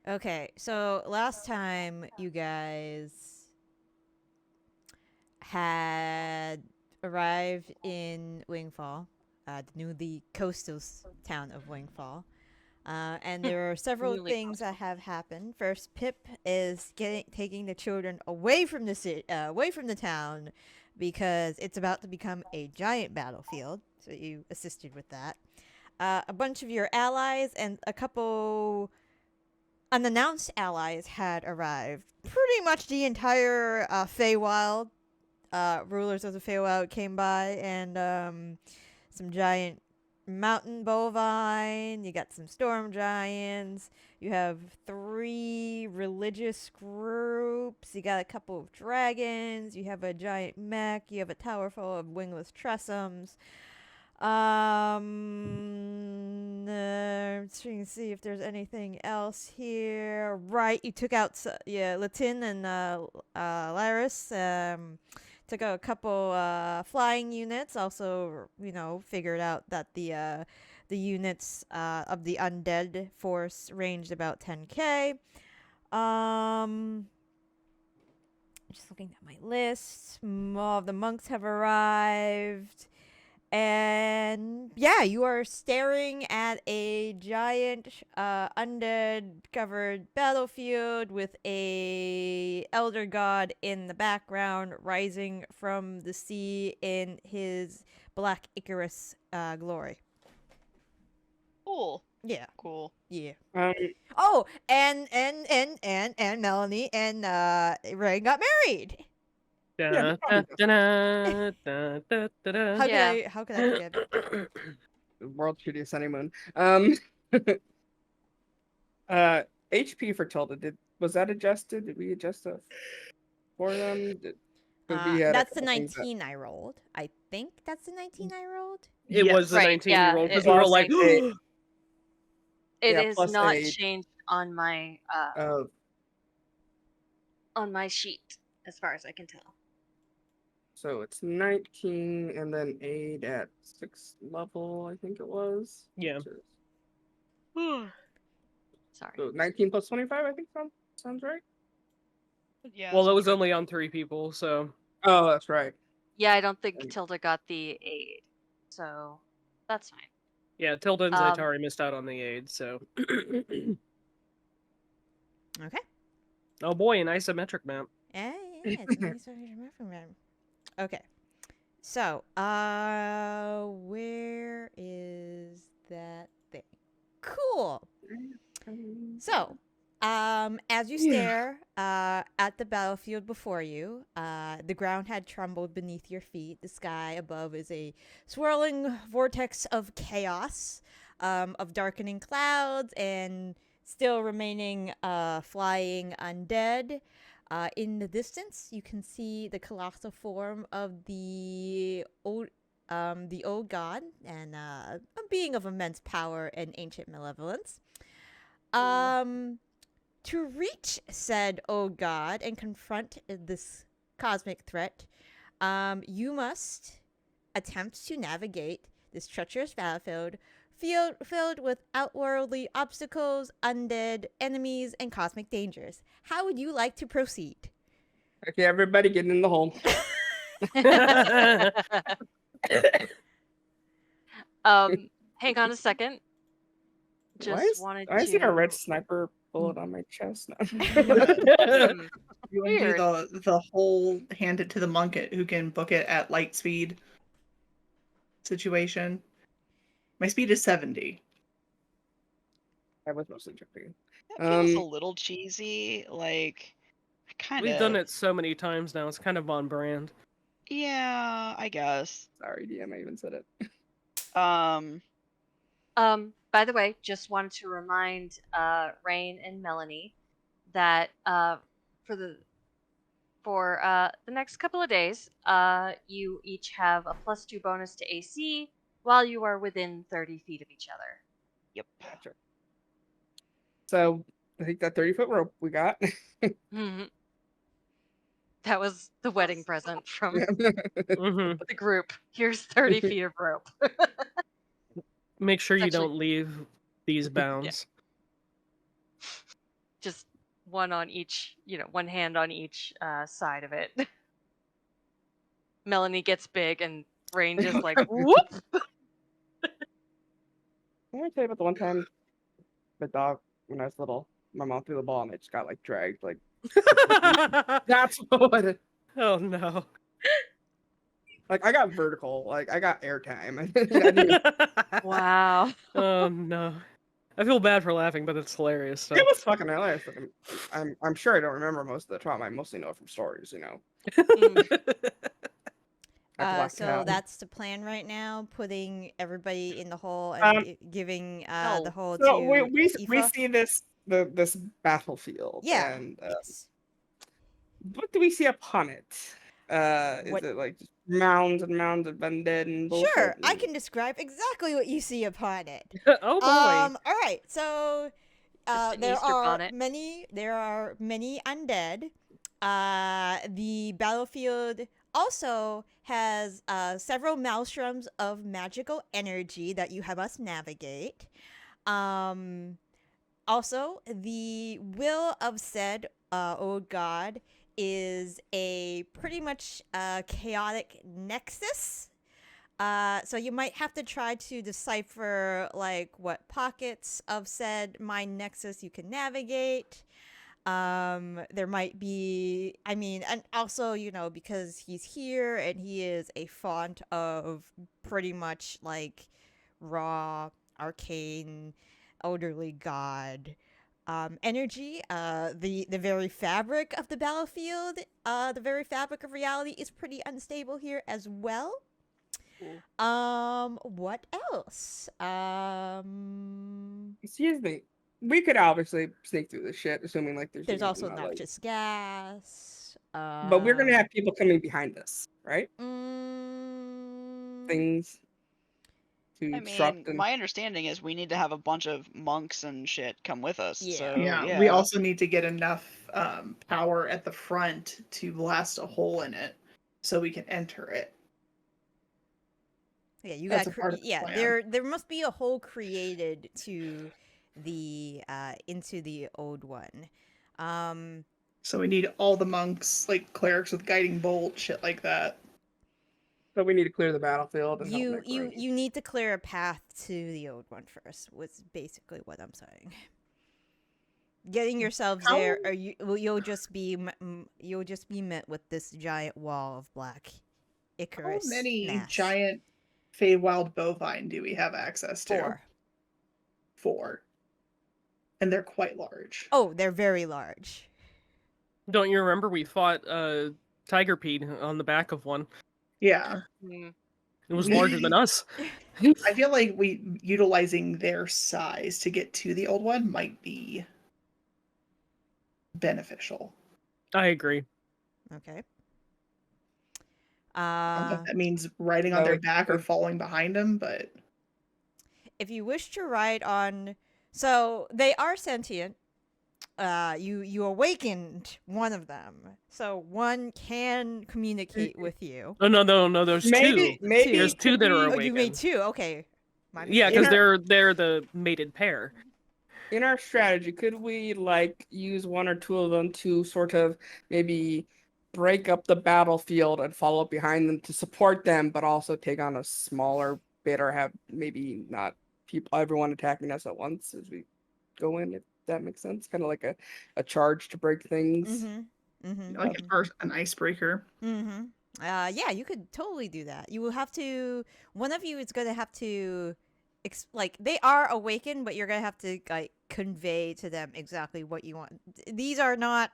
Okay, so last time you guys had arrived in Wingfall, the coastal town of Wingfall. And there are several Really things that coastal. have happened. First, Pip is taking the children away from away from the town, because it's about to become a giant battlefield. So you assisted with that. A bunch of your allies and a couple unannounced allies had arrived. Pretty much the entire Feywild, rulers of the Feywild came by, and some giant mountain bovine. You got some storm giants. You have 3 religious groups. You got a couple of dragons. You have a giant mech. You have a tower full of wingless tressums. Let's see if there's anything else here. Right, you took out Latin and Laris. Took out a couple flying units. Also, figured out that the units of the undead force ranged about 10k. Just looking at my list. More of the monks have arrived. And yeah, you are staring at a giant undead covered battlefield with a elder god in the background rising from the sea in his black Icarus glory. Cool. Yeah. Cool. Yeah. Um, Oh, and Melanie and Raine got married. Yeah, How Yeah. how could I forget? World shittiest honeymoon. HP for Tilda. Was that adjusted? Did we adjust that for them? That's the 19 I rolled. I think that's the 19 I rolled. It was the Right, 19 yeah, year old because it we were was like, It Yeah, is plus not age. changed on my sheet, as far as I can tell. so it's 19 and then 8 at 6th level, I think it was. Yeah. Sorry. So 19 plus 25, I think sounds right. Yeah. Well, it sounds was right. only on 3 people, so Oh, that's right. Yeah, I don't think Tilda got the aid, so that's fine. yeah, Tilda and Um, Zaitari missed out on the aid, so. Okay. Oh boy, an isometric map. Yeah, it's a nice reference. Okay. So, where is that thing? Cool. So, as you stare at the battlefield before you, the ground had trembled beneath your feet. The sky above is a swirling vortex of chaos, of darkening clouds and still remaining flying undead. In the distance, you can see the colossal form of the old god, and a being of immense power and ancient malevolence. To reach said old god and confront this cosmic threat, you must attempt to navigate this treacherous battlefield filled with outworldly obstacles, undead enemies, and cosmic dangers. How would you like to proceed? Okay, everybody get in the hole. Hang on a second. Just wanted I see a red to. sniper bullet on my chest now. You want to do Weird. the whole hand it to the monk who can book it at light speed situation. My speed is 70. I was mostly joking. That feels a little cheesy. Like, kind of. We've done it so many times now, it's kind of on brand. Yeah, I guess. Sorry, DM, I even said it. By the way, just wanted to remind Raine and Melanie that for the next couple of days, you each have a +2 bonus to AC while you are within 30 feet of each other. Yep. Gotcha. So I think that 30-foot rope we got. That was the wedding present from Mm-hmm. the group. Here's 30 feet of rope. Make sure It's you actually- don't leave these bounds. just one on each, one hand on each side of it. Melanie gets big and Raine just like whoop. Can I tell you about the one time the dog, when I was little, my mom threw the ball and it just got like dragged. Like that's what. Oh no. Like I got vertical. Like I got airtime. I didn't- Wow. Oh no. I feel bad for laughing, but it's hilarious. So. It was fucking hilarious. Like, I'm sure I don't remember most of the trauma. I mostly know it from stories. Like Black So Cat. that's the plan right now, putting everybody in the hole and giving No. the hole So to we Aoife? see this battlefield. Yeah. And Yes. what do we see upon it? Is What- it like just mounds and mounds of undead and bullshit? Sure, I and- can describe exactly what you see upon it. Oh boy. All right, so Just an there Easter are bonnet. many undead. The battlefield also has several maelstroms of magical energy that you must navigate. Also, the will of said old god is a pretty much chaotic nexus. So you might have to try to decipher like what pockets of said mind nexus you can navigate. There might be, and also, because he's here and he is a font of pretty much like raw, arcane, elderly god energy. The very fabric of the battlefield, the very fabric of reality is pretty unstable here as well. What else? Excuse me. We could obviously sneak through this shit, assuming like There's also like- noxious gas. But we're gonna have people coming behind us, right? Mm, Things to I disrupt mean, and my understanding is we need to have a bunch of monks and shit come with us. Yeah. So, Yeah, we also need to get enough power at the front to blast a hole in it so we can enter it. yeah, you That's got. a part of the Yeah, plan. there must be a hole created to the into the old one. So we need all the monks, like clerics with guiding bolt, shit like that. so we need to clear the battlefield and help You Necrone. you need to clear a path to the old one first. Was basically what I'm saying. Getting yourselves there, or you'll just be met with this giant wall of black How Icarus many mass. giant Feywild bovine do we have access to? 4. 4. And they're quite large. Oh, they're very large. Don't you remember we fought Tiger Pete on the back of one? Yeah. Hmm. It was larger than us. I feel like utilizing their size to get to the old one might be beneficial. I agree. Okay. I don't know if that means riding on No, their it- back or it- falling behind them, but If you wish to ride on, so they are sentient. You awakened one of them, so one can communicate with you. Oh no, there's maybe two. maybe There's two that are Oh, you made awakened. 2. Okay. My Yeah, mistake. because they're the mated pair. in our strategy, could we like use one or two of them to sort of maybe break up the battlefield and follow behind them to support them, but also take on a smaller bit or have maybe not everyone attacking us at once as we go in, if that makes sense? Kind of like a charge to break things. like an icebreaker. Yeah, you could totally do that. You will have to. One of you is gonna have to, like they are awakened, but you're gonna have to like convey to them exactly what you want. These are not.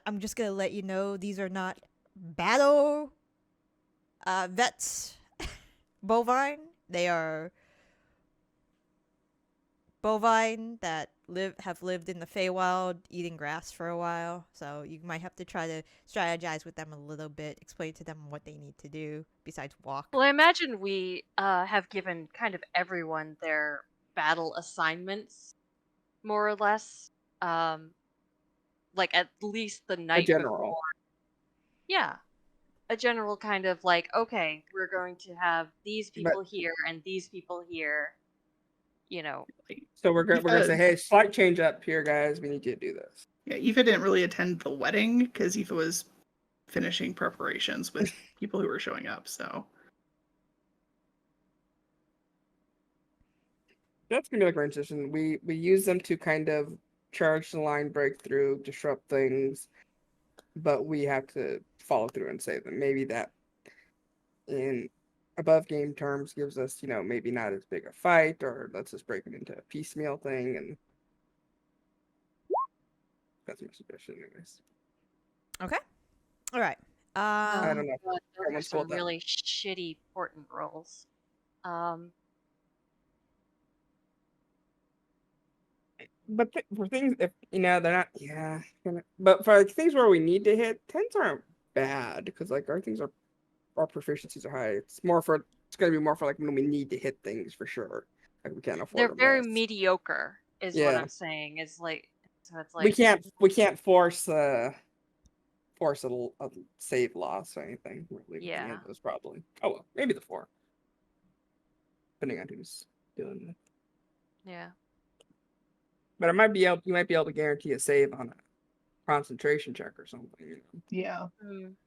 I'm just gonna let you know these are not battle vets bovine. They are bovine that have lived in the Feywild eating grass for a while. So you might have to try to strategize with them a little bit, explain to them what they need to do besides walk. Well, I imagine we have given kind of everyone their battle assignments, more or less. Like at least the night general. before. Yeah. A general kind of like, okay, we're going to have these people here and these people here. you know, So we're gonna say, Uh, hey, slight change up here, guys. We need you to do this. Yeah, Aoife didn't really attend the wedding because Aoife was finishing preparations with people who were showing up. So That's gonna be like our transition. We use them to kind of charge the line, break through, disrupt things, but we have to follow through and save them. Maybe that in above game terms gives us, maybe not as big a fight, or lets us break it into a piecemeal thing, and that's my suggestion, anyways. Okay. All right. I don't know. but those are Someone's some pulled that. really shitty portent rolls. But for things, if they're not, but for like things where we need to hit, tens aren't bad because like our things are, our proficiencies are high. It's gonna be more for like when we need to hit things for sure. Like we can't afford. They're to very miss. mediocre, is what Yeah. I'm saying. Is like, so it's We like can't force a save loss or anything. We're leaving Yeah. any of those probably. Oh well, maybe the 4, depending on who's doing it. yeah. But you might be able to guarantee a save on a concentration check or something. yeah,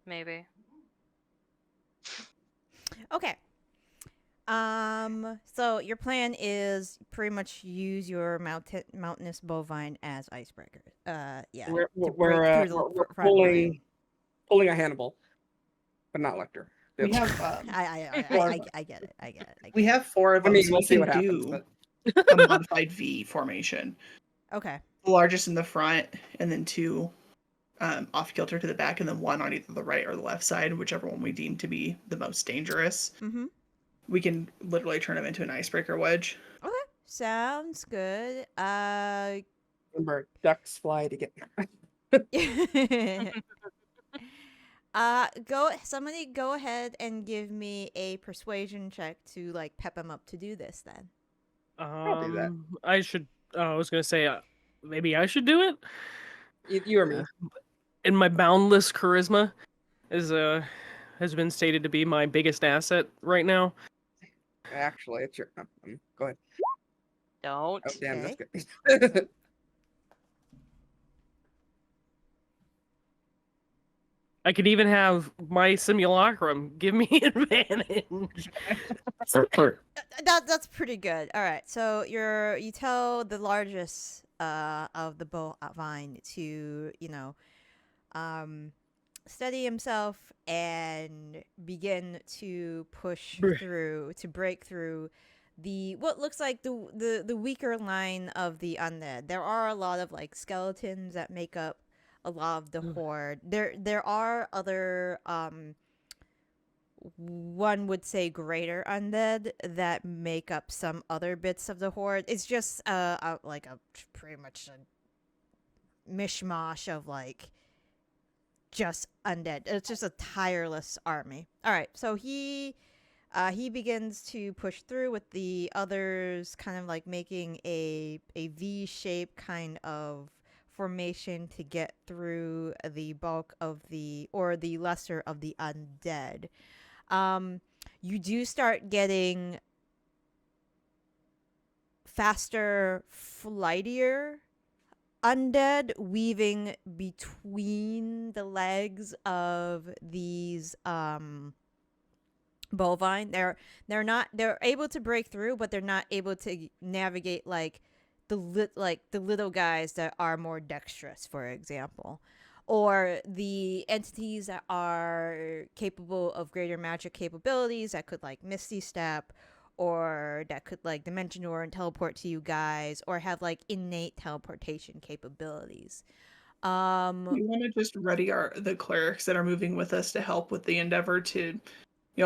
Maybe. Okay. So your plan is pretty much use your mountainous bovine as icebreaker. Yeah. We're to break through the front line. pulling a Hannibal, but not Lecter. we Yep. have I get it. I get it. we have 4 of I them. mean, so we'll we see can what happens. do But a modified V formation. Okay. The largest in the front, and then 2 off kilter to the back, and then 1 on either the right or the left side, whichever one we deem to be the most dangerous. Mm-hmm. We can literally turn them into an icebreaker wedge. Okay. Sounds good. remember, ducks fly to get. Somebody go ahead and give me a persuasion check to like pep him up to do this then. I'll do that. I should. I was gonna say maybe I should do it. You or me. And my boundless charisma has been stated to be my biggest asset right now. Actually, it's your. Go ahead. Don't. Oh damn, Okay. that's good. I could even have my simulacrum give me advantage. That's pretty good. All right, so you tell the largest of the bovine to steady himself and begin to push through to break through the what looks like the weaker line of the undead. There are a lot of like skeletons that make up a lot of the horde. There are other one would say greater undead that make up some other bits of the horde. It's just like a pretty much a mishmash of like just undead. It's just a tireless army. All right, so he begins to push through with the others kind of like making a V shape kind of formation to get through the bulk of the lesser of the undead. You do start getting faster, flightier undead weaving between the legs of these bovine. They're able to break through, but they're not able to navigate like the little guys that are more dexterous, for example, or the entities that are capable of greater magic capabilities that could like Misty Step, or that could like Dimension Door and teleport to you guys, or have like innate teleportation capabilities. We want to just ready the clerics that are moving with us to help with the endeavor to,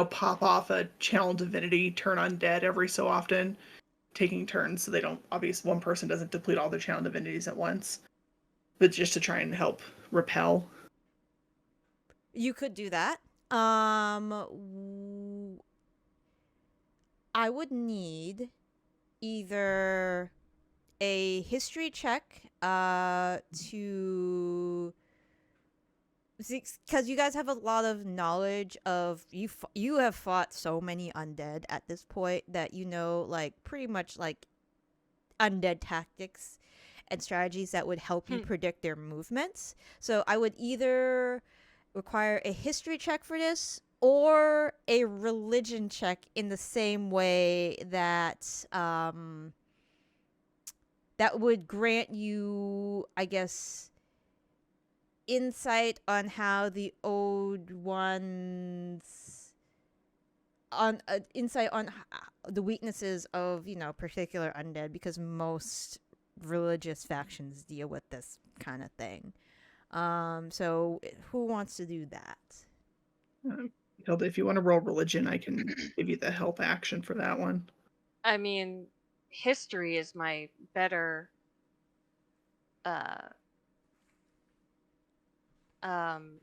pop off a channel divinity, turn undead every so often, taking turns so they don't, obviously one person doesn't deplete all their channel divinities at once, but just to try and help repel. You could do that. I would need either a history check to, because you guys have a lot of knowledge of you have fought so many undead at this point that like pretty much like undead tactics and strategies that would help you predict their movements. So I would either require a history check for this or a religion check in the same way that that would grant you, I guess, insight on how the old ones on insight on the weaknesses of, you know, particular undead, because most religious factions deal with this kind of thing. So who wants to do that? Tilda, if you want to roll religion, I can give you the help action for that one. I mean, history is my better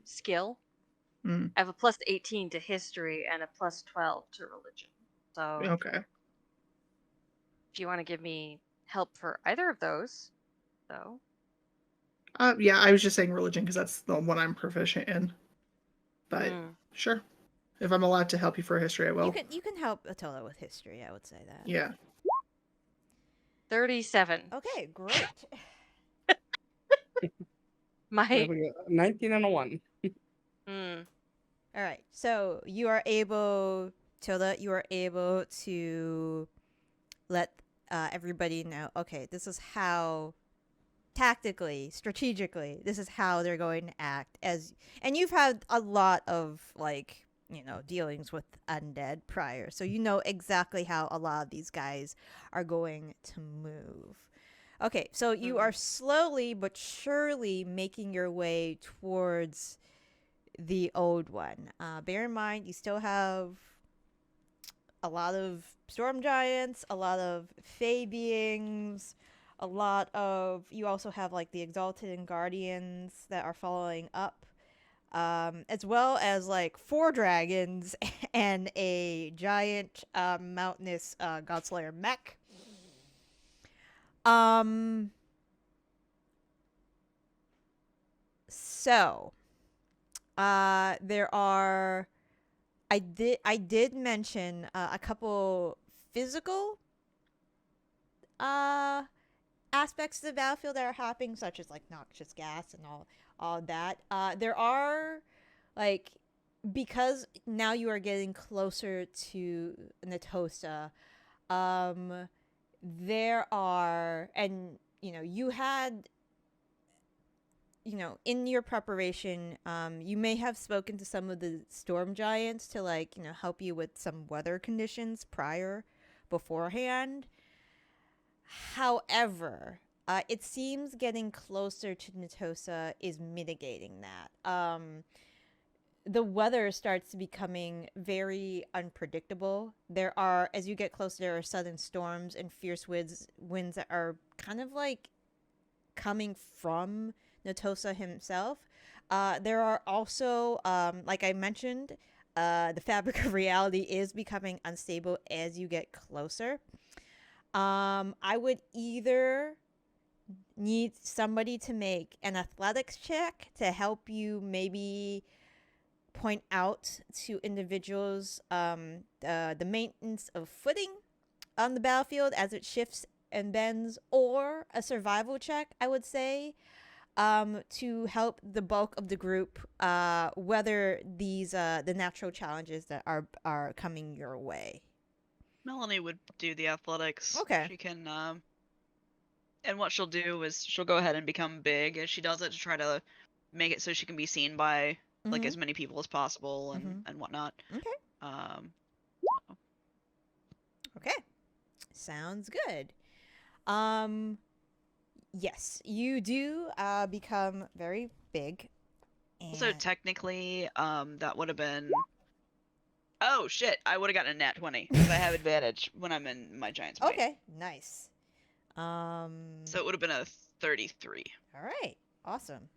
skill. Mm. I have a plus 18 to history and a plus 12 to religion. So Okay. if you want to give me help for either of those, though. Yeah, I was just saying religion because that's the one I'm proficient in. But sure, if I'm allowed to help you for history, I will. You can help Attila with history. I would say that. Yeah. 37. Okay, great. There we go. 19 and a 1. All right. So you are able, Tilda, you are able to let everybody know, okay, this is how tactically, strategically, this is how they're going to act. And you've had a lot of, like, you know, dealings with undead prior, so you know exactly how a lot of these guys are going to move. Okay, so you are slowly but surely making your way towards the old one. Bear in mind, you still have a lot of storm giants, a lot of fey beings, a lot of, you also have like the Exalted and Guardians that are following up, as well as like 4 dragons and a giant mountainous Godslayer mech. So there are, I did mention a couple physical aspects of the battlefield that are happening, such as like noxious gas and all that. There are, like, because now you are getting closer to Natosa, there are, and you know, you had, you know, in your preparation, you may have spoken to some of the storm giants to, like, you know, help you with some weather conditions beforehand. However, it seems getting closer to Natosa is mitigating that. The weather starts becoming very unpredictable. There are, as you get closer, there are sudden storms and fierce winds that are kind of like coming from Natosa himself. There are also, like I mentioned, the fabric of reality is becoming unstable as you get closer. I would either need somebody to make an athletics check to help you maybe point out to individuals the maintenance of footing on the battlefield as it shifts and bends, or a survival check, I would say, to help the bulk of the group weather these the natural challenges that are coming your way. Melanie would do the athletics. Okay. She can, and what she'll do is she'll go ahead and become big, and she does it to try to make it so she can be seen by like as many people as possible and whatnot. Okay. Okay. Sounds good. Yes, you do become very big. And... So technically, that would have been. Oh shit! I would have gotten a nat 20 because I have advantage when I'm in my giant's bite. Okay, nice. So it would have been a 33. All right, awesome.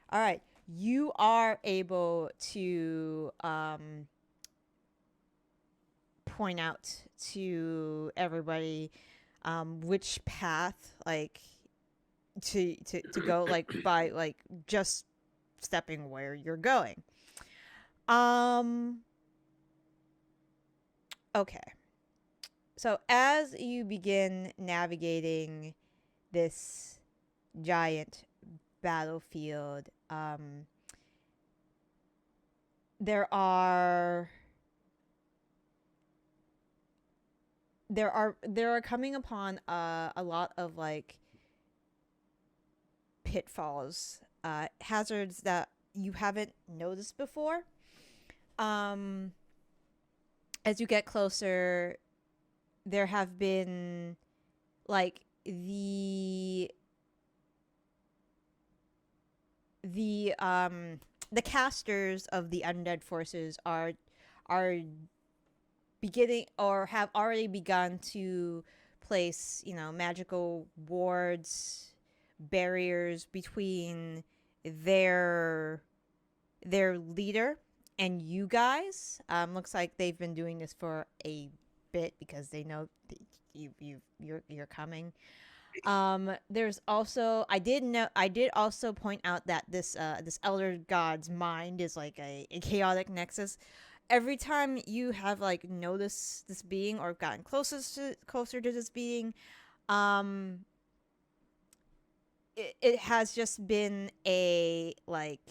All right, you are able to point out to everybody which path, like, to go, like, by, like, just stepping where you're going. Okay. So as you begin navigating this giant battlefield, there are coming upon a lot of like pitfalls, hazards that you haven't noticed before. As you get closer, there have been like the casters of the undead forces are beginning or have already begun to place, magical wards, barriers between their leader and you guys. Looks like they've been doing this for a bit because they know that you're coming. There's also I did also point out that this elder god's mind is like a chaotic nexus. Every time you have like noticed this being or gotten closer to this being, it has just been a like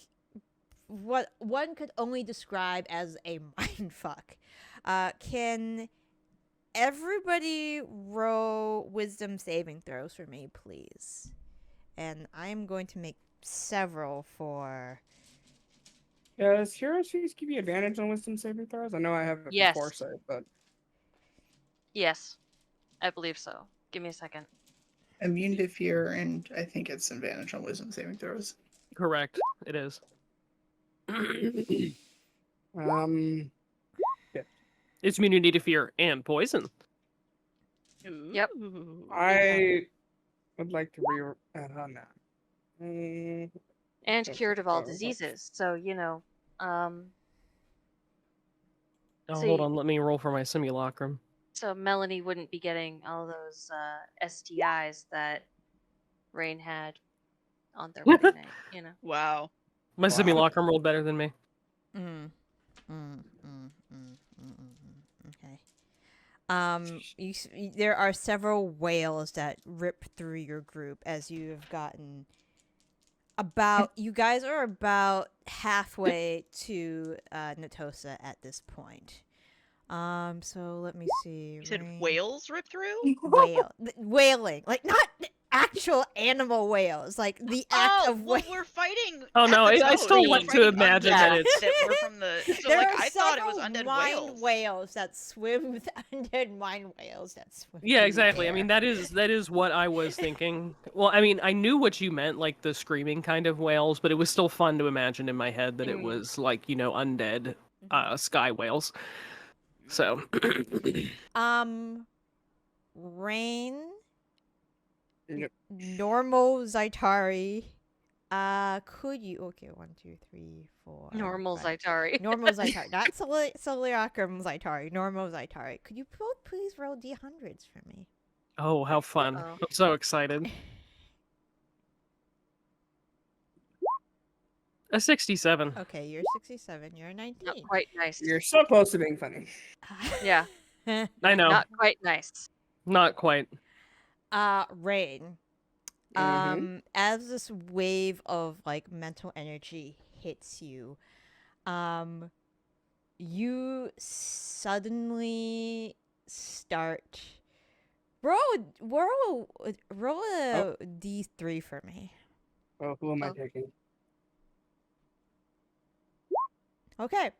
what one could only describe as a mind fuck. Can everybody roll wisdom saving throws for me, please? And I am going to make several for... Does Hero Trees give you advantage on wisdom saving throws? I know I have it Yes. for foresight, but... Yes, I believe so. Give me a second. Immune to fear, and I think it's advantage on wisdom saving throws. Correct. It is. It's immunity to fear and poison. Yep. I would like to no. And cured of all Oh, diseases. So, Oh, See- hold on. Let me roll for my simulacrum. so Melanie wouldn't be getting all those STIs that Raine had on their wedding night, Wow. My Wow. simulacrum rolled better than me. Okay. There are several wails that rip through your group as you have gotten you guys are about halfway to Natosa at this point. So let me see. You said Raine- whales rip through? wailing, like not actual animal whales, like the act of well, wailing. we're fighting. Oh, at no, the I toad. still We're like to fighting imagine undead that it's- that were from the. So There like are I thought it was several undead mind whales. that swim with undead mind whales that swim. Yeah, through exactly. I there. mean, that is what I was thinking. Well, I mean, I knew what you meant, like the screaming kind of whales, but it was still fun to imagine in my head that it was like, undead sky whales. So, Raine, Yep. normal Zaitari. Could you? Okay, 1, 2, 3, 4. Normal 5. Zaitari. Normal Zaitari, not Soliacrum Zaitari. Normal Zaitari. Could you both please roll D100s for me? oh, how fun. Uh-oh. I'm so excited. A 67. Okay, you're 67. You're 19. Not quite nice. You're so close to being funny. Yeah, I know. not quite nice. Not quite. Raine. As this wave of like mental energy hits you, you suddenly start roll a D3 for me. Oh, who am I Oh. taking? Okay.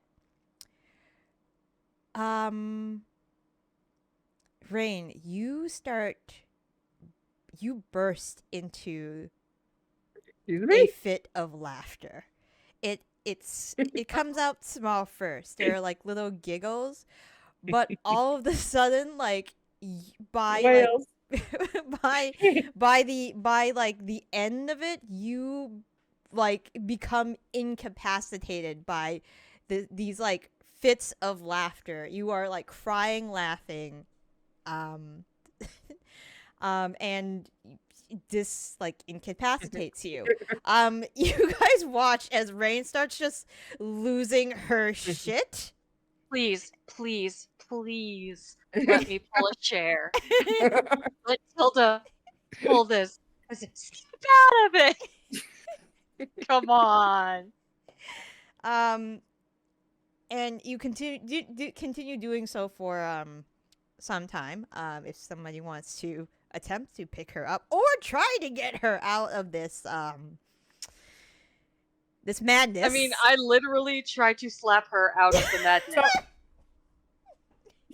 Raine, you burst into Excuse a me? fit of laughter. It comes out small first. There are like little giggles, but all of a sudden, like by Whales. like by like the end of it, you like become incapacitated by these like fits of laughter. You are like crying, laughing, and this like incapacitates you. You guys watch as Raine starts just losing her shit. please, please, please let me pull a chair. Let Tilda pull this. I said, snap out of it. Come on. And you continue doing so for some time. If somebody wants to attempt to pick her up or try to get her out of this this madness. I mean, I literally tried to slap her out of the madness.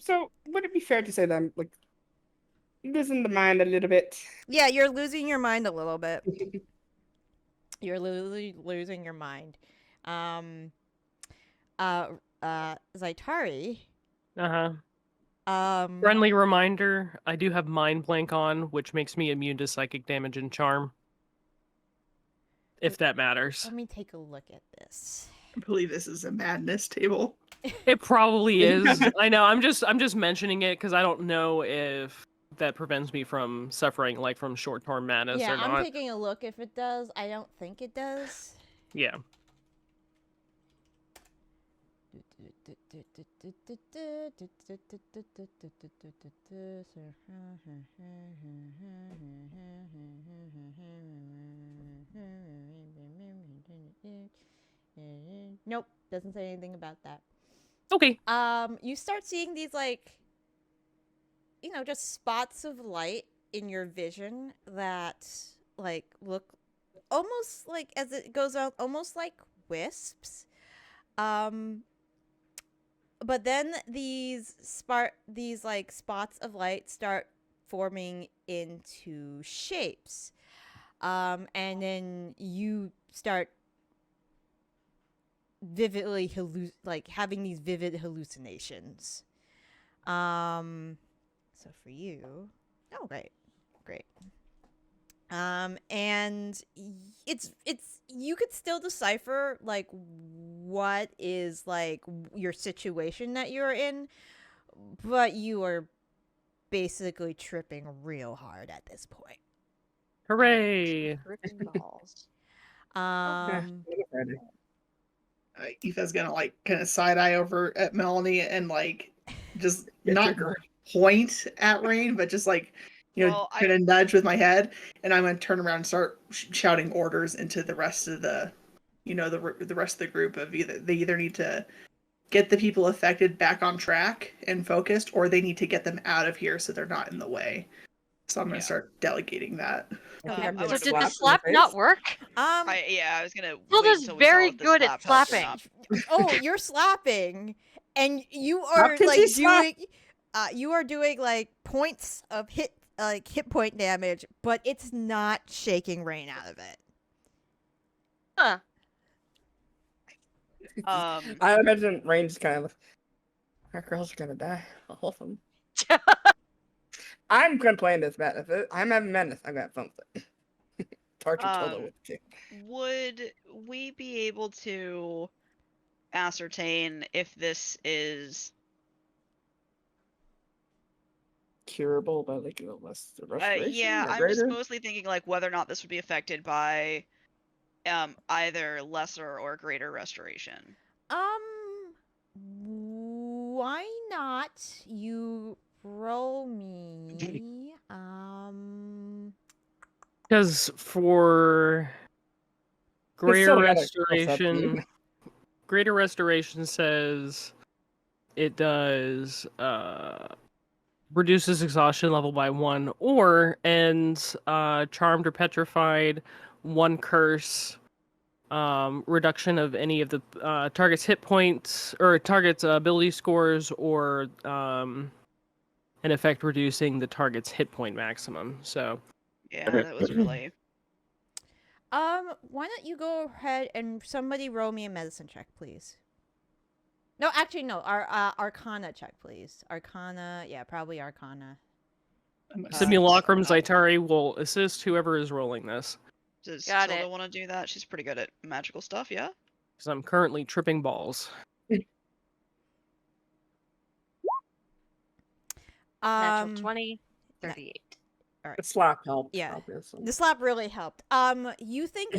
So would it be fair to say that I'm like losing the mind a little bit? Yeah, you're losing your mind a little bit. You're literally losing your mind. Zaitari. Friendly reminder, I do have Mind Blank on, which makes me immune to psychic damage and charm. If that matters. Let me take a look at this. I believe this is a madness table. It probably is. I know. I'm just mentioning it because I don't know if that prevents me from suffering like from short-term madness Yeah, or not. I'm taking a look if it does. I don't think it does. Yeah. Nope, doesn't say anything about that. Okay. You start seeing these like, just spots of light in your vision that like look almost like as it goes out, almost like wisps. But then these like spots of light start forming into shapes. And then you start vividly having these vivid hallucinations. So for you, oh great. And it's you could still decipher like what is like your situation that you're in, but you are basically tripping real hard at this point. Hooray! Tripping balls. Aoife's gonna like kind of side eye over at Melanie and like just not point at Raine, but just like kind of nudge with my head, and I'm gonna turn around and start shouting orders into the rest of the rest of the group of they either need to get the people affected back on track and focused, or they need to get them out of here so they're not in the way. So I'm gonna start delegating that. So did the slap not work? I was gonna. Tilda's very good at slapping. Oh, you're slapping, and you are like doing. You are doing like points of hit point damage, but it's not shaking Raine out of it. Huh. I imagine Raine's kind of. Our girls are gonna die. All of them. I'm gonna play in this madness. I'm having madness. I'm gonna have fun with it. Torture Tilda with it too. Would we be able to ascertain if this is curable by like less restoration? Yeah, I'm just mostly thinking like whether or not this would be affected by either lesser or greater restoration. Why not you roll me Because for greater restoration says it does reduces exhaustion level by 1 or ends charmed or petrified, 1 curse, reduction of any of the target's hit points or target's ability scores, or an effect reducing the target's hit point maximum. So yeah, that was really. Why don't you go ahead and somebody roll me a medicine check, please? No, actually, no. Our Arcana check, please. Arcana, yeah, probably Arcana. Simulacrum Zaitari will assist whoever is rolling this. Does Tilda want to do that? She's pretty good at magical stuff, yeah? Because I'm currently tripping balls. Natural 20, 38. All right. The slap helped. Yeah, obviously. the slap really helped. You think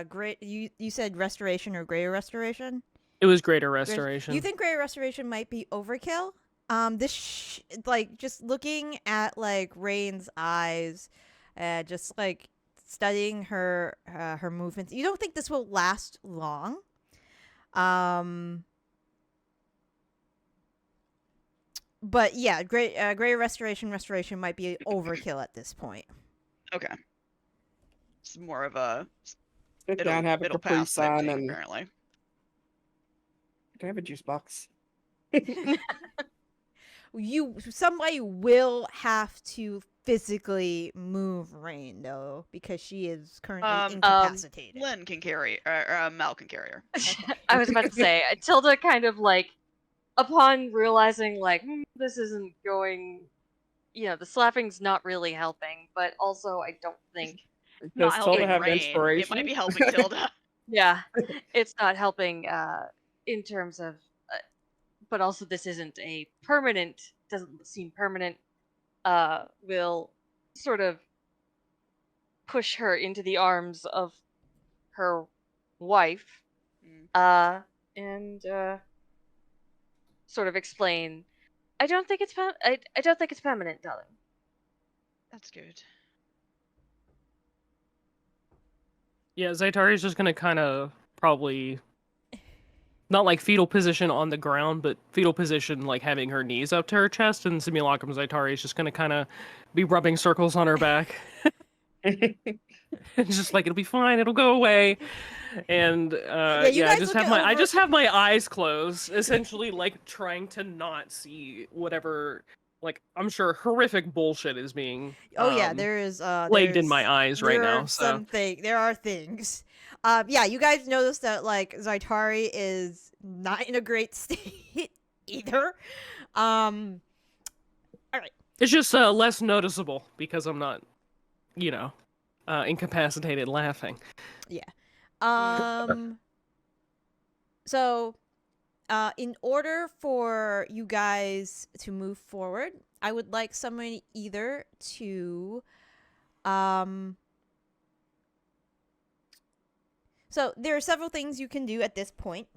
great? You said restoration or greater restoration? It was Greater Restoration. You think Greater Restoration might be overkill? Like just looking at like Raine's eyes, just like studying her movements. You don't think this will last long? But yeah, Greater Restoration might be overkill at this point. Okay. It's more of a Sit down, have a it'll Capri pass type Sun, thing, and apparently. can I have a juice box? Somebody will have to physically move Raine though, because she is currently incapacitated. Lynn can carry, or Mel can carry her. I was about to say, Tilda kind of like, upon realizing like this isn't going, the slapping's not really helping, but also I don't think Not Does Tilda helping have Raine. inspiration? It might be helping Tilda. it's not helping in terms of, but also this isn't a permanent, doesn't seem permanent. Will sort of push her into the arms of her wife, and sort of explain. I don't think it's I don't think it's permanent, darling. That's good. Yeah, Zaitari's just gonna kind of probably not like fetal position on the ground, but fetal position like having her knees up to her chest, and Simulacrum Zaitari is just gonna kind of be rubbing circles on her back. It's just like it'll be fine, it'll go away. And I just have my eyes closed, essentially like trying to not see whatever, like I'm sure horrific bullshit is being there is plagued in my eyes right now. So there are things. You guys notice that like Zaitari is not in a great state either. All right. It's just less noticeable because I'm not, incapacitated laughing. Yeah. So, in order for you guys to move forward, I would like someone either to, so there are several things you can do at this point.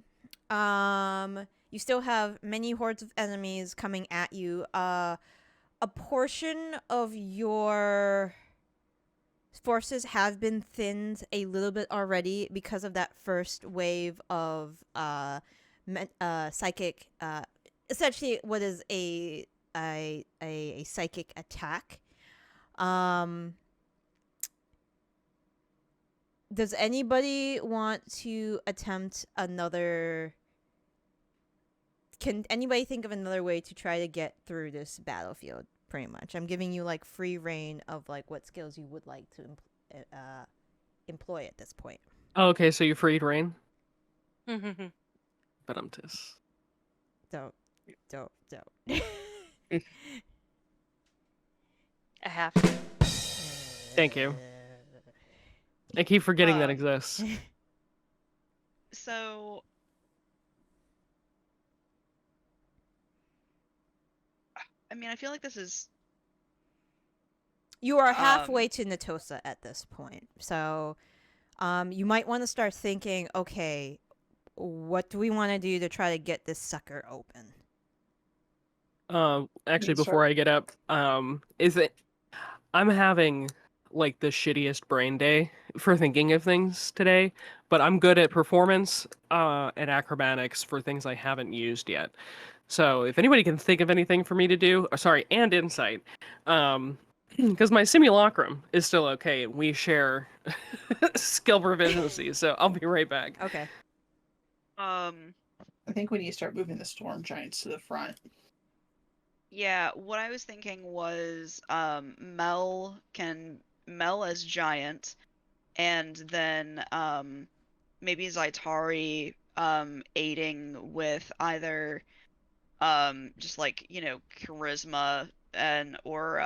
You still have many hordes of enemies coming at you. A portion of your forces have been thinned a little bit already because of that first wave of psychic, essentially what is a psychic attack. Does anybody want to attempt another? Can anybody think of another way to try to get through this battlefield? Pretty much, I'm giving you like free reign of like what skills you would like to employ at this point. Oh, okay, so you freed Raine. But I'm just Don't. I have to. Thank you. I keep forgetting that exists. So, I mean, I feel like this is... You are halfway to Natosa at this point. So, you might want to start thinking, okay, what do we want to do to try to get this sucker open? Actually, before I get up, I'm having like the shittiest brain day for thinking of things today, but I'm good at performance and acrobatics for things I haven't used yet. So if anybody can think of anything for me to do, and insight, because my simulacrum is still okay, and we share skill proficiency, so I'll be right back. Okay. I think we need to start moving the storm giants to the front. Yeah, what I was thinking was Mel as giant, and then maybe Zaitari aiding with either just like, charisma or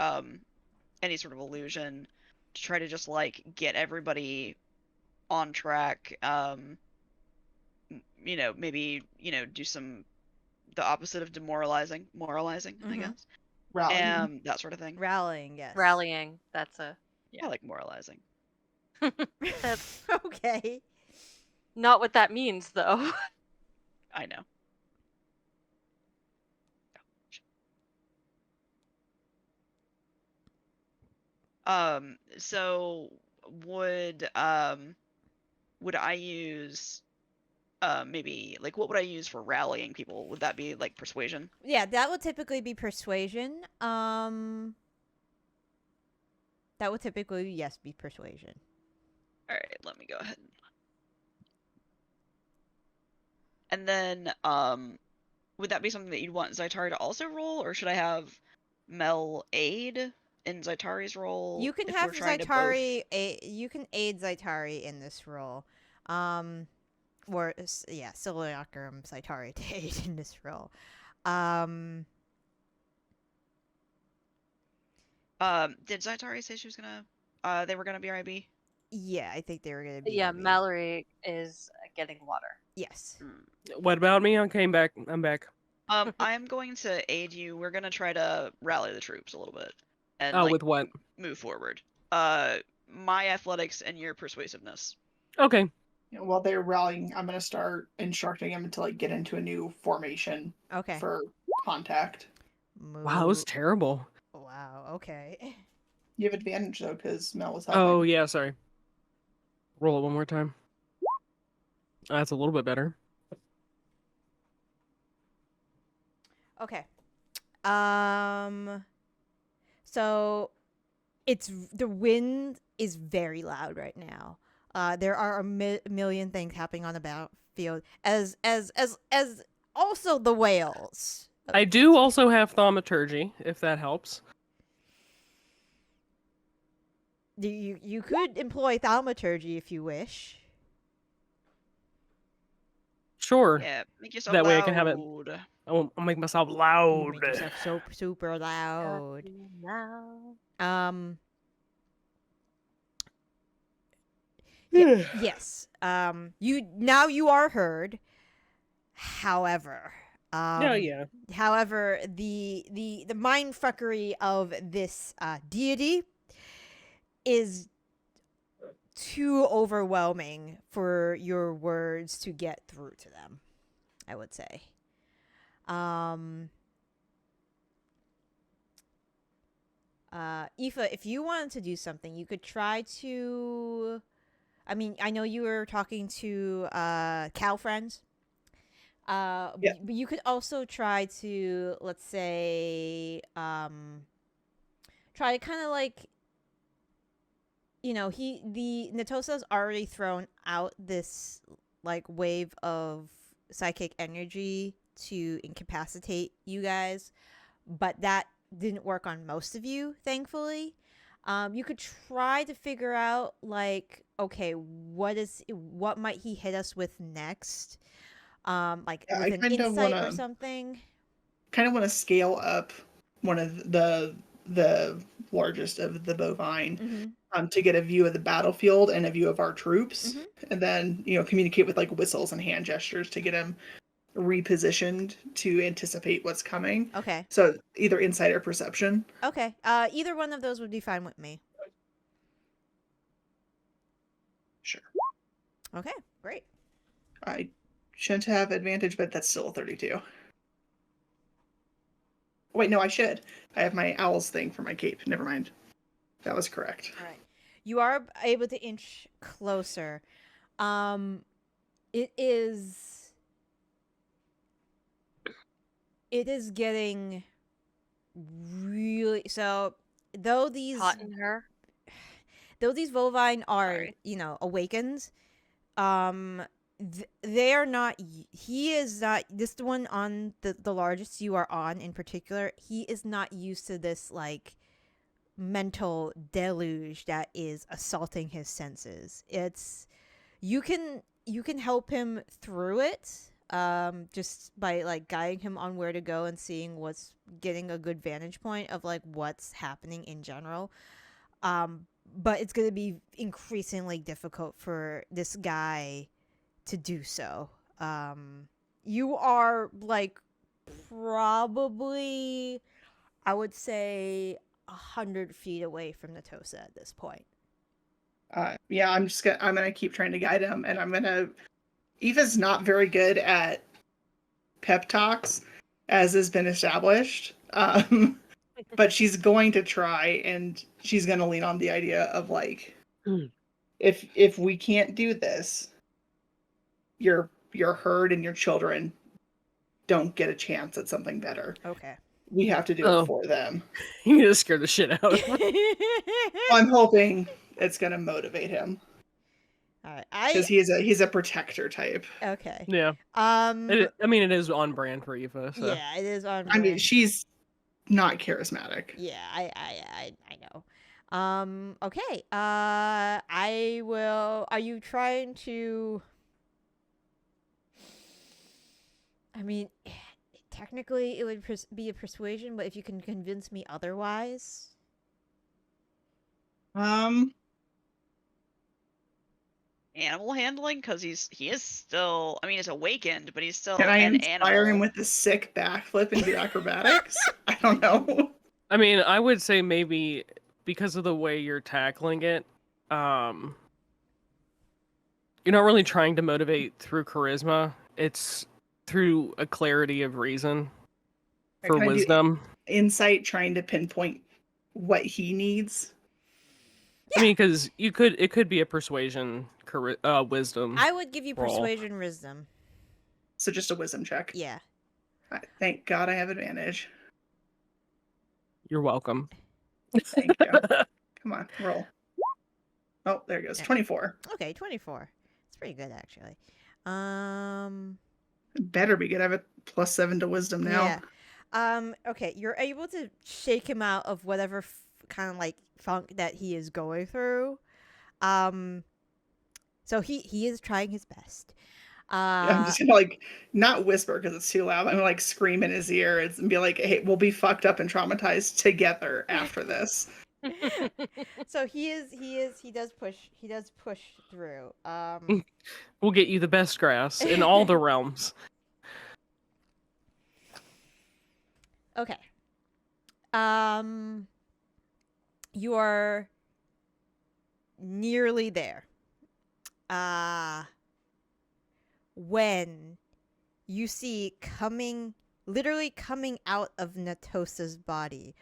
any sort of illusion to try to just like get everybody on track. Maybe do the opposite of demoralizing, moralizing, I guess. Rallying. That sort of thing. Rallying, yes. Rallying. That's a... I like moralizing. That's okay. not what that means, though. I know. So would I use maybe like what would I use for rallying people? Would that be like persuasion? Yeah, that would typically be persuasion. That would typically, yes, be persuasion. All right, let me go ahead. And then would that be something that you'd want Zaitari to also roll, or should I have Mel aid in Zaitari's role? You can if have we're trying to Zaitari. both... You can aid Zaitari in this role. Or yeah, Siliacarum Zaitari to aid in this role. Did Zaitari say she was gonna? They were gonna BRB? Yeah, I think they were gonna be. Yeah, Mallory is getting water. Yes. What about me? I came back. I'm back. I'm going to aid you. We're gonna try to rally the troops a little bit, and Oh, like with what? move forward. My athletics and your persuasiveness. Okay. While they're rallying, I'm gonna start instructing them to like get into a new formation Okay. for contact. Wow, that was terrible. Wow. Okay. You have advantage though, because Mel was helping. Oh yeah, sorry. Roll it one more time. That's a little bit better. Okay. So it's the wind is very loud right now. There are a million things happening on the battlefield, as also the whales. I do also have thaumaturgy, if that helps. You could employ thaumaturgy if you wish. Sure. Yeah, make yourself That loud. way I can have it. I'll make myself loud. Make yourself so super loud. Yes. You are heard. However, yeah. However, the mindfuckery of this deity is too overwhelming for your words to get through to them, I would say. Aoife, if you wanted to do something, you could try to... I mean, I know you were talking to cow friends. Yeah. But you could also try to, let's say, try to kind of like, the Natosa's already thrown out this like wave of psychic energy to incapacitate you guys, but that didn't work on most of you, thankfully. You could try to figure out like, okay, what might he hit us with next? Like with an insight or something. Kind of want to scale up one of the largest of the bovine to get a view of the battlefield and a view of our troops, and then communicate with like whistles and hand gestures to get him repositioned to anticipate what's coming. Okay. So either insight or perception. Okay. Either one of those would be fine with me. Sure. Okay, great. I shouldn't have advantage, but that's still a 32. Wait, no, I should. I have my owl's thing for my cape. Never mind. That was correct. All right. You are able to inch closer. It is getting really... So, though these... Hot in her? Though these bovine are, awakened, they are not... He is not... This one on the largest you are on in particular, he is not used to this, like, mental deluge that is assaulting his senses. It's... You can help him through it, just by, like, guiding him on where to go and seeing what's... Getting a good vantage point of, like, what's happening in general. But it's going to be increasingly difficult for this guy to do so. You are, like, probably, I would say, 100 feet away from Natosa at this point. Yeah, I'm gonna keep trying to guide him, and Eva's not very good at pep talks, as has been established. But she's going to try, and she's going to lean on the idea of like, if we can't do this, your herd and your children don't get a chance at something better. Okay. We have to do Oh. it for them. You just scared the shit out of me. I'm hoping it's going to motivate him. All right. Because he's a protector type. Okay. Yeah. I mean, it is on brand for Eva. So. Yeah, it is on. I mean, brand. she's not charismatic. Yeah, I know. Okay. I will. Are you trying to? I mean, technically, it would be a persuasion, but if you can convince me otherwise. Animal handling, because he is still. I mean, he's awakened, but he's still Can I an inspire animal. him with a sick backflip and do acrobatics? I don't know. I mean, I would say maybe because of the way you're tackling it, you're not really trying to motivate through charisma. It's through a clarity of reason for Can I do wisdom. Insight, trying to pinpoint what he needs. I mean, because it could be a persuasion, wisdom. I would give you roll. persuasion wisdom. So just a wisdom check. Yeah. Thank God I have advantage. You're welcome. Thank you. Come on, roll. Oh, there it goes. 24. Okay, 24. It's pretty good actually. Better be good. I have a +7 to wisdom now. Yeah. Okay, you're able to shake him out of whatever kind of like funk that he is going through. So he is trying his best. I'm just gonna like not whisper because it's too loud. I'm gonna like scream in his ear and be like, "Hey, we'll be fucked up and traumatized together after this." So he does push through. We'll get you the best grass in all the realms. Okay. You are nearly there. When you see literally coming out of Natosa's body,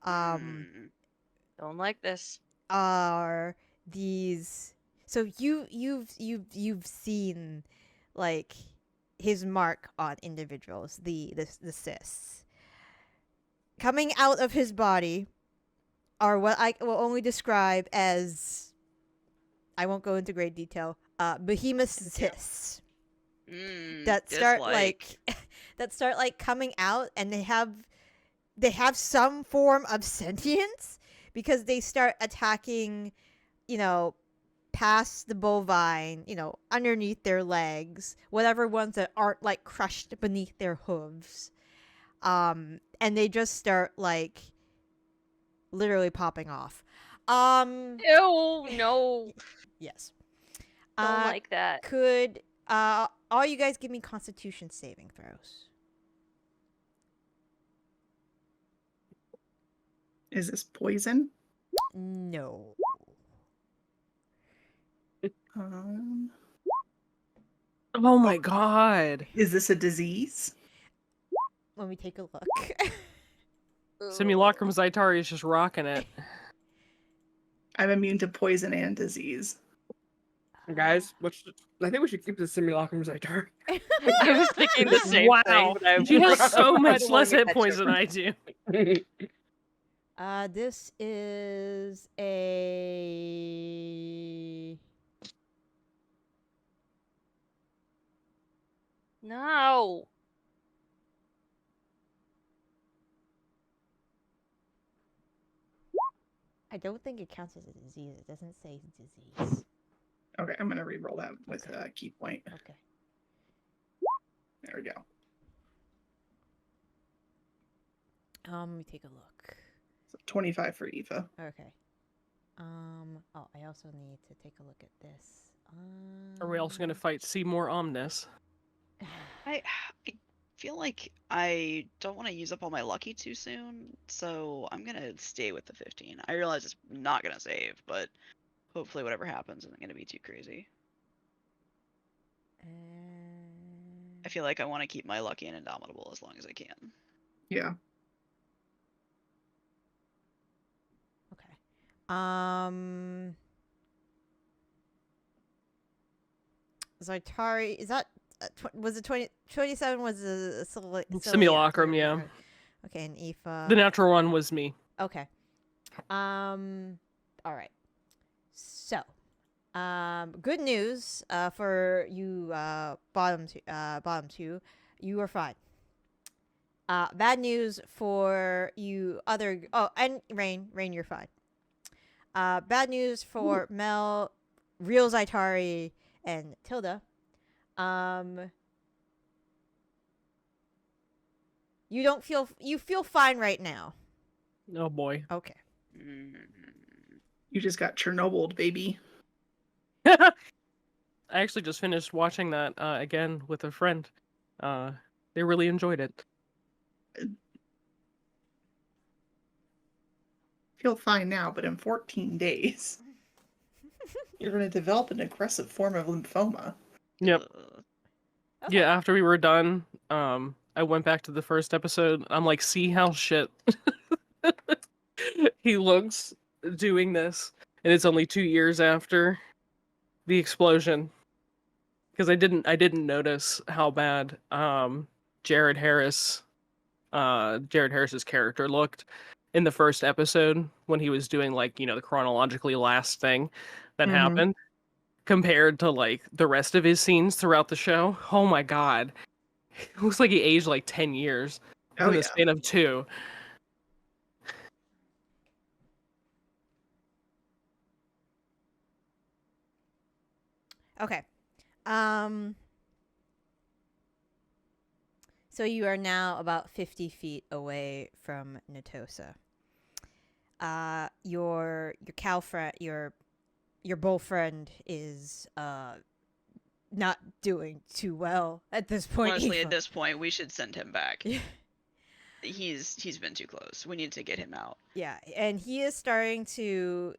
Don't like this. are these. So you've seen like his mark on individuals, the cysts. Coming out of his body are what I will only describe as, I won't go into great detail, behemoth cysts that start like coming out, and they have some form of sentience because they start attacking, past the bovine, underneath their legs, whatever ones that aren't like crushed beneath their hooves. And they just start like literally popping off. Ew, no. Yes. Don't like that. Could all you guys give me Constitution saving throws? Is this poison? No. Oh my god. Is this a disease? Let me take a look. Simulacrum Zaitari is just rocking it. I'm immune to poison and disease. Guys, I think we should keep the simulacrum Zaitari. I was thinking the same Wow. thing. But She has so I much don't less wanna hit get points than extra. I do. This is a No. I don't think it counts as a disease. It doesn't say disease. Okay, I'm gonna re-roll that with a key point. Okay. There we go. Let me take a look. So 25 for Eva. Okay. Oh, I also need to take a look at this. Are we also going to fight Seymour Omnis? I feel like I don't want to use up all my lucky too soon, so I'm gonna stay with the 15. I realize it's not gonna save, but hopefully whatever happens isn't gonna be too crazy. I feel like I want to keep my lucky and indomitable as long as I can. Yeah. Okay. Zaitari, is that was it 27 was a Simulacrum, yeah. Okay, and Aoife. The natural one was me. Okay. All right. So, good news for you bottom two, you are fine. Bad news for you and Raine, you're fine. Bad news for Mel, real Zaitari, and Tilda. You feel fine right now. Oh boy. Okay. You just got Chernobyled, baby. I actually just finished watching that again with a friend. They really enjoyed it. Feel fine now, but in 14 days, you're going to develop an aggressive form of lymphoma. Yep. Okay. Yeah, after we were done, I went back to the first episode. I'm like, see how shit he looks doing this, and it's only 2 years after the explosion. Because I didn't notice how bad Jared Harris's character looked in the first episode when he was doing like, the chronologically last thing that happened compared to like the rest of his scenes throughout the show. Oh my god. It looks like he aged like 10 years in the span of 2. Okay. So you are now about 50 feet away from Natosa. Your cow friend, your bull friend is not doing too well at this point. Honestly, Aoife. at this point, we should send him back. He's been too close. We need to get him out. Yeah, and he's starting to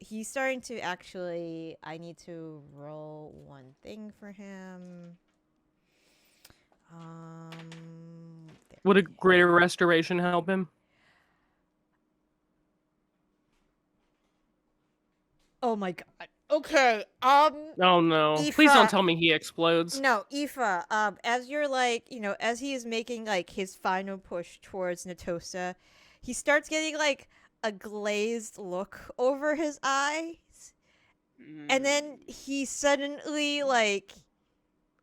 actually, I need to roll one thing for him. Would a greater restoration help him? Oh my god. Okay. Oh no. Aoife. Please don't tell me he explodes. No, Aoife, as you're like, as he is making like his final push towards Natosa, he starts getting like a glazed look over his eyes. And then he suddenly like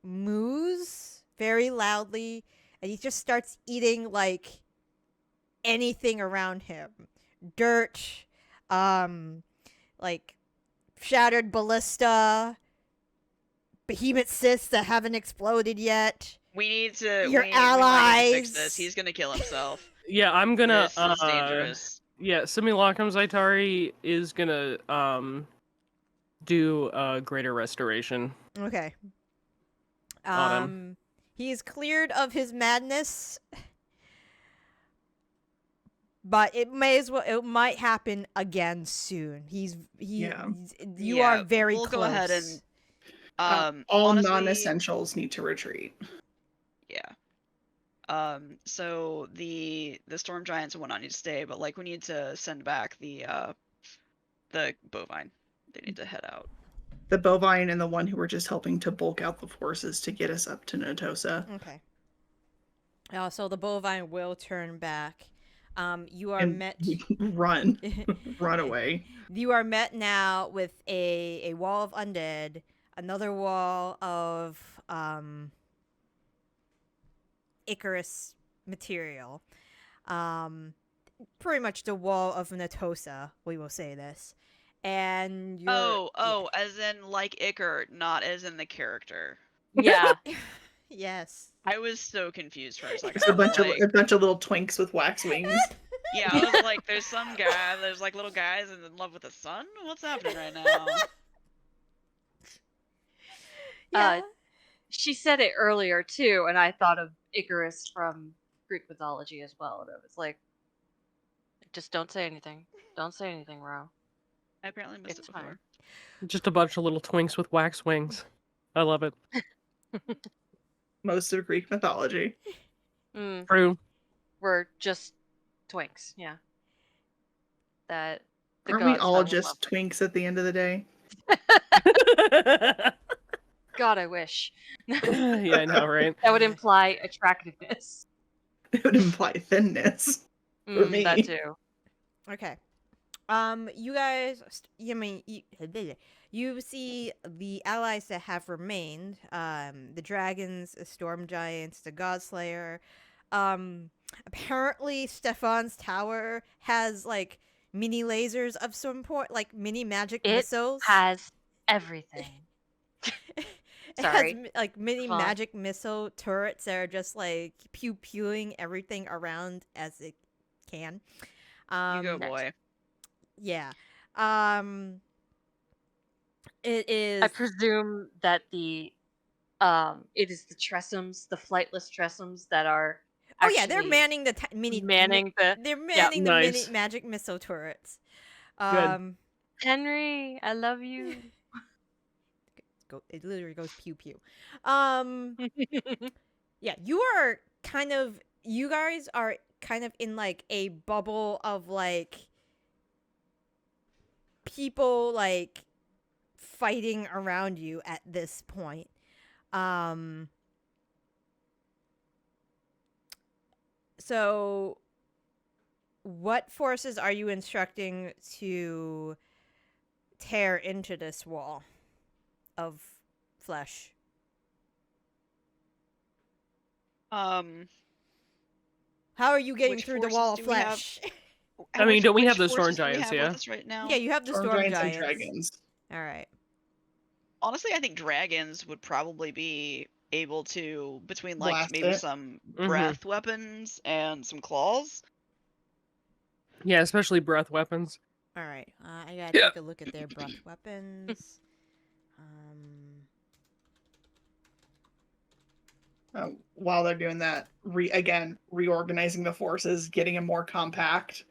moos very loudly, and he just starts eating like anything around him. Dirt, like shattered ballista, behemoth cysts that haven't exploded yet. We need to. Your we need to fix allies. this. He's gonna kill himself. Yeah, I'm gonna. This is dangerous. Yeah, Simulacrum Zaitari is gonna do a greater restoration. Okay. On him. He is cleared of his madness, but it might happen again soon. You are very we'll close. go ahead and all honestly, non-essentials need to retreat. Yeah. So the storm giants and whatnot need to stay, but like we need to send back the bovine. They need to head out. The bovine and the one who were just helping to bulk out the forces to get us up to Natosa. Okay. So the bovine will turn back. You are And met. Run away. You are met now with a wall of undead, another wall of Icarus material. Pretty much the wall of Natosa, we will say this. And you're, as in like Icar, not as in the character. Yeah. Yes. I was so confused for a second. It's a bunch of little twinks with wax wings. Yeah, I was like, there's like little guys in love with the sun? What's happening right now? Yeah. She said it earlier too, and I thought of Icarus from Greek mythology as well. And it was like, just don't say anything. Don't say anything, Ro. I apparently missed It's it before. Just a bunch of little twinks with wax wings. I love it. most of Greek mythology. Mm, True. we're just twinks, yeah. That the Aren't we gods all fell in just love twinks at the end of the day? with. God, I wish. Yeah, I know, right? That would imply attractiveness. It would imply thinness for me. That too. Okay. You guys, you see the allies that have remained, the dragons, the storm giants, the Godslayer. Apparently Stefan's tower has, like, mini lasers of some point, like mini magic It missiles. has everything. It has, Sorry. like, mini Come on. magic missile turrets that are just, like, pew-pewing everything around as it can. You go, next. boy. Yeah. It is. I presume that it is the Tressums, the flightless Tressums that are Oh yeah, they're actually manning the mini. manning the They're manning the mini Nice. magic missile turrets. Good. Henry, I love you. It literally goes pew pew. Yeah, you guys are kind of in, like, a bubble of, like, people, like, fighting around you at this point. So what forces are you instructing to tear into this wall of flesh? How How are you getting Which through the forces wall of do we have? flesh? I mean, don't we have which the storm forces do we giants, have yeah? with us right now? Yeah, you have the Storm storm giants giants. and dragons. All right. Honestly, I think dragons would probably be able to, between like Blast maybe it. some Mhm. breath weapons and some claws. Yeah, especially breath weapons. All right. I gotta Yeah. take a look at their breath weapons. While they're doing that, reorganizing the forces, getting them more compact,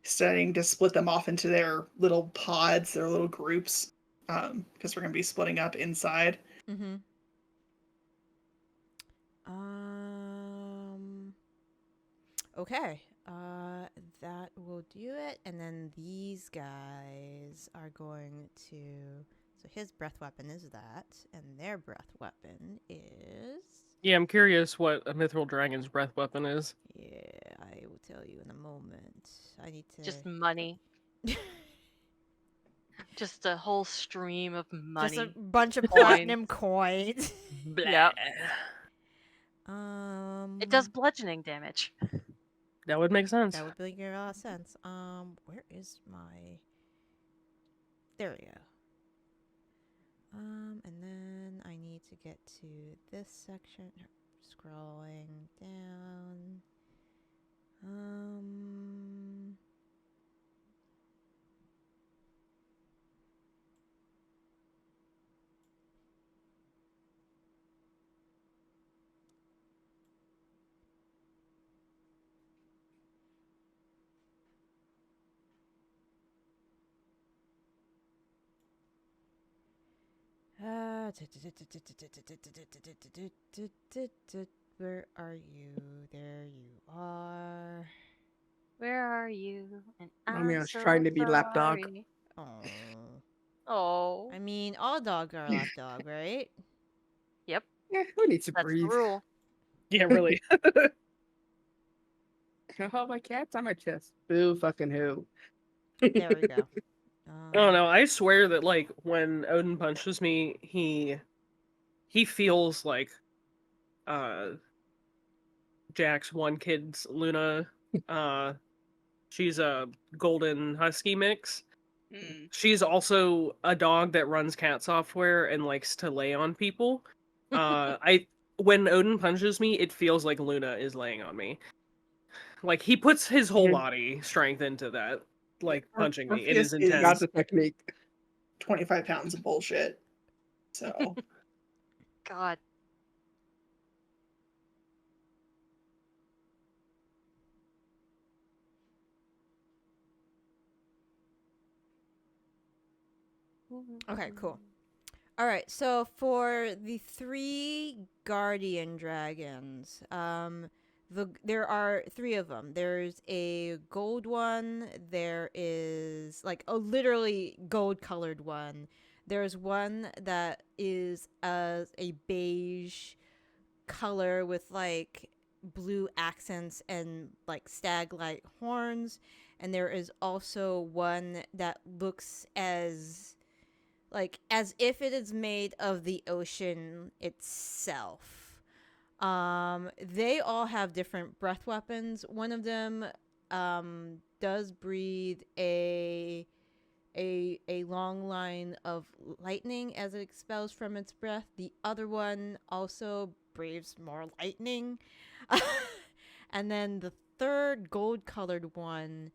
starting to split them off into their little pods, their little groups, because we're going to be splitting up inside. Mm-hmm. Okay. That will do it. And then these guys are going to. So his breath weapon is that, and their breath weapon is. Yeah, I'm curious what a mithril dragon's breath weapon is. Yeah, I will tell you in a moment. I need to. Just money. Just a whole stream of money. Just a bunch of Coins. platinum coins. Yep. Um. It does bludgeoning damage. That would make sense. That would make a lot of sense. Where is my? There we go. And then I need to get to this section. Scrolling down. Where are you? There you are. Where are you? And I mean, I I'm was so trying to be lapdog. sorry. Oh. Oh. I mean, all dogs are lapdog, right? Yep. Yeah, who needs to That's breathe? the rule. Yeah, really. Oh, my cat's on my chest. Boo fucking who. There we go. I don't know. I swear that, like, when Odin punches me, he feels like Jack's one kid's Luna. She's a golden husky mix. Mm. She's also a dog that runs cat software and likes to lay on people. When Odin punches me, it feels like Luna is laying on me. Like, he puts his whole body strength into that, like, punching me. It is Orpheus is intense. Got the technique. 25 pounds of bullshit. So God. Okay, cool. All right, so for the 3 guardian dragons, there are 3 of them. There's a gold one. There is like a literally gold colored one. There's one that is a beige color with like blue accents and like stag-like horns, and there is also one that looks as if it is made of the ocean itself. They all have different breath weapons. One of them does breathe a long line of lightning as it expels from its breath. The other one also breathes more lightning. And then the third gold colored one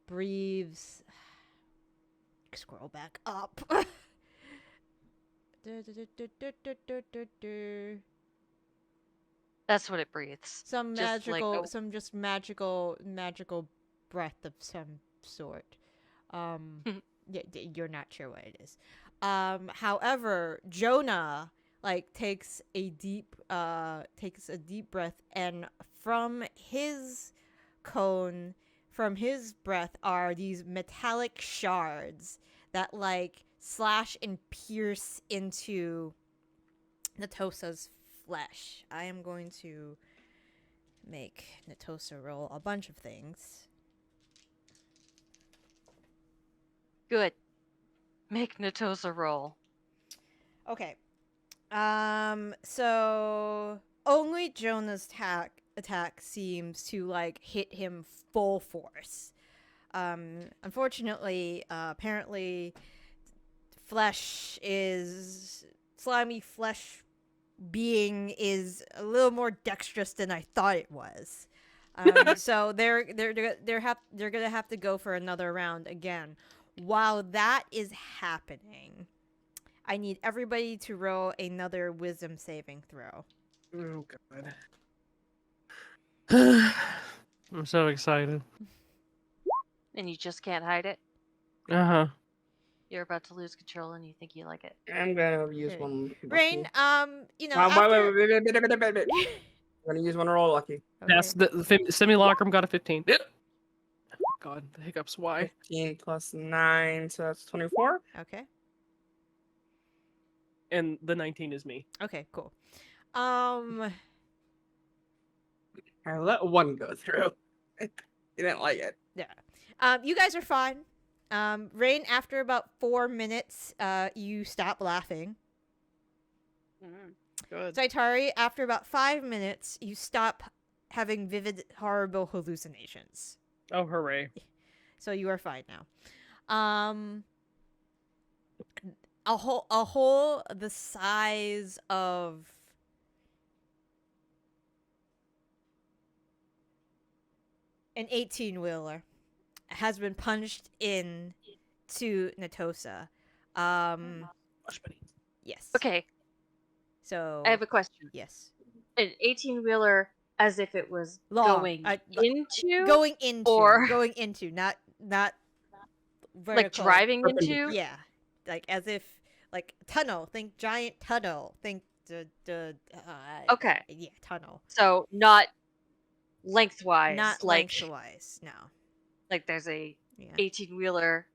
breathes. Scroll back up. That's what it breathes. Some Just like magical, a- some just magical breath of some sort. You're not sure what it is. However, Jonah takes a deep breath, and from his cone, from his breath are these metallic shards that slash and pierce into Natosa's flesh. I am going to make Natosa roll a bunch of things. Good. Make Natosa roll. Okay. So only Jonah's attack seems to hit him full force. Unfortunately, apparently slimy flesh being is a little more dexterous than I thought it was. So they're gonna have to go for another round again. While that is happening, I need everybody to roll another wisdom saving throw. Oh god. I'm so excited. And you just can't hide it. Uh-huh. You're about to lose control and you think you like it. I'm gonna use Okay. one. Raine, Lucky. you know, Wait. after... I'm gonna use one roll lucky. Okay. That's the simulacrum got a 15. God, the hiccups. Why? 15 plus 9, so that's 24. Okay. And the 19 is me. Okay, cool. I let one go through. You didn't like it. Yeah. You guys are fine. Raine, after about 4 minutes, you stop laughing. Good. Zaitari, after about 5 minutes, you stop having vivid, horrible hallucinations. Oh, hooray. So you are fine now. A hole the size of an 18-wheeler has been punched in to Natosa. Yes. Okay, So I have a question. yes. An 18-wheeler as if it was Long. going Going or- into, not vertical. like driving into? Yeah, as if tunnel. Think giant tunnel. Think Okay. Yeah, tunnel. So not lengthwise. Not like lengthwise. No. like there's a Yeah. 18-wheeler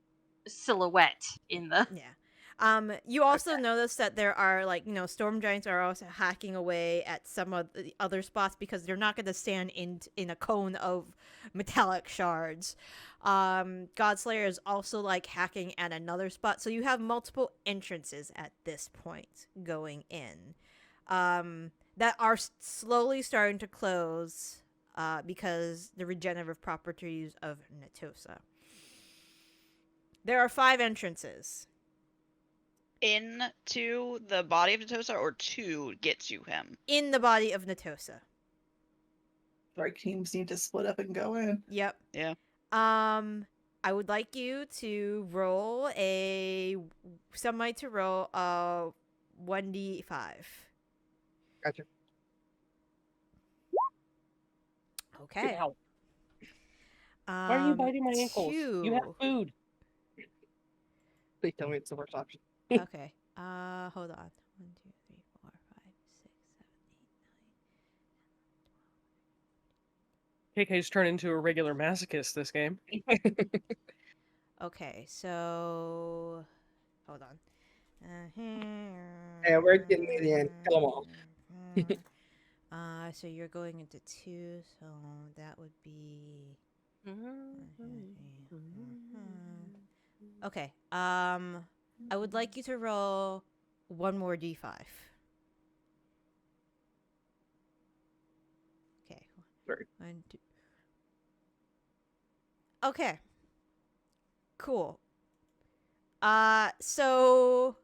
silhouette in the. Yeah. You also notice that there are storm giants are also hacking away at some of the other spots because they're not going to stand in a cone of metallic shards. Godslayer is also hacking at another spot, so you have multiple entrances at this point going in, that are slowly starting to close, because the regenerative properties of Natosa. There are 5 entrances. Into the body of Natosa or to get to him? In the body of Natosa. Strike teams need to split up and go in. Yep. Yeah. I would like you to roll a 1d5. Gotcha. Okay. Ow. Why are you biting my ankles? 2. You have food. Please tell me it's the worst option. Okay. Hold on. 1, 2, 3, 4, 5, 6, 7, 8, 9. KK's turned into a regular masochist this game. Okay, so hold on. Yeah, we're getting near the end. Kill 'em all. So you're going into 2, so that would be. Okay. I would like you to roll 1 more d5. Okay. Sorry. 1, 2. Okay. Cool. So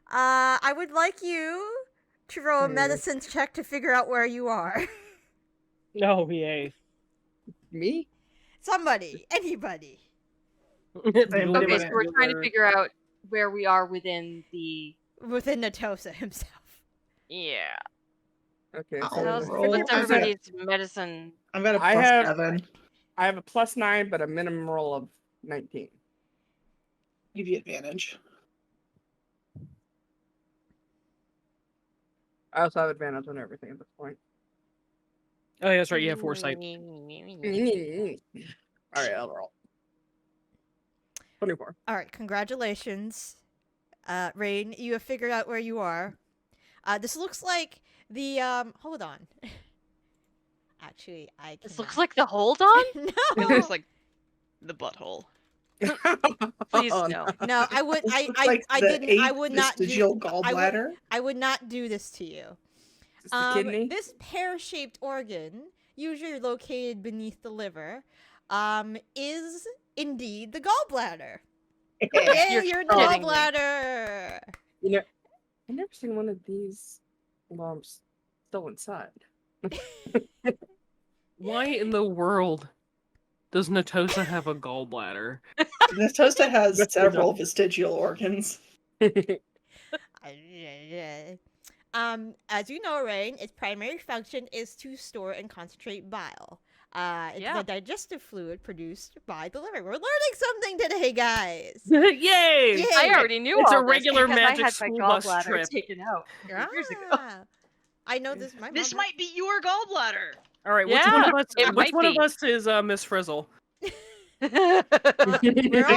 I would like you to roll a medicine check to figure out where you are. No, yay. Me? Somebody, anybody. Okay, so Anybody we're trying to figure out where we are within the. Within Natosa himself. Yeah. Okay. I'll So So roll. what's everybody's medicine? I've got a I plus have- 7. I have a +9, but a minimum roll of 19. Give you advantage. I also have advantage on everything at this point. Oh, yeah, that's right. You have foresight. All right, I'll roll. 24. All right, congratulations, Raine. You have figured out where you are. This looks like the Hold on. Actually, I. This cannot- looks like the hold on. It No, looks like the butthole. Please Oh, no. no. I would. This I. looks I. like I the didn't. I 8th would not do. vestigial gallbladder. I would not do this to you. Is this the kidney? This pear-shaped organ, usually located beneath the liver, is indeed the gallbladder. Yay, you're the kidding me. gallbladder. You know, I've never seen one of these lumps still inside. Why in the world does Natosa have a gallbladder? Natosta has several vestigial organs. As you know, Raine, its primary function is to store and concentrate bile. It's Yeah. the digestive fluid produced by the liver. We're learning something today, guys. Yay! Yay! I already knew It's all a this regular because magic I had my school bus gallbladder trip. taken out years ago. Ah, I know this. My This mom- might be your gallbladder. All right, which Yeah, one of us? it Which might one of be. us is Miss Frizzle? We're all I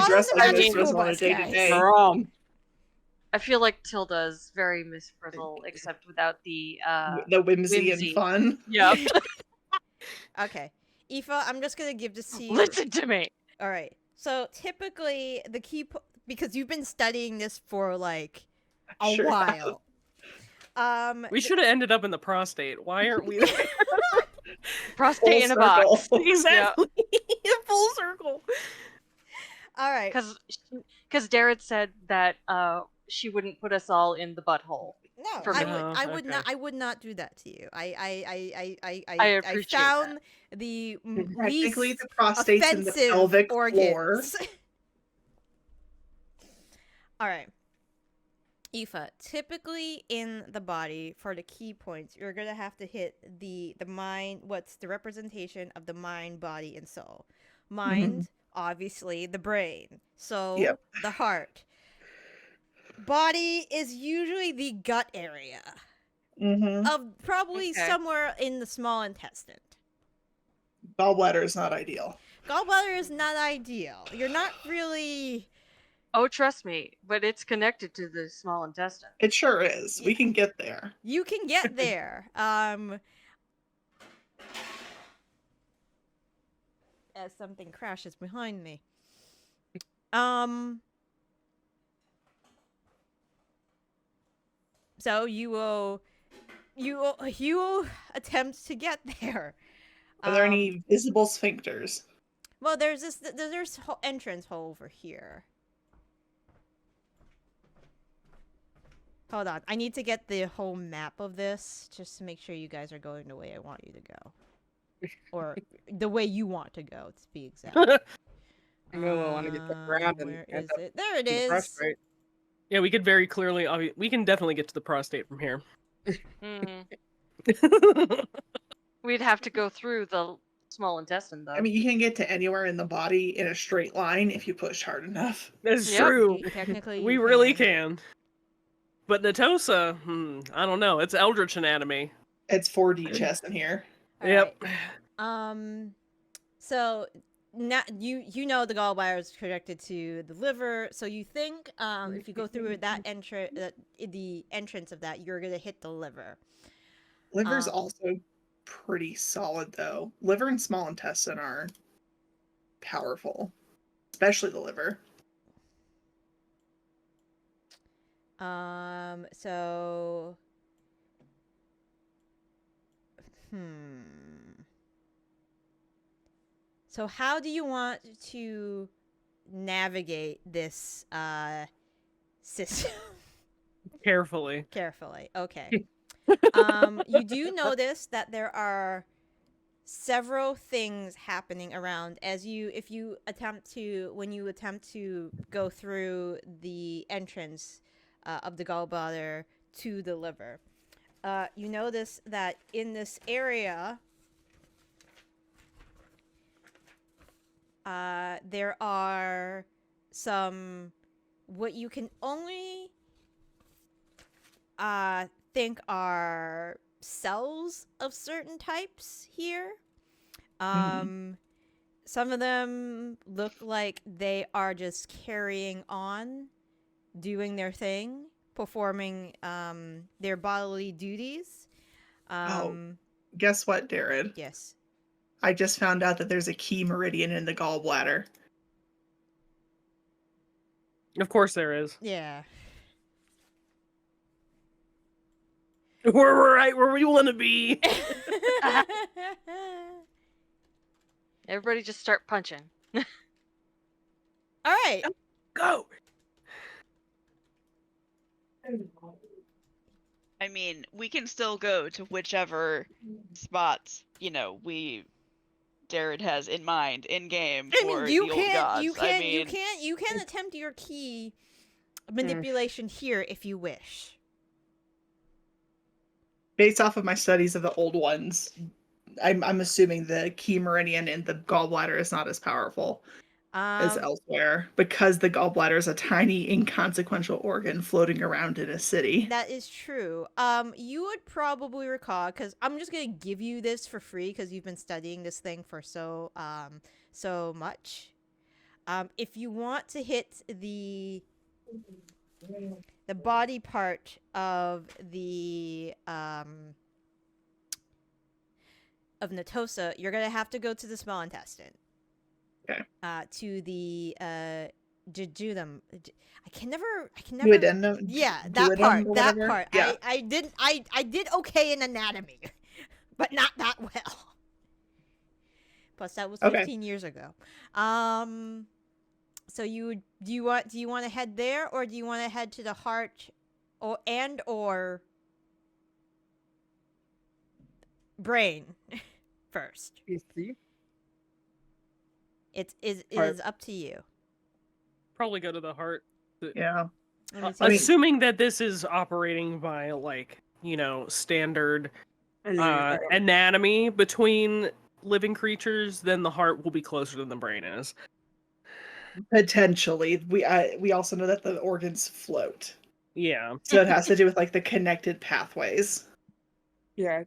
dress in the like I magic this mean- school on a bus, day-to-day. guys. Wrong. I feel like Tilda is very Miss Frizzle, except without the The whimsy whimsy. and fun. Yep. Okay, Aoife, I'm just gonna give this to you. Listen to me. All right. So typically, the key because you've been studying this for like a Sure while. We should have ended up in the prostate. Why aren't we there? Prostate in a box. Exactly. Full circle. All right. Because Darren said that she wouldn't put us all in the butthole. No, for I me. would. I Oh, would okay. not. I would not do that to you. I appreciate found the Technically, least the prostate's in the offensive pelvic floor. organs. All right. Aoife, typically in the body for the key points, you're gonna have to hit the mind. What's the representation of the mind, body, and soul? Mind, obviously, the brain. So Yep. the heart. Body is usually the gut area Mm-hmm. of probably Okay. somewhere in the small intestine. Gallbladder is not ideal. Gallbladder is not ideal. You're not really. Oh, trust me, but it's connected to the small intestine. It sure is. We can get there. You can get there. As something crashes behind me. So you will attempt to get there. Are there any visible sphincters? Well, there's entrance hole over here. Hold on, I need to get the whole map of this just to make sure you guys are going the way I want you to go, or the way you want to go, to be exact. I know I want to get the ground and Where end is up it? There it in the is. prostate. Yeah, we could very clearly. We can definitely get to the prostate from here. Mhm. We'd have to go through the Small intestine, though. I mean, you can get to anywhere in the body in a straight line if you push hard enough. That's Yep. true. Technically, We you really can. But Natosa, I don't know. It's Eldritch anatomy. It's 4D chess in here. Yep. Right. So now you know the gallbladder is connected to the liver. So you think if you go through that the entrance of that, you're gonna hit the liver. Liver's also pretty solid, though. Liver and small intestine are powerful, especially the liver. So. So how do you want to navigate this system? Carefully. Carefully. Okay. You do notice that there are several things happening around when you attempt to go through the entrance of the gallbladder to the liver. You notice that in this area, there are some what you can only think are cells of certain types here. Some of them look like they are just carrying on, doing their thing, performing their bodily duties. Guess what, Darren? Yes. I just found out that there's a key meridian in the gallbladder. Of course there is. Yeah. We're right where we want to be. Everybody just start punching. All right. Go. I mean, we can still go to whichever spots, Jared has in mind in game for the old gods. You can attempt your key manipulation here if you wish. Based off of my studies of the old ones, I'm assuming the key meridian in the gallbladder is not as powerful as elsewhere, because the gallbladder is a tiny, inconsequential organ floating around in a city. That is true. You would probably recall, because I'm just gonna give you this for free because you've been studying this thing for so much. If you want to hit the body part of the of Natosa, you're gonna have to go to the small intestine. Okay. To the jejunum. I can never. Duodenum? Yeah, that part. or That whatever? part. Yeah. I did okay in anatomy, but not that well. Plus, that was 15 years ago. So do you want to head there, or do you want to head to the heart, or brain first? You see? It is up to you. Probably go to the heart. Yeah. Assuming that this is operating by standard anatomy between living creatures, then the heart will be closer than the brain is. Potentially. We also know that the organs float. Yeah. So it has to do with the connected pathways. Yeah.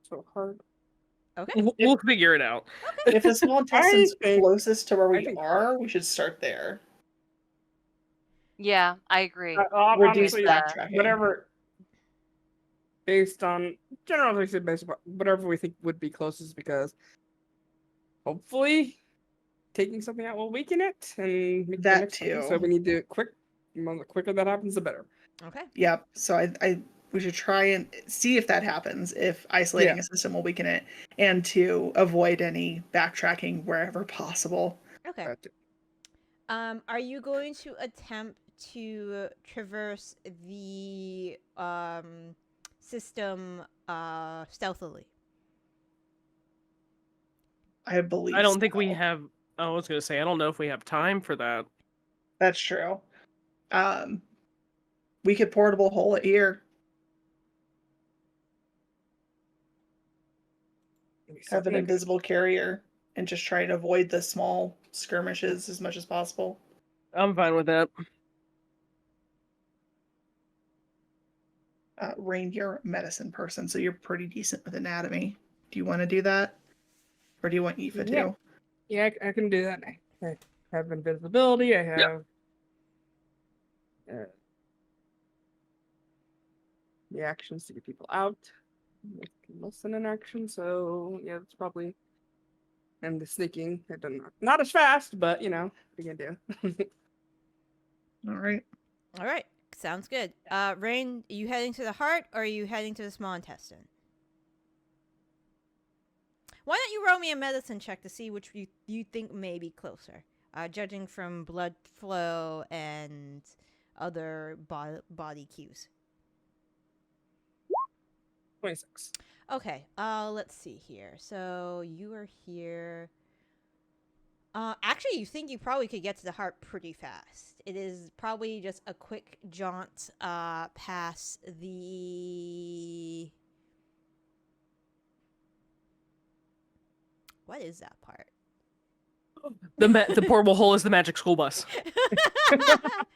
So hard. Okay. We'll figure it out. If the small intestine's think- closest to where we think- are, we should start there. Yeah, I agree. Reduce Obviously, backtracking. whatever, based on generally based upon whatever we think would be closest, because hopefully taking something out will weaken it, and make the That next thing, too. So we need to do it quick. The quicker that happens, the better. Okay. Yep. So we should try and see if that happens, if isolating a system will weaken it, and to avoid any backtracking wherever possible. Okay. Are you going to attempt to traverse the system stealthily? I believe. I don't think we so. have. I was going to say, I don't know if we have time for that. That's true. We could portable hole it here. have an invisible carrier and just try to avoid the small skirmishes as much as possible. I'm fine with that. Raine, you're a medicine person, so you're pretty decent with anatomy. Do you want to do that? Or do you want Aoife Yeah. to? Yeah, I can do that. I have invisibility. I have the actions to get people out. Listen in action, so yeah, it's probably. And the sneaking, I don't know. Not as fast, but you know, what are you gonna do? All right. All right, sounds good. Raine, are you heading to the heart or are you heading to the small intestine? Why don't you roll me a medicine check to see which you think may be closer, judging from blood flow and other body cues. 26. Okay, let's see here. So you are here. Actually, you think you probably could get to the heart pretty fast. It is probably just a quick jaunt past the... What is that part? The portable hole is the magic school bus.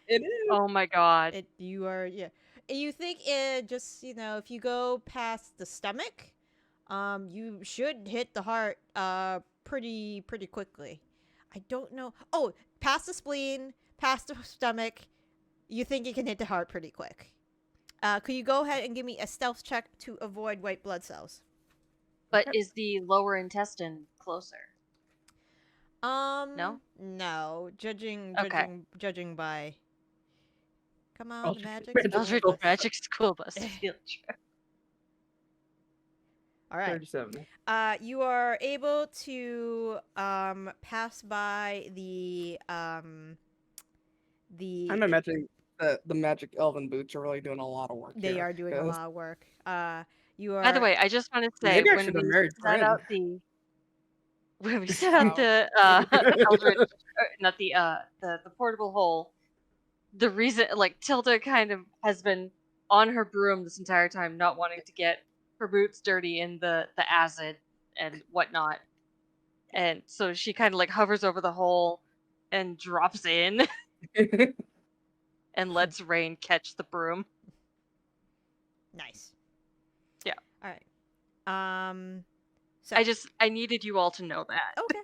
It is. Oh my god. You are, yeah. You think it just, if you go past the stomach, you should hit the heart pretty quickly. I don't know. Oh, past the spleen, past the stomach, you think you can hit the heart pretty quick. Could you go ahead and give me a stealth check to avoid white blood cells? But is the lower intestine closer? No? No. Judging by... Come on, Eldritch magic. magic school Eldritch bus. magic school bus. Field trip. All right. 37. You are able to pass by the I'm imagining the magic elven boots are really doing a lot of work. They here, are doing a 'cause lot of work. You are. By the way, I just want to say Maybe I when should have we married set Bryn. out the when we set out the Eldritch, not the portable hole, the reason Tilda kind of has been on her broom this entire time, not wanting to get her boots dirty in the acid and whatnot, and so she kind of hovers over the hole and drops in and lets Raine catch the broom. Nice. Yeah. All right. So I needed you all to know that. okay.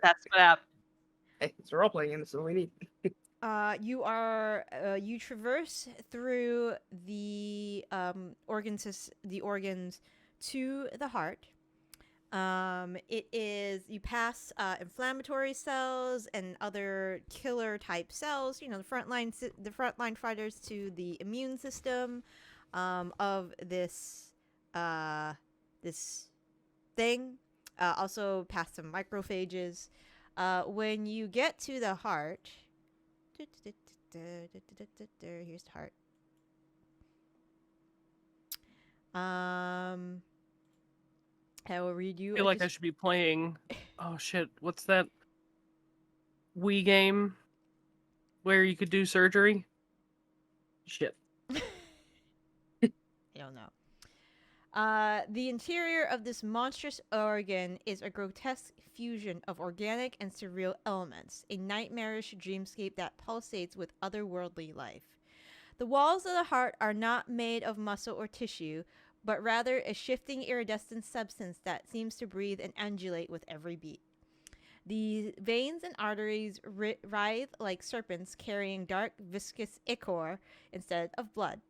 That's what happened. Hey, it's role playing, and it's all we need. You traverse through the organs to the heart. You pass inflammatory cells and other killer type cells. The frontline fighters to the immune system of this thing. Also pass some macrophages. When you get to the heart. Here's the heart. I will read you. I feel like I should be playing. Oh shit! What's that Wii game where you could do surgery? Shit. I don't know. The interior of this monstrous organ is a grotesque fusion of organic and surreal elements, a nightmarish dreamscape that pulsates with otherworldly life. The walls of the heart are not made of muscle or tissue, but rather a shifting iridescent substance that seems to breathe and undulate with every beat. The veins and arteries writhe like serpents carrying dark, viscous ichor instead of blood.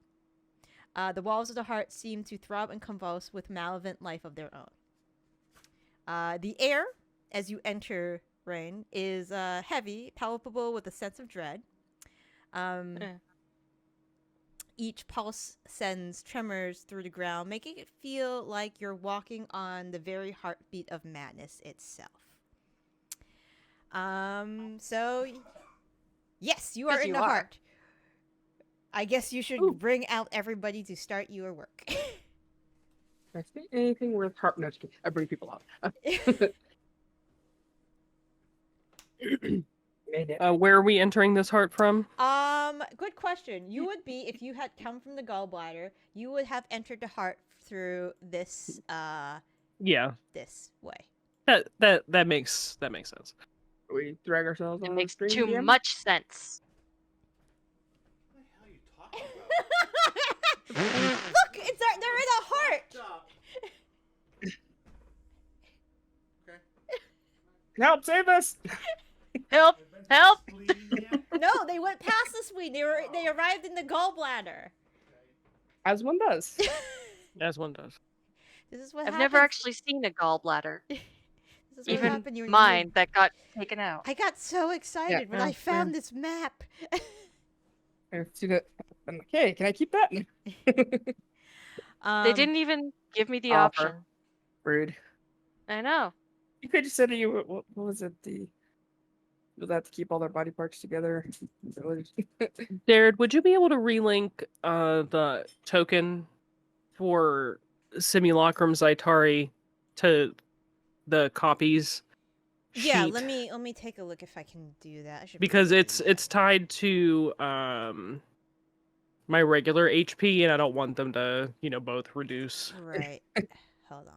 The walls of the heart seem to throb and convulse with malevolent life of their own. The air, as you enter, Raine, is heavy, palpable with a sense of dread. Each pulse sends tremors through the ground, making it feel like you're walking on the very heartbeat of madness itself. So, yes, you are in the heart. I guess you should bring out everybody to start your work. I say anything worth heart. No, I bring people out. Where are we entering this heart from? Good question. You would be, if you had come from the gallbladder, you would have entered the heart through this Yeah, this way. that makes sense. We drag ourselves It on the makes stream too again? much sense. What the hell are you talking about? Look, they're in a heart. Stop. Okay. Help! Save us! Help! They've been Help! past bleeding yet? No, they went past the spleen. They arrived in the gallbladder. As one does. As one does. This is what I've happens. never actually seen a gallbladder. This is what Even happened. mine that got taken out. I got so excited when I found this map. I've seen it. Okay, can I keep that? They didn't even give me the Offer. option. Rude. I know. You could just said you. What was it? You'll have to keep all their body parts together. Jared, would you be able to relink the token for Simulacrum Zaitari to the copies Yeah, sheet? let me take a look if I can do that. I should Because probably it's do that. tied to my regular HP, and I don't want them to, both reduce. Right. Hold on.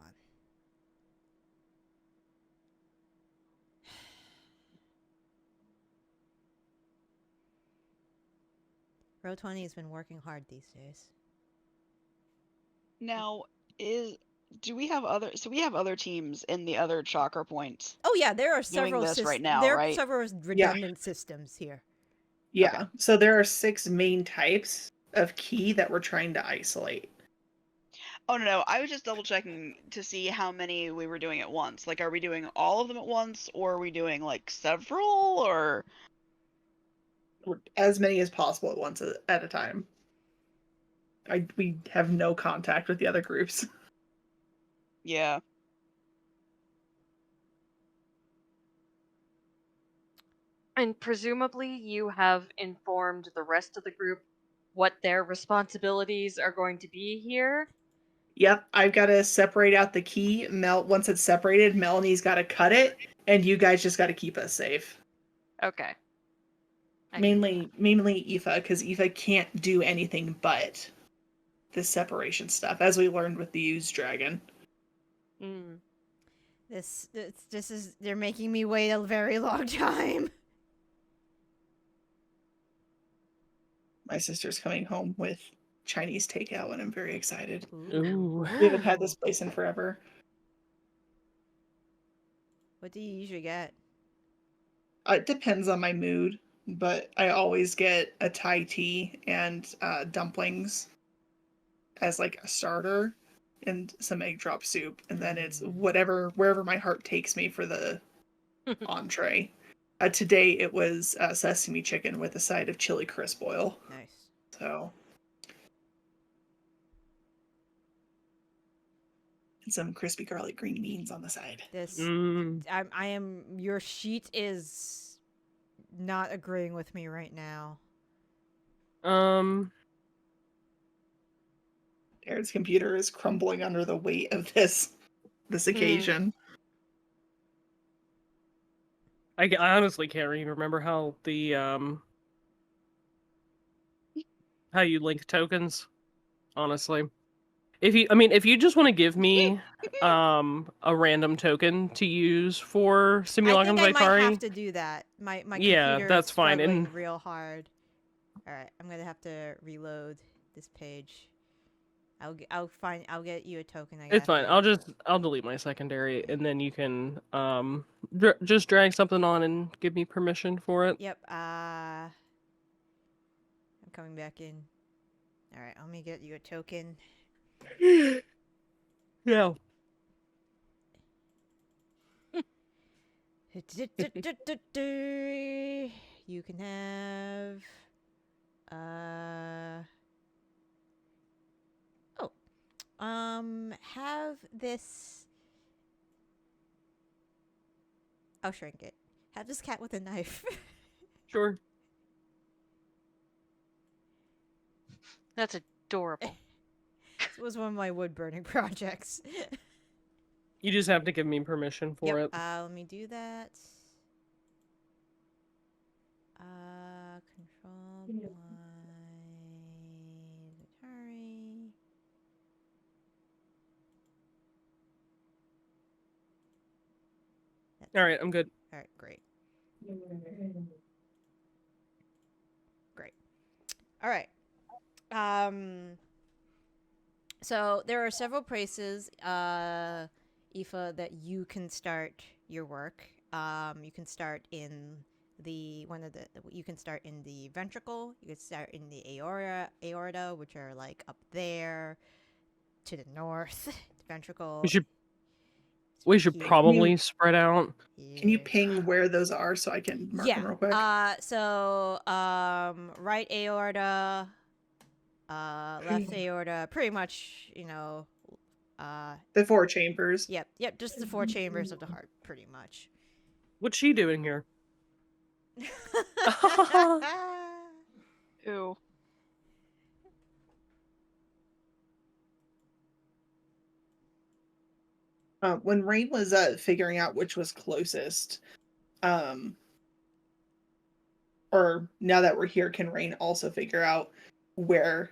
Row 20 has been working hard these days. Now, do we have other? So we have other teams in the other chakra points. Oh yeah, there are Doing several this right now, there are right? several redundant systems here. Yeah. Okay. So there are 6 main types of key that we're trying to isolate. Oh no, I was just double checking to see how many we were doing at once. Like, are we doing all of them at once, or are we doing like several, or? As many as possible at once at a time. We have no contact with the other groups. Yeah. And presumably you have informed the rest of the group what their responsibilities are going to be here. Yep, I've got to separate out the key. Once it's separated, Melanie's got to cut it, and you guys just got to keep us safe. Okay. Mainly Aoife, because Aoife can't do anything but this separation stuff, as we learned with the used dragon. Mm. This is they're making me wait a very long time. My sister's coming home with Chinese takeout, and I'm very excited. Ooh. We haven't had this place in forever. What do you usually get? It depends on my mood, but I always get a Thai tea and dumplings as like a starter, and some egg drop soup, and then it's wherever my heart takes me for the entree. Today it was sesame chicken with a side of chili crisp oil. Nice. So, and some crispy garlic green beans on the side. This Mm. I am your sheet is not agreeing with me right now. Aaron's computer is crumbling under the weight of this occasion. I honestly can't even remember how the how you link tokens. Honestly, if you just want to give me a random token to use for Simulacrum I think I might have Zaitari, to do that. My Yeah, computer that's is fine, struggling and- real hard. All right, I'm gonna have to reload this page. I'll get you a token. it's fine. I'll delete my secondary, and then you can just drag something on and give me permission for it. Yep. I'm coming back in. All right, let me get you a token. Yeah. You can have. Have this. I'll shrink it. Have this cat with a knife. Sure. That's adorable. This was one of my wood burning projects. You just have to give me permission for Yep. it. Let me do that. Control my Zaitari. All right, I'm good. All right, great. Great. All right. So there are several places, Aoife, that you can start your work. You can start in you can start in the ventricle. You can start in the aorta, which are like up there to the north. The ventricle. We should here. probably spread out. Can you Here. ping where those are so I can mark them real quick? Right aorta, left aorta, pretty much, The 4 chambers. Yep, just the 4 chambers of the heart, pretty much. What's she doing here? Ew. When Raine was figuring out which was closest, or now that we're here, can Raine also figure out where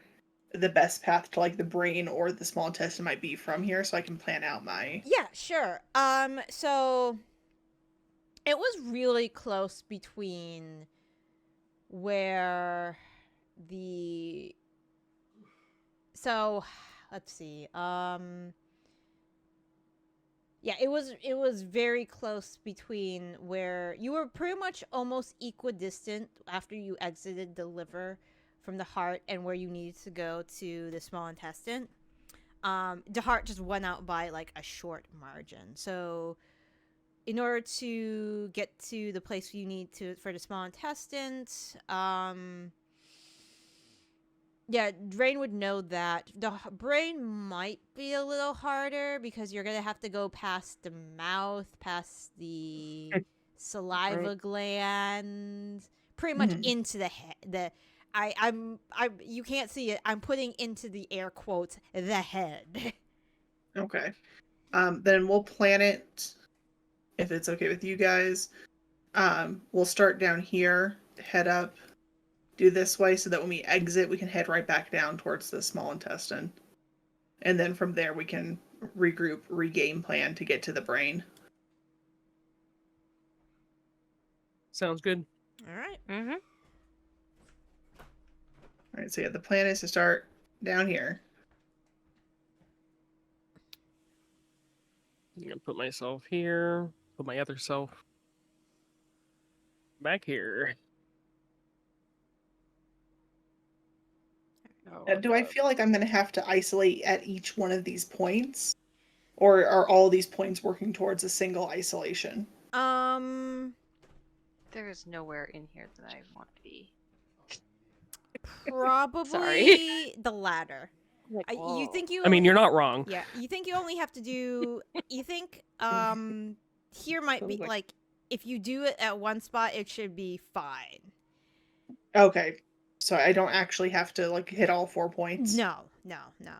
the best path to like the brain or the small intestine might be from here, so I can plan out my... Yeah, sure. So it was really close between where the... So, let's see. Yeah, it was very close between where you were pretty much almost equidistant after you exited the liver from the heart and where you needed to go to the small intestine. The heart just went out by like a short margin. So in order to get to the place you need to for the small intestine, yeah, Raine would know that. The brain might be a little harder because you're gonna have to go past the mouth, past the saliva gland, pretty much into the head. You can't see it. I'm putting into the air quotes the head. Okay. Then we'll plan it, if it's okay with you guys. We'll start down here, head up, do this way so that when we exit, we can head right back down towards the small intestine. And then from there, we can regroup, regame plan to get to the brain. Sounds good. All right. Mm-hmm. All right, so yeah, the plan is to start down here. I'm gonna put myself here. Put my other self back here. Do I feel like I'm going to have to isolate at each one of these points? Or are all these points working towards a single isolation? There is nowhere in here that I want to be. Probably the latter. Like, You think you? I mean, you're not wrong. Yeah, you think you only have to do. You think here might be like if you do it at one spot, it should be fine. Okay. So I don't actually have to like hit all 4 points? No. Okay.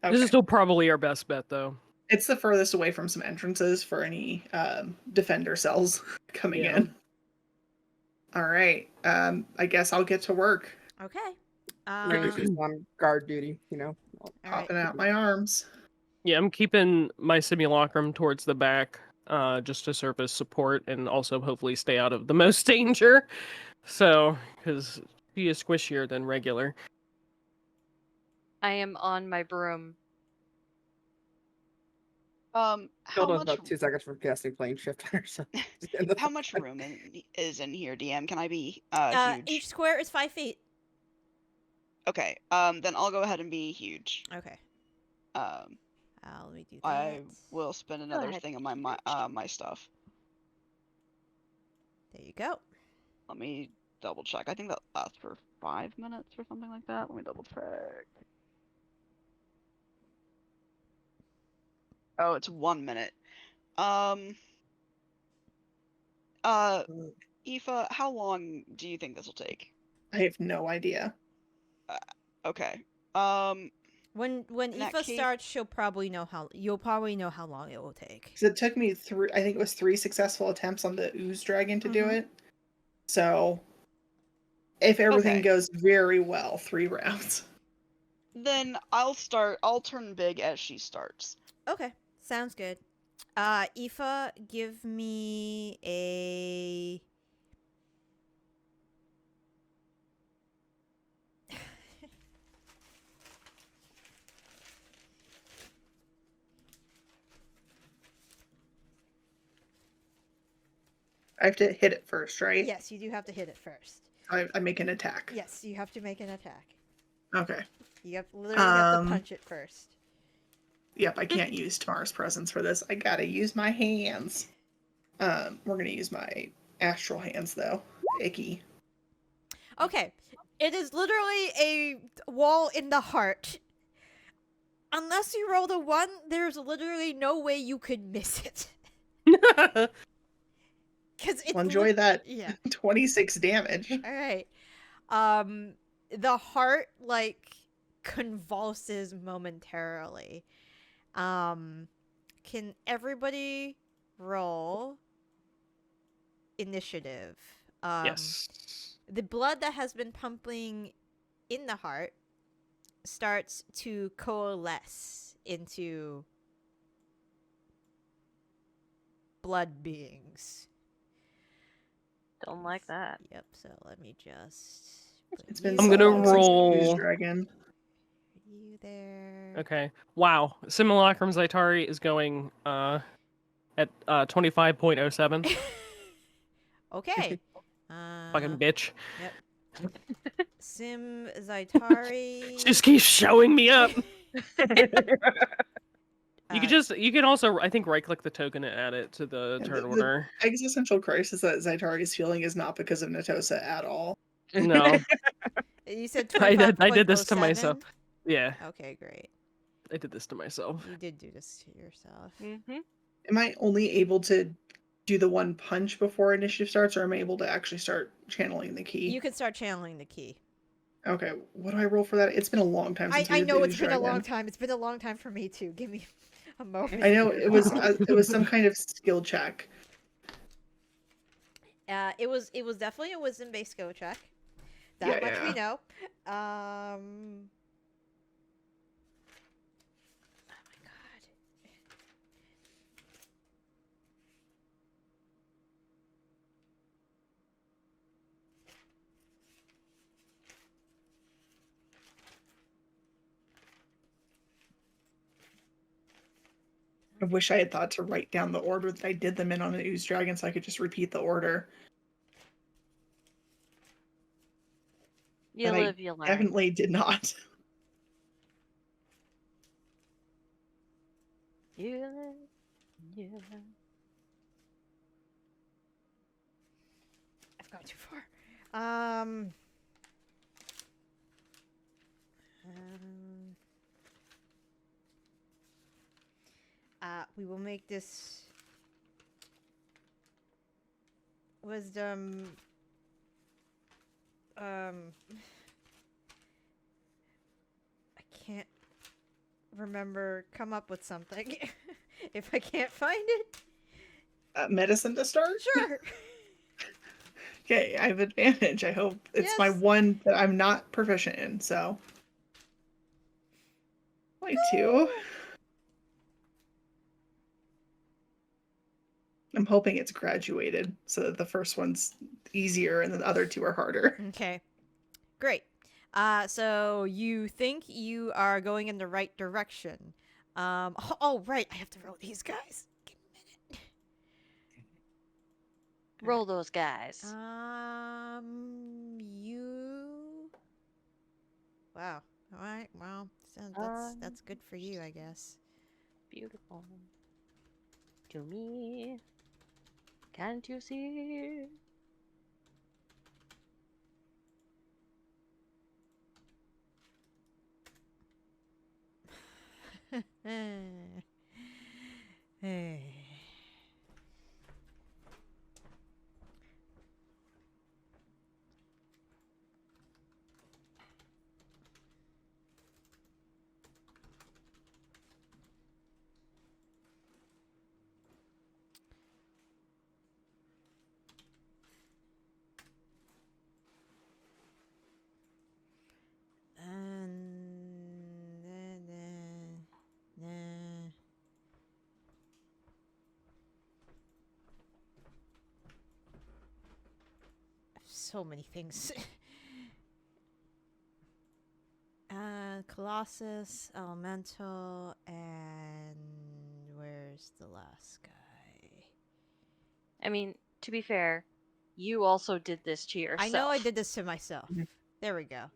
This is still probably our best bet, though. It's the furthest away from some entrances for any defender cells coming Yeah. in. All right. I guess I'll get to work. Okay. Maybe just on guard duty, you know. all right. Popping out my arms. Yeah, I'm keeping my simulacrum towards the back, just to serve as support and also hopefully stay out of the most danger. So, because she is squishier than regular. I am on my broom. How Still much? about 2 seconds from casting plane shift on herself. How much room is in here, DM? Can I be huge? Each square is 5 feet. Okay. Then I'll go ahead and be huge. Okay. Let me do that. I will spend another ahead, thing on be my stuff. There you go. Let me double check. I think that lasts for 5 minutes or something like that. Let me double check. Oh, it's 1 minute. Aoife, how long do you think this will take? I have no idea. Okay. When In that Aoife case- starts, you'll probably know how long it will take. Because it took me I think it was 3 successful attempts on the ooze dragon to do Mhm. it. So if everything Okay. goes very well, 3 rounds. Then I'll turn big as she starts. Okay, sounds good. Aoife, give me a. I have to hit it first, right? Yes, you do have to hit it first. I make an attack. Yes, you have to make an attack. Okay. You literally have to punch it first. Yep, I can't use Tamara's presence for this. I gotta use my hands. We're gonna use my astral hands though. Icky. Okay, it is literally a wall in the heart. Unless you rolled a 1, there's literally no way you could miss it. Cause it's Enjoy that. Yeah. 26 damage. All right. The heart like convulses momentarily. Can everybody roll initiative? Yes. The blood that has been pumping in the heart starts to coalesce into blood beings. Don't like that. Yep, so let me just It's been I'm so gonna long since we roll- used Dragon. you there. Okay. Wow. Simulacrum Zaitari is going at 25.07. Okay. Fucking bitch. Yep. Sim Zaitari. Just keeps showing me up. You can also, I think, right click the token and add it to the Yeah, turn the- order. Existential crisis that Zaitari is feeling is not because of Natosa at all. No. You said I did this to 25.07? myself. Yeah, Okay, great. I did this to myself. You did do this to yourself. Mm-hmm. Am I only able to do the one punch before initiative starts, or am I able to actually start channeling the key? You can start channeling the key. Okay, what do I roll for that? It's been a long time since we I did know the it's been a long Dragon. time. It's been a long time for me too. Give me a moment. I know it was some kind of skill check. It was definitely a wisdom based skill check. That Yeah, much we yeah. know. Oh my god. I wish I had thought to write down the order that I did them in on the Ooze Dragon so I could just repeat the order. You But I live, you learn. Definitely did not. You live, you learn. I've gone too far. We will make this wisdom. I can't remember. Come up with something. If I can't find it, Medicine to start? sure. Okay, I have advantage. I hope it's my Yes. one that I'm not proficient in, so. Only 2. I'm hoping it's graduated so that the first one's easier and the other 2 are harder. Okay. Great. So you think you are going in the right direction. Oh, right. I have to roll these guys. Give me a minute. Roll those guys. You. Wow. All right. Well, so that's good for you, I guess. Beautiful. To me. Can't you see? Hey. And then, so many things. Colossus, Elemental, and where's the last guy? I mean, to be fair, you also did this to yourself. I know I did this to myself. Mhm. There we go.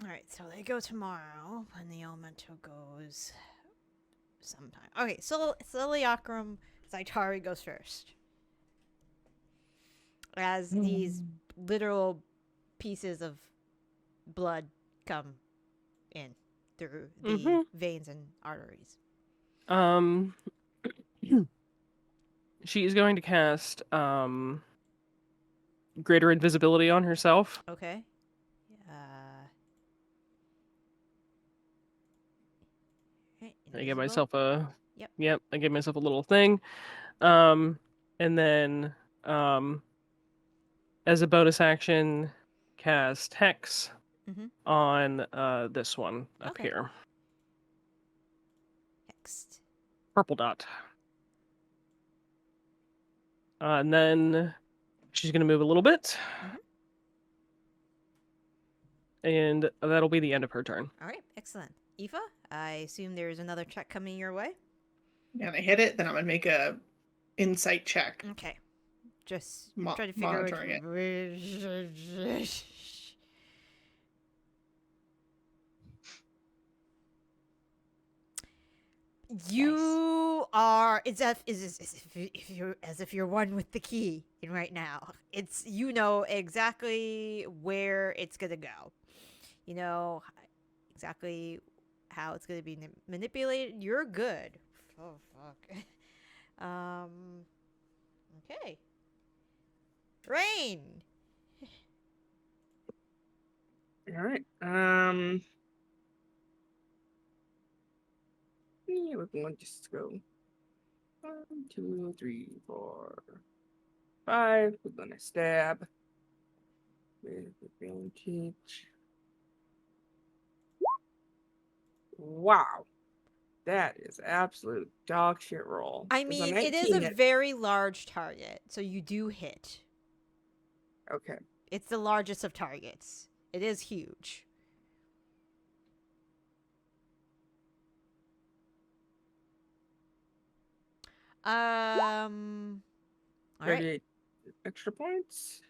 Alright, so they go tomorrow, and the Elemental goes sometime. Okay, so Liakram Zaitari goes first. As these literal pieces of blood come in through the veins and arteries. She is going to cast greater invisibility on herself. Okay. I give myself a Yep. I give myself a little thing. And then as a bonus action, cast Hex on this one up here. Next. Purple dot. And then she's going to move a little bit. And that'll be the end of her turn. All right, excellent. Aoife, I assume there's another check coming your way? And I hit it, then I'm going to make a insight check. Okay. Just try to figure out it. You are as if you're one with the key in right now. It's you know exactly where it's gonna go. You know exactly how it's gonna be manipulated. You're good. Oh fuck. Okay. Raine. All right. Yeah, we're going to just go 1, 2, 3, 4, 5. We're gonna stab with advantage. Wow, that is absolute dog shit roll. I Does a mean, it is 19 a hit? very large target, so you do hit. Okay. It's the largest of targets. It is huge. All right. 38 extra points.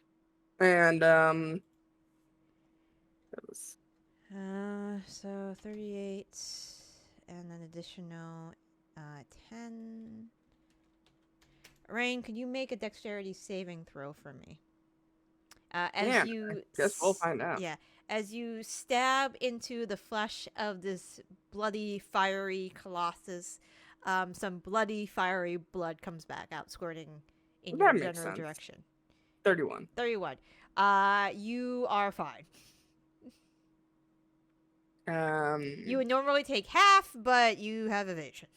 And that was So 38 and an additional 10. Raine, could you make a dexterity saving throw for me? I guess we'll find out. Yeah, as you stab into the flesh of this bloody, fiery colossus, some bloody, fiery blood comes back out, squirting in That your makes general sense. direction. 31. 31. You are fine. You would normally take half, but you have evasion.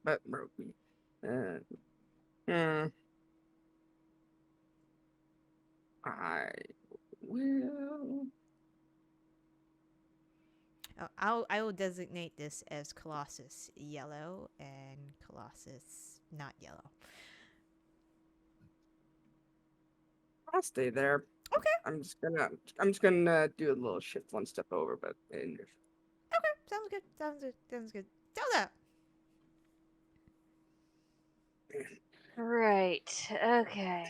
But broke me. I will. I will designate this as Colossus yellow and Colossus not yellow. I'll stay there. Okay. I'm just gonna do a little shift one step over, but Okay, sounds good. Tilda. Right. Okay.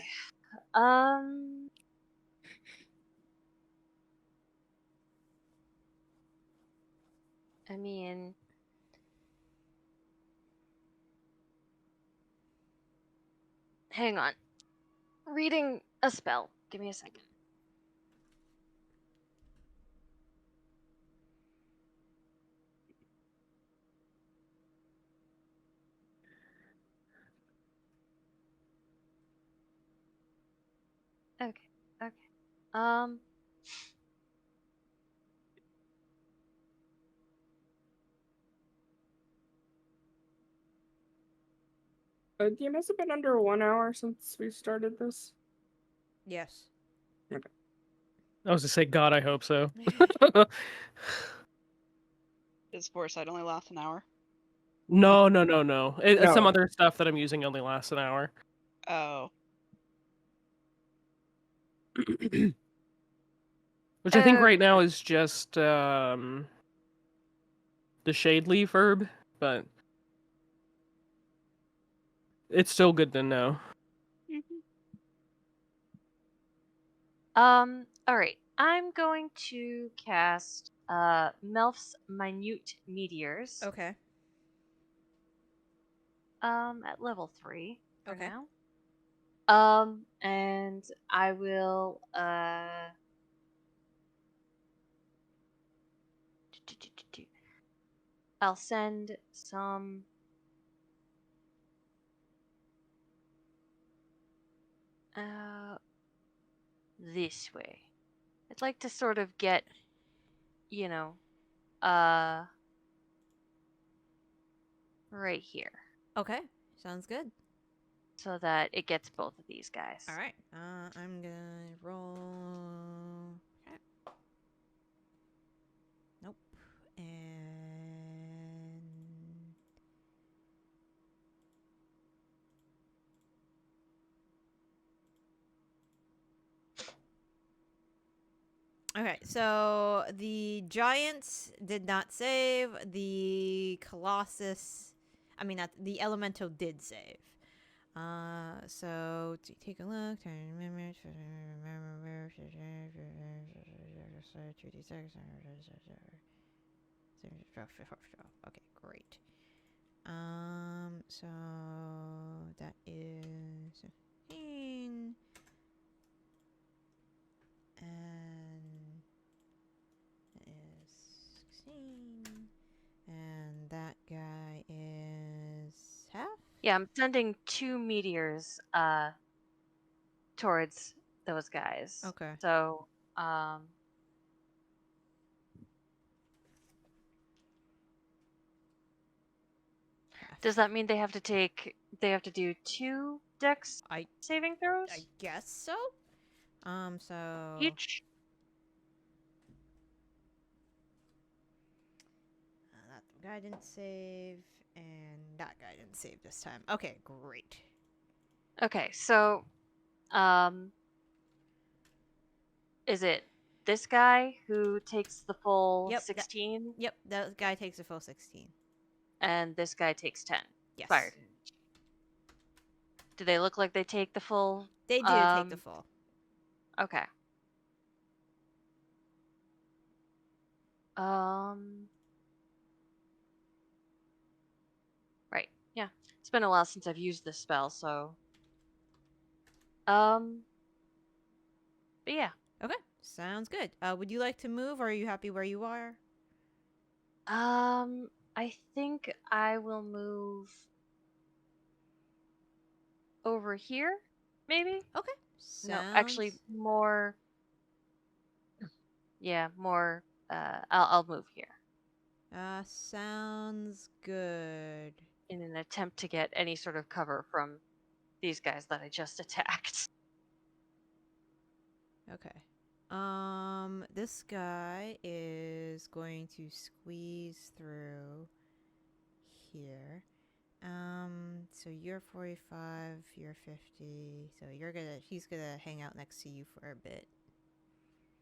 I mean, hang on. Reading a spell. Give me a second. Okay. DM, has it been under 1 hour since we started this? Yes. I was to say, God, I hope so. Does Foresight only last an hour? No. Some No. other stuff that I'm using only lasts an hour. Oh. Which I think right now is just the shade leaf herb, but it's still good to know. All right. I'm going to cast Melf's Minute Meteors. Okay. At level 3 for Okay. now. And I will I'll send some this way. I'd like to sort of get, you know, right here, Okay. Sounds good. so that it gets both of these guys. All right. I'm gonna roll. Okay. Nope. And okay. So the giants did not save. The colossus, I mean, not the elemental did save. So to take a look. Okay, great. So that is 15, and that is 16, and that guy is half. Yeah, I'm sending 2 meteors towards those guys. Okay. So does that mean they have to do 2 dex saving throws? I guess so. So Each? that guy didn't save, and that guy didn't save this time. Okay, great. Okay, so is it this guy who takes the full Yep, 16? Yep, that guy takes a full 16. And this guy takes 10. Yes. Fired. Do they look like they take the full? They do take the full. Okay. Right. Yeah. It's been a while since I've used this spell, so but yeah. Okay, sounds good. Would you like to move, or are you happy where you are? I think I will move over here, maybe? Okay. No, actually more. Yeah, more. I'll move here Sounds good. in an attempt to get any sort of cover from these guys that I just attacked. Okay. This guy is going to squeeze through here. So you're 45, you're 50. So he's gonna hang out next to you for a bit.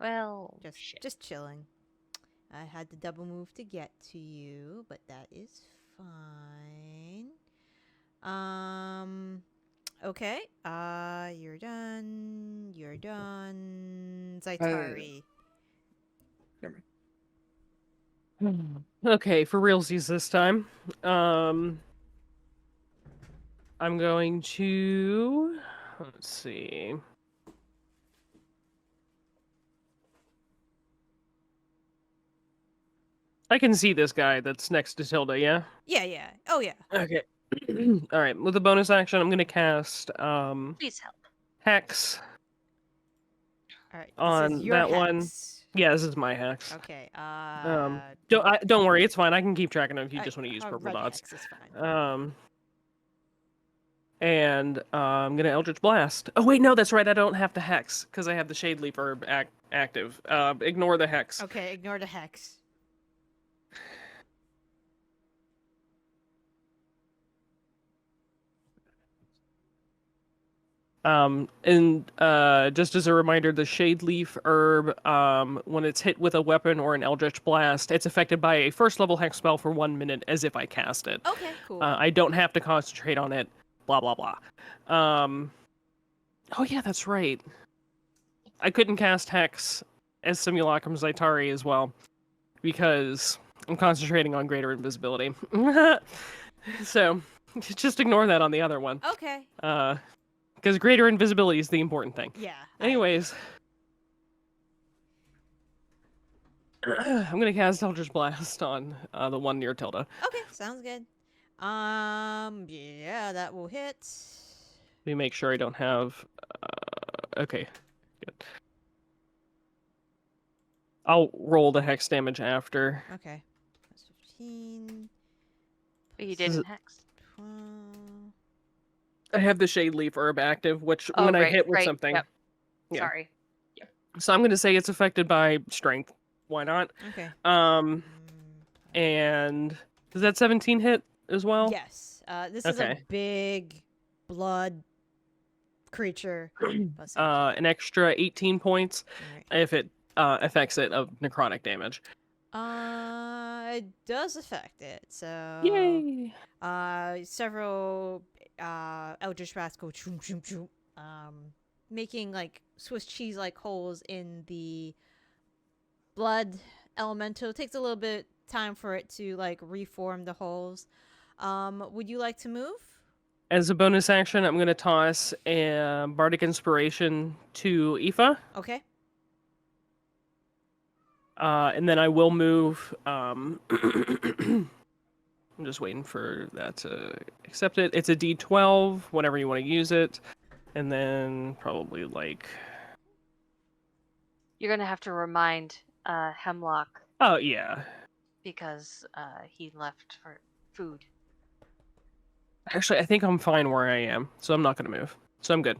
Well, just chilling. I had to double move to get to you, but that is fine. Okay. You're done. You're done. Zaitari. Okay, for realsies this time. I'm going to... Let's see. I can see this guy that's next to Tilda, yeah? Yeah. Oh, yeah. Okay. Alright, with a bonus action, I'm going to cast... Please help. Hex. Alright, On this is your that hex. one. Yeah, this is my hex. Okay, don't worry, it's fine. I can keep track of it if you just want to use purple red dots. hex is fine. And I'm gonna Eldritch Blast. Oh wait, no, that's right. I don't have to Hex because I have the Shade Leaf Herb active. Ignore the Hex. Okay, ignore the hex. And just as a reminder, the Shade Leaf Herb, when it's hit with a weapon or an Eldritch Blast, it's affected by a first level Hex spell for 1 minute as if I cast it. Okay, cool. I don't have to concentrate on it. Blah blah blah. Oh yeah, that's right. I couldn't cast Hex as Simulacrum Zaitari as well because I'm concentrating on greater invisibility. So just ignore that on the other one. Okay. Because greater invisibility is the important thing. Yeah. Anyways, I'm gonna cast Eldritch Blast on the one near Tilda. Okay, sounds good. Yeah, that will hit. Let me make sure I don't have. Okay, good. I'll roll the hex damage after. Okay. Plus 15. But you didn't hex. 12. I have the Shade Leaf Herb active, which Oh, when I right, hit with right, something. yep. Yeah. Sorry. So I'm gonna say it's affected by strength. Why not? Okay. And does that 17 hit as well? Yes. This is a Okay. big blood creature. Plus An extra 18 points Alright. if it affects it of necrotic damage. It does affect it. So Yay! several Eldritch Blasts go choom choom choom, making like Swiss cheese like holes in the blood elemental. It takes a little bit time for it to like reform the holes. Would you like to move? As a bonus action, I'm going to toss a Bardic Inspiration to Aoife. Okay. And then I will move. I'm just waiting for that to accept it. It's a D12, whenever you want to use it. And then probably like. You're gonna have to remind Hemlock Oh, yeah. because he left for food. Actually, I think I'm fine where I am, so I'm not going to move. So I'm good.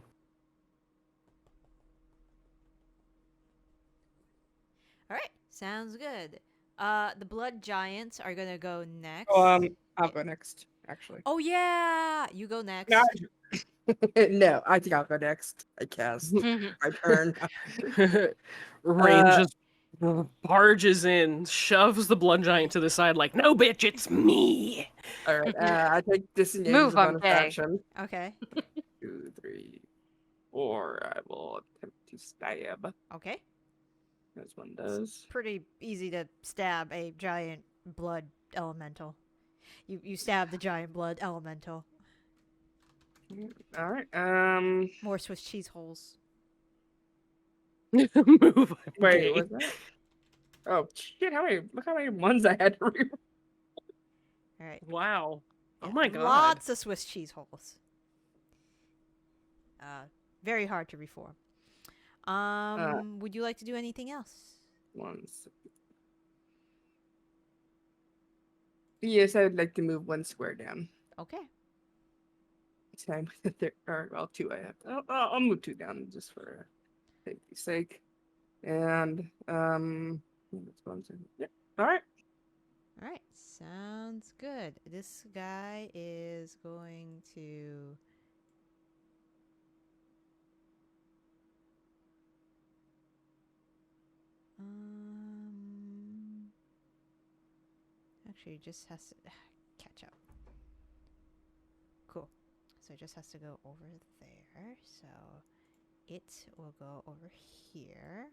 All right. Sounds good. The blood giants are gonna go next. Oh, I'll go next, actually. Oh yeah, you go next. No, no, I think I'll go next. I cast my turn. Raine just barges in, shoves the blood giant to the side like, no, bitch, it's me. All right, I take disengage Move, as a I'm bonus gay. action. Okay. 2, 3, 4. I will attempt to stab. Okay. As one does. Pretty easy to stab a giant blood elemental. You stab the giant blood elemental. All right. More Swiss cheese holes. Move, I'm Wait, gay. what's that? Oh shit! Look how many ones I had to read. All right. Wow. Oh Yeah, my god. Lots of Swiss cheese holes. Very hard to reform. Would you like to do anything else? Ones. Yes, I would like to move 1 square down. Okay. Time or well, 2 I have. I'll move 2 down just for safety's sake. And yeah. All right. All right. Sounds good. This guy is going to. Actually, it just has to catch up. Cool. So it just has to go over there. So it will go over here.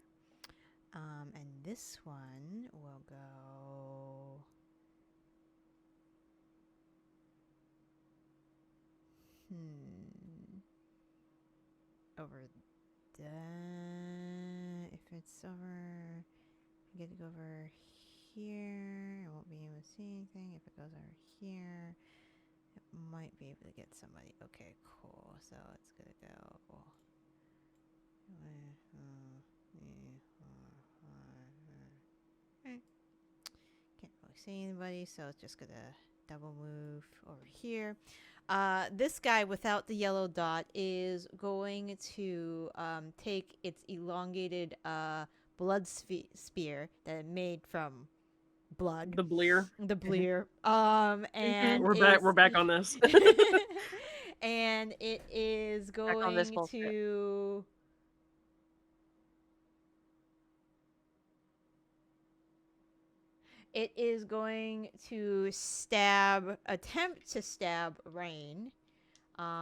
And this one will go. Over there. If it's over. Get to go over here. I won't be able to see anything. If it goes over here, it might be able to get somebody. Okay, cool. So it's gonna go. Can't really see anybody, so it's just gonna double move over here. This guy without the yellow dot is going to take its elongated blood spear that it made from blood. The blear. The blear. And We're back on this. and it is Back on this going bullshit. to. It is going to attempt to stab Raine.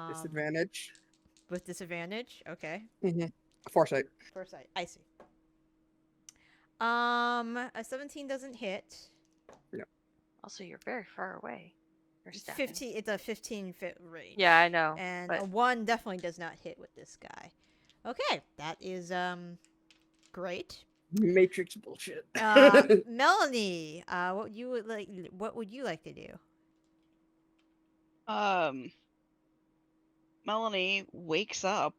Disadvantage. With disadvantage? Okay. Foresight. Foresight. I see. A 17 doesn't hit. Also, you're very far away. You're stabbing. 15. It's a 15-foot range. Yeah, I know. And but a 1 definitely does not hit with this guy. Okay, that is great. Matrix bullshit. Melanie, what would you like to do? Melanie wakes up.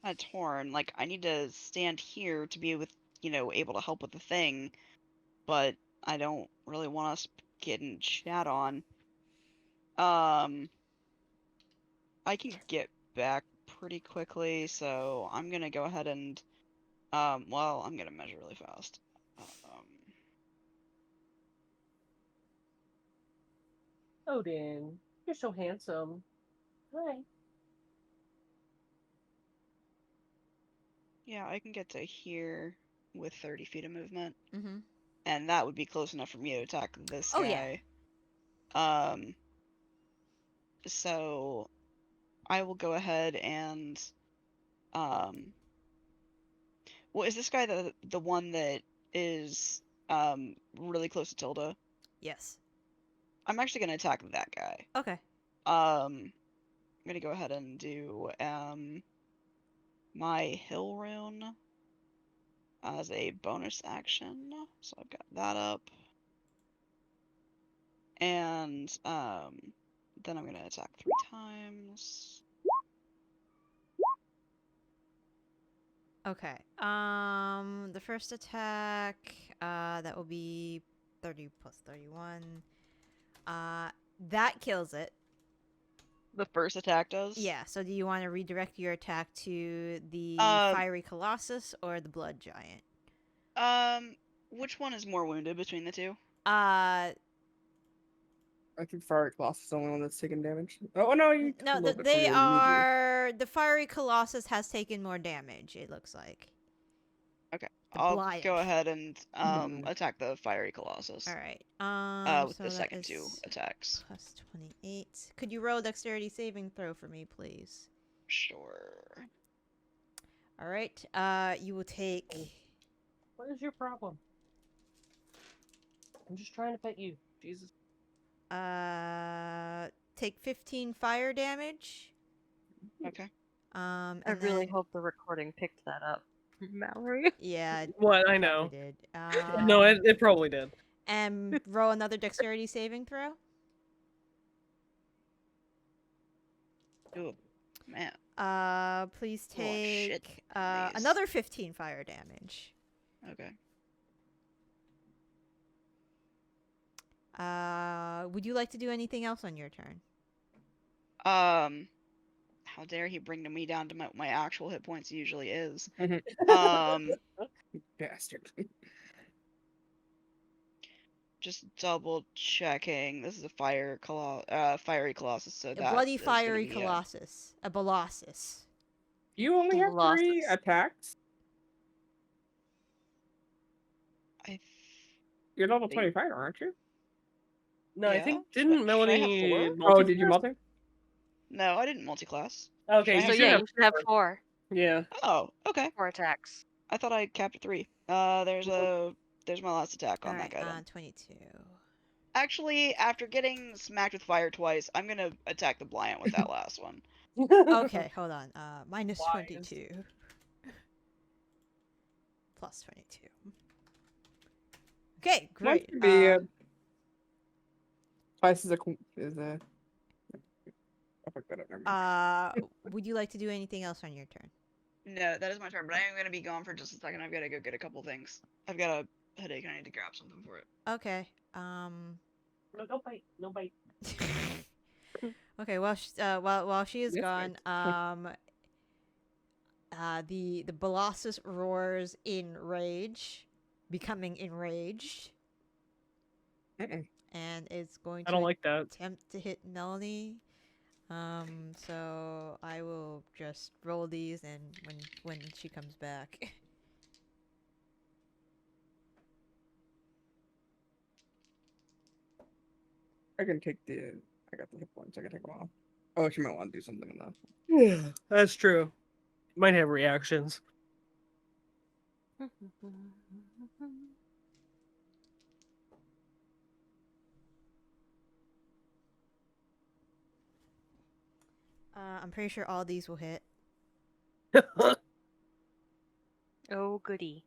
Kind of torn. Like, I need to stand here to be able to help with the thing, but I don't really want us getting shat on. I can get back pretty quickly, so I'm gonna go ahead and I'm gonna measure really fast. Odin, you're so handsome. Hi. Yeah, I can get to here with 30 feet of movement. Mm-hmm. And that would be close enough for me to attack this Oh, guy. yeah. So I will go ahead and well, is this guy the one that is really close to Tilda? Yes. I'm actually gonna attack that guy. Okay. I'm gonna go ahead and do my hill rune as a bonus action. So I've got that up. And then I'm gonna attack 3 times. Okay. The first attack, that will be 30 plus 31. That kills it. The first attack does? Yeah. So do you want to redirect your attack to the fiery colossus or the blood giant? Which one is more wounded between the two? Uh, I think Fiery Colossus is the only one that's taking damage. Oh no, you took a no, little bit from they your medium. are. The fiery colossus has taken more damage. It looks like. Okay, The I'll Blythe. go ahead and attack the fiery colossus. All right. With So the that second 2 is attacks. plus 28. Could you roll a dexterity saving throw for me, please? Sure. All right. You will take. What is your problem? I'm just trying to pet you. Jesus. Take 15 fire damage. Okay. I And really then- hope the recording picked that up. Mallory. Yeah. it What? I probably know. Did. No, it probably did. And roll another dexterity saving throw. Ooh, man. Please Oh, shit, take these. another 15 fire damage. Okay. Would you like to do anything else on your turn? How dare he bring me down to my actual hit points usually is. Bastard. Just double checking. This is a fiery colossus, so A that bloody is gonna fiery be, colossus. A bolossus. You only have 3 Colossus. attacks. You're level Think- 25, aren't you? No, I Yeah? think Should I didn't have Melanie? 4? Oh, did you multi? No, I didn't multi-class. Okay, So So you yeah, should you should have 4. Yeah. Oh, okay. 4 attacks. I thought I capped at 3. There's my last attack on All that right. guy. Then. 22. Actually, after getting smacked with fire twice, I'm gonna attack the Bliant with that last one. Okay, hold on. Minus Wise. 22. Plus 22. Okay, great. Could be twice as a I fucked that up. Never mind. Would you like to do anything else on your turn? No, that is my turn, but I am gonna be gone for just a second. I've gotta go get a couple things. I've got a headache and I need to grab something for it. Okay. No, don't bite. No bite. Okay. While she is Yes, gone, the Colossus roars in rage, becoming enraged, and it's going I to don't like that. attempt to hit Melanie. So I will just roll these, and when she comes back. I can take the. I got the hit points. I can take them off. Oh, she might want to do something enough. Yeah, that's true. Might have reactions. I'm pretty sure all these will hit. Oh, goody.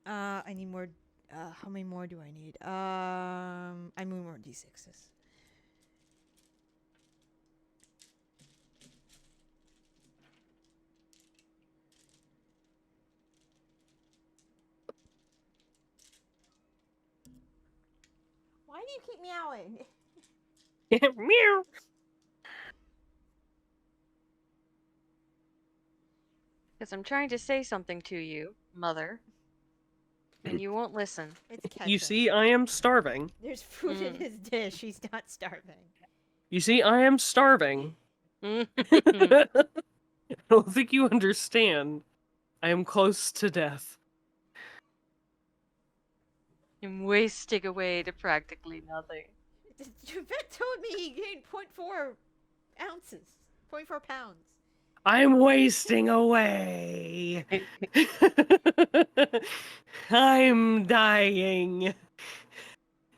I need more. How many more do I need? I need more d6s. Why do you keep meowing? Meow. Because I'm trying to say something to you, mother, and you won't listen. It's ketchup. You see, I am starving. There's food in his dish. He's not starving. You see, I am starving. Mm. I don't think you understand. I am close to death. I'm wasting away to practically nothing. Your vet told me he gained 0.4 ounces. 0.4 pounds. I'm wasting away. I'm dying.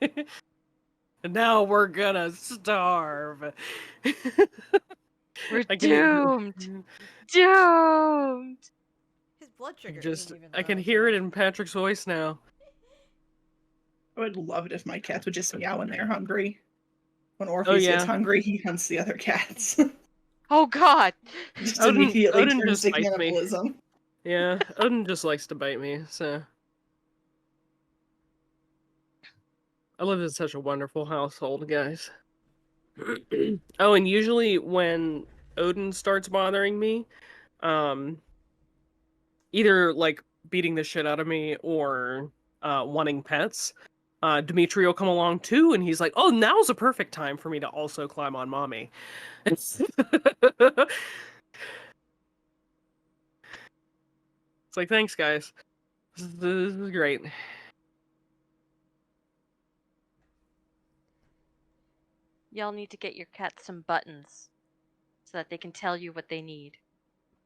And now we're gonna starve. We're I can- doomed. Doomed. His blood sugar Just, isn't even I can low, hear so- it in Patrick's voice now. I would love it if my cats would just meow when they're hungry. When Orpheus yeah. gets hungry, he hunts the other cats. Oh God. Just Odin- immediately Odin turns just to bites me. cannibalism. Yeah, Odin just likes to bite me, so. I live in such a wonderful household, guys. Oh, and usually when Odin starts bothering me, either like beating the shit out of me or wanting pets, Dimitri will come along too, and he's like, "Oh, now's a perfect time for me to also climb on mommy." It's like, thanks, guys. This is great. Y'all need to get your cats some buttons so that they can tell you what they need.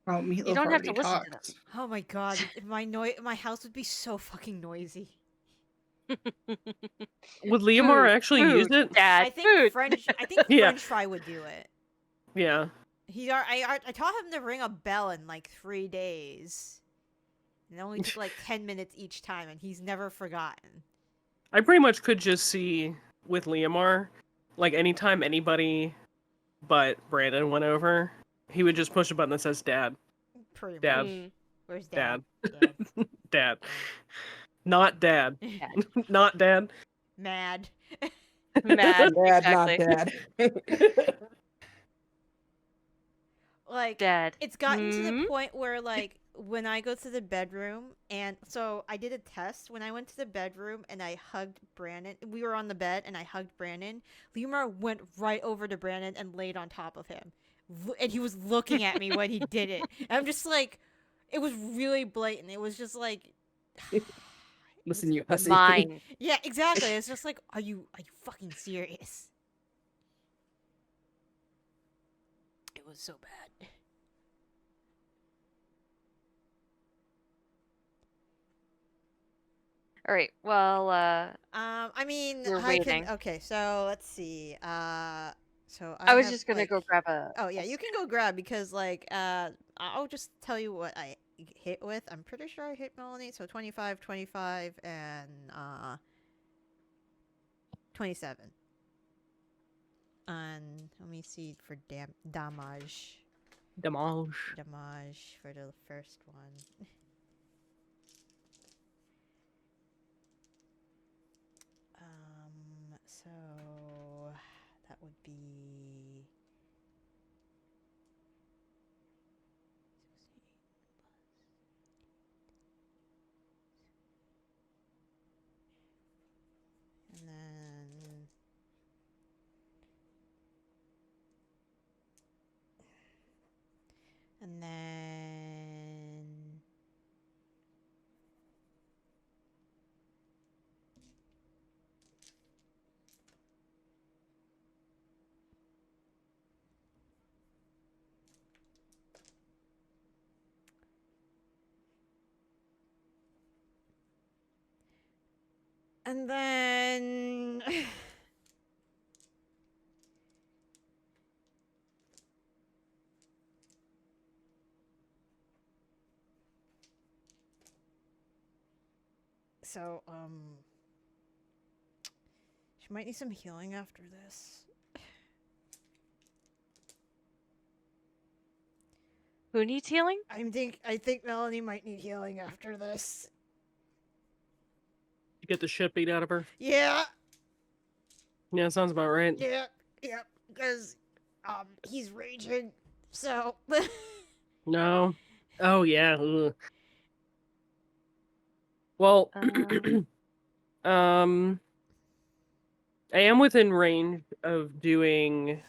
Oh, Meatloaf You don't have to already listen to them. talked. Oh my god, my house would be so fucking noisy. Would Leomar Food, actually food, use it? Dad, I think food. French Yeah. Fry would do it. Yeah. I taught him to ring a bell in like 3 days. And it only took like 10 minutes each time, and he's never forgotten. I pretty much could just see with Leomar, like anytime anybody but Brandon went over, he would just push a button that says Dad. Pretty Dad. much. Mm. Where's Dad? Dad. Dad. Not Dad. Not Dad. Mad. Mad. Dad, exactly. not dad. Like, Dad. it's gotten to the Hmm? point where, like, when I go to the bedroom, and so I did a test when I went to the bedroom and I hugged Brandon. We were on the bed and I hugged Brandon. Leomar went right over to Brandon and laid on top of him. And he was looking at me when he did it. And I'm just like, it was really blatant. It was just like, Listen, you hussy. Mine. yeah, exactly. It's just like, are you fucking serious? It was so bad. All right. Well, I mean, We're I waiting. can. Okay, so let's see. So I was have, just gonna like- go grab a. Oh yeah, you can go grab because like I'll just tell you what I hit with. I'm pretty sure I hit Melanie. So 25, 25, and 27. on. Let me see for damage. Damage. Damage for the first one. So that would be 16 and then And then so she might need some healing after this. Who needs healing? I think Melanie might need healing after this. You get the shit beat out of her? Yeah. Yeah, sounds about right. Yeah. Because he's raging. So No. Oh yeah. Ugh. Well, I am within range of doing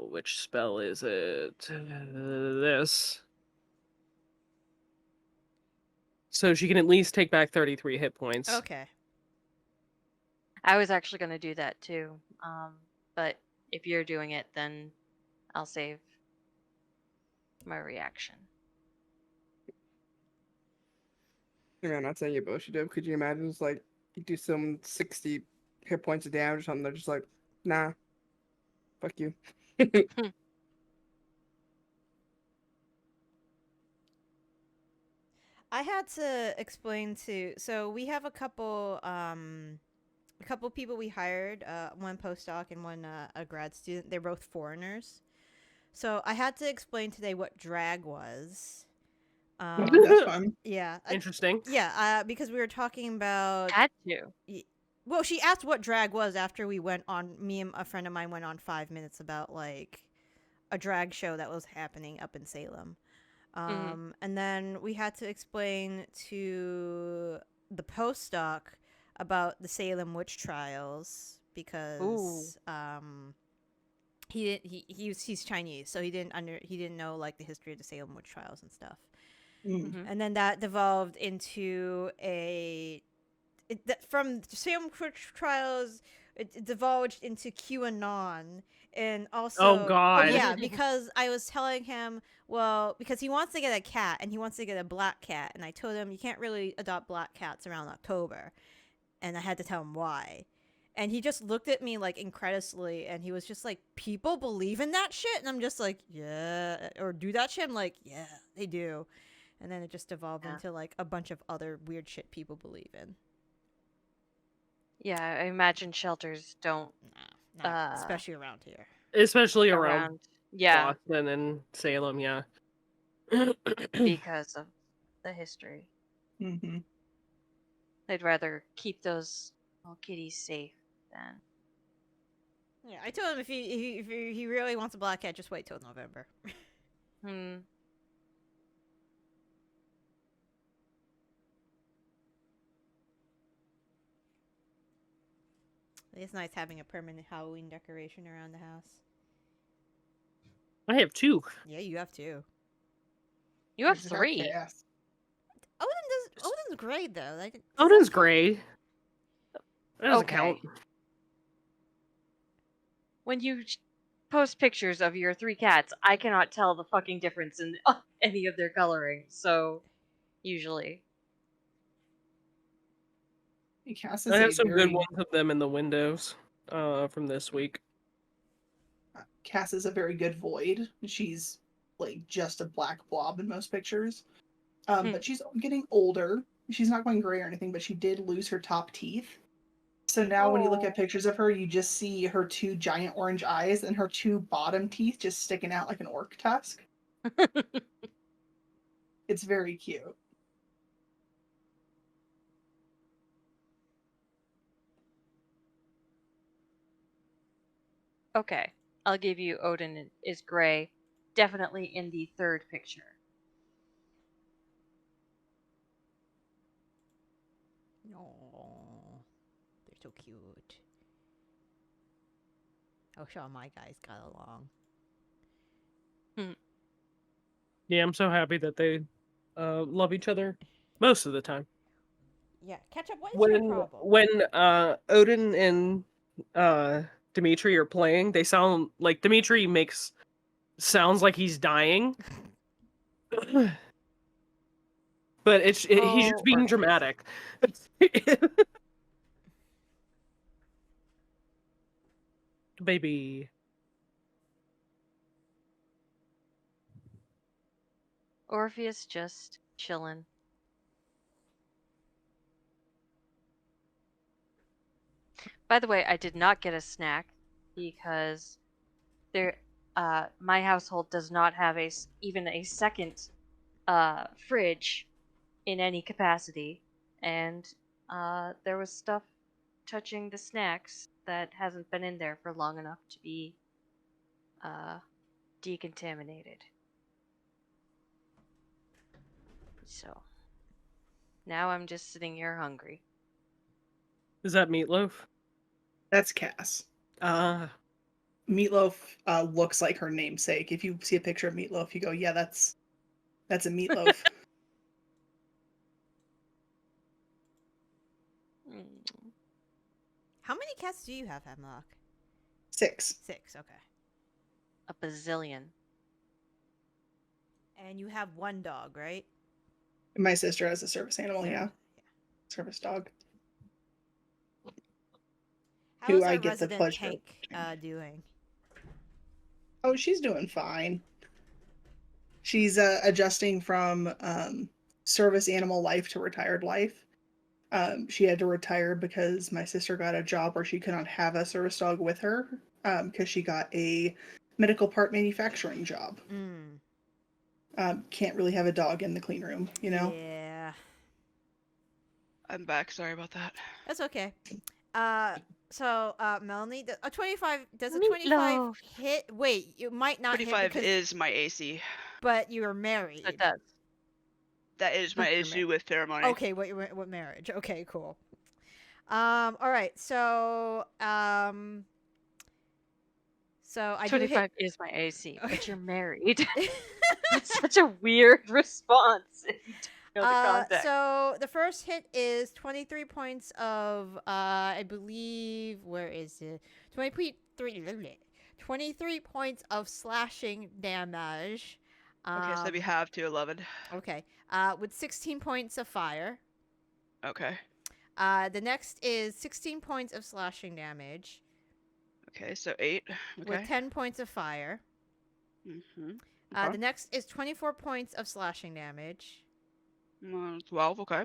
which spell is it? This. So she can at least take back 33 hit points. okay. I was actually going to do that too. But if you're doing it, then I'll save my reaction. Yeah, not saying you both should do. Could you imagine it's like you do some 60 hit points of damage or something? They're just like, nah, fuck you. I had to explain so we have a couple people we hired, one postdoc and one a grad student. They're both foreigners. So I had to explain today what drag was. That's fun. Yeah. Interesting. Yeah, because we were talking about Had to. well, she asked what drag was after we went on. Me and a friend of mine went on 5 minutes about like a drag show that was happening up in Salem. And then we had to explain to the postdoc about the Salem witch trials because he's Chinese, so he didn't know like the history of the Salem witch trials and stuff. And then that devolved into from Salem witch trials, it divulged into QAnon. And also, Oh, God. yeah, because I was telling him, well, because he wants to get a cat and he wants to get a black cat, and I told him you can't really adopt black cats around October, and I had to tell him why, and he just looked at me like incredulously, and he was just like, "People believe in that shit," and I'm just like, "Yeah," or "Do that shit?" I'm like, "Yeah, they do," and then it just evolved into like a bunch of other weird shit people believe in. Yeah, I imagine shelters don't. Especially around here. Especially around yeah, Boston and Salem, yeah. because of the history. Mm-hmm. They'd rather keep those little kitties safe than. Yeah, I told him if he really wants a black cat, just wait till November. It's nice having a permanent Halloween decoration around the house. I have 2. Yeah, you have 2. You have 3. Yes. Odin's great though. Like Odin's gray. That doesn't count. When you post pictures of your 3 cats, I cannot tell the fucking difference in any of their coloring. So, usually. I have some good ones of them in the windows from this week. Cass is a very good void. She's like just a black blob in most pictures. But she's getting older. She's not going gray or anything, but she did lose her top teeth. So now when you look Oh. at pictures of her, you just see her 2 giant orange eyes and her 2 bottom teeth just sticking out like an orc tusk. It's very cute. Okay, I'll give you Odin is gray. Definitely in the third picture. Oh, they're so cute. I wish all my guys got along. Yeah, I'm so happy that they love each other most of the time. Yeah, Ketchup, what is your problem? When Odin and Dimitri are playing, they sound like Dimitri sounds like he's dying. But he's just being Orpheus. dramatic. Baby. Orpheus just chillin'. By the way, I did not get a snack because my household does not have even a second fridge in any capacity, and there was stuff touching the snacks that hasn't been in there for long enough to be decontaminated. So now I'm just sitting here hungry. Is that meatloaf? That's Cass. Meatloaf looks like her namesake. If you see a picture of Meatloaf, you go, yeah, that's a meatloaf. How many cats do you have, Hemlock? 6. 6, okay. A bazillion. And you have 1 dog, right? My sister has a service animal, Service, yeah. Service dog. How Who is I our get the resident pleasure of tank doing? Oh, she's doing fine. She's adjusting from service animal life to retired life. She had to retire because my sister got a job where she could not have a service dog with her because she got a medical part manufacturing job. Can't really have a dog in the clean room, you know? Yeah. I'm back. Sorry about that. That's okay. So, Melanie, a 25, does a 25 Meatloaf. hit? Wait, you might not hit 25 because, is my AC. but you're married. It does. That is my You're issue with ceremony. Okay, what marriage? Okay, cool. All right, so I do 25 hit. is my AC, but you're married. That's such a weird response if you don't know the context. So the first hit is 23 points of I believe, where is it? 23 points of slashing damage. Okay, so we have to 11. Okay. With 16 points of fire. Okay. The next is 16 points of slashing damage. Okay, so 8. Okay. With 10 points of fire. Mm-hmm. The next is 24 points of slashing damage. 12, okay.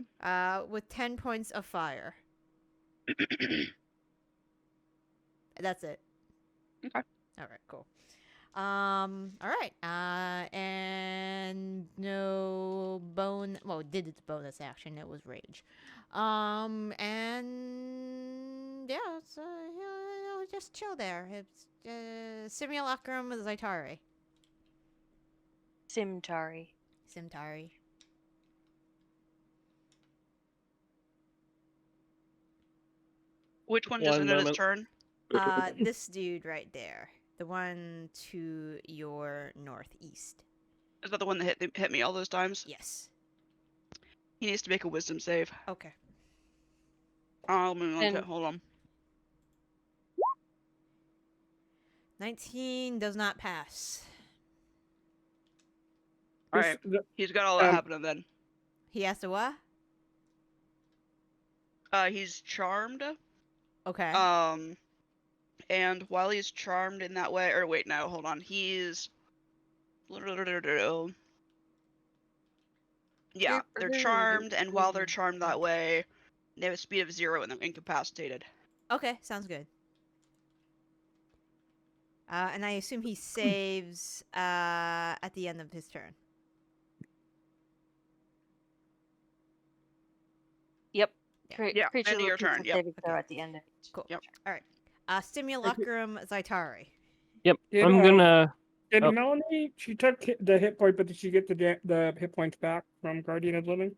With 10 points of fire. That's it. Okay. All right, cool. All right. And no bone. Well, it did its bonus action. It was rage. And yeah, so he'll just chill there. It's simulacrum with Zaitari. Simtari. Which one just ended his turn? This dude right there. The one to your northeast. Is that the one that hit me all those times? Yes. He needs to make a wisdom save. Okay. I'll move on to it. Hold on. 19 does not pass. Alright. He's got all that happening then. He has to what? He's charmed. Okay. And while he's charmed in that way, or wait, no, hold on. He's... Yeah, they're charmed, and while they're charmed that way, they have a speed of 0 and they're incapacitated. Okay, sounds good. And I assume he saves at the end of his turn. Yep. Yeah, Creature end of your repeats turn, its yep. saving throw at the end of each Cool. Yep. All right. Simulacrum Zaitari. Yep. Did, I'm gonna. Did Oh. Melanie? She took the hit point, but did she get the hit points back from Guardian of Living?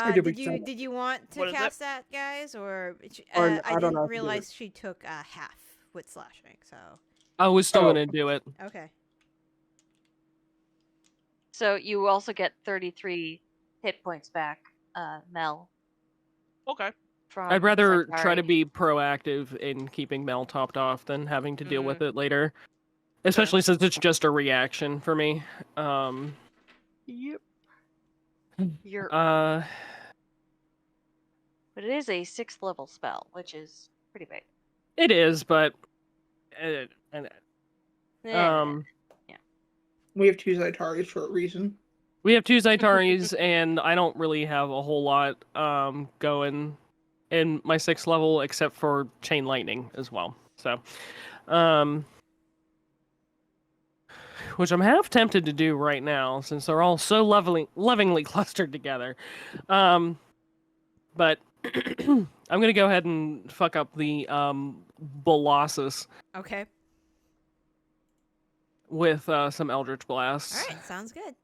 Or did we Did you want to What is it? cast that, guys, or Or I I don't know didn't if you did. realize she took half with slashing. So I was still Oh. gonna do it. okay. So you also get 33 hit points back, Mel. Okay. From I'd rather try to Zaitari. be proactive in keeping Mel topped off than having to deal with it later. Fair. Especially since it's just a reaction for me. Yep. You're, Uh, but it is a 6th level spell, which is pretty big. it is, but Yeah. We have 2 Zaitaris for a reason. we have 2 Zaitaris, and I don't really have a whole lot going in my 6th level except for Chain Lightning as well. So, which I'm half tempted to do right now since they're all so lovingly clustered together. But I'm gonna go ahead and fuck up the Bolossus Okay. with some Eldritch Blasts. All right. Sounds good.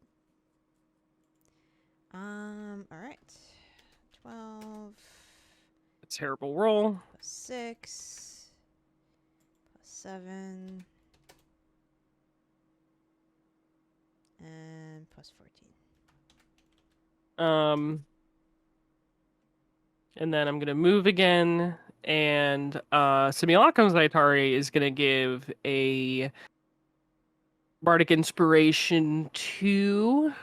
All right. 12 A terrible roll. plus 6 plus 7 and plus 14. And then I'm gonna move again, and Simulacrum Zaitari is gonna give a Bardic Inspiration to.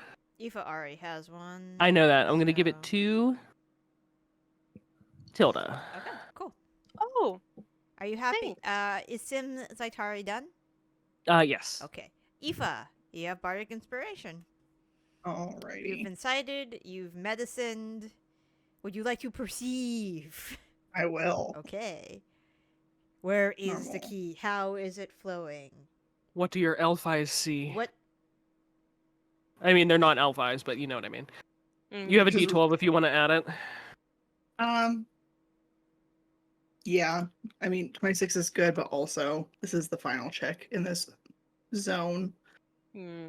Aoife already has one. I know that. I'm gonna give it so- to Tilda. Okay. Cool. Oh, Are you happy? Is Sim Zaitari done? Yes. Okay. Aoife, you have Bardic Inspiration. You've Alrighty. incited, you've medicined. Would you like to perceive? I will. Okay. Where is the Normal. key? How is it flowing? What do your elf eyes see? What? I mean, they're not elf eyes, but you know what I mean. mm. You have a Just- D12 if you want to add it. Yeah. I mean, 26 is good, but also this is the final check in this zone. Hmm.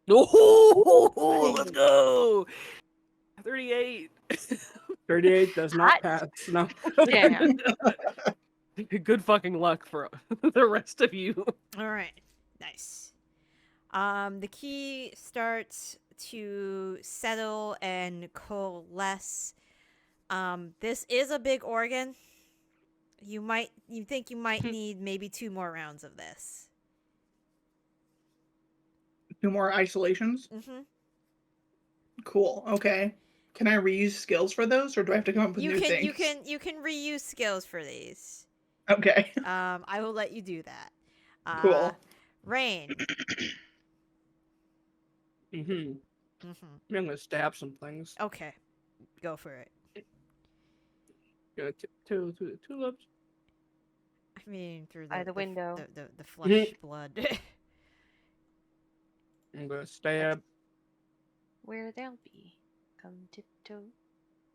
Oh, let's go! 38. 38 does not pass. No. Damn. Good fucking luck for the rest of you. All right. Nice. The key starts to settle and coalesce. This is a big organ. You think you might need maybe 2 more rounds of this. 2 more isolations. Mm-hmm. Cool. Okay. Can I reuse skills for those, or do I have to come up with new things? You can reuse skills for these. Okay. I will let you do that. Cool. Raine. Mm-hmm. Mm-hmm. I'm gonna stab some things. Okay, go for it. Gonna tiptoe through the tulips. I mean, through By the window. the flesh blood. I'm gonna stab. Where they'll be. Come tiptoe.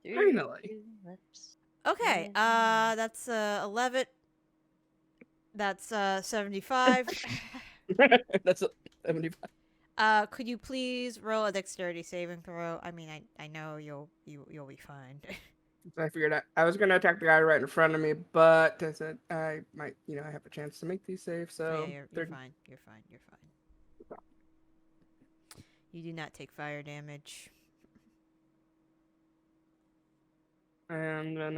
through Finally. the lips. Okay, that's 11. That's 75. That's 75. Could you please roll a dexterity saving throw? I mean, I know you'll be fine. I figured I was gonna attack the guy right in front of me, but I said I might, I have a chance to make these saves. So yeah, you're fine. You're fine. You're fine. You do not take fire damage. And then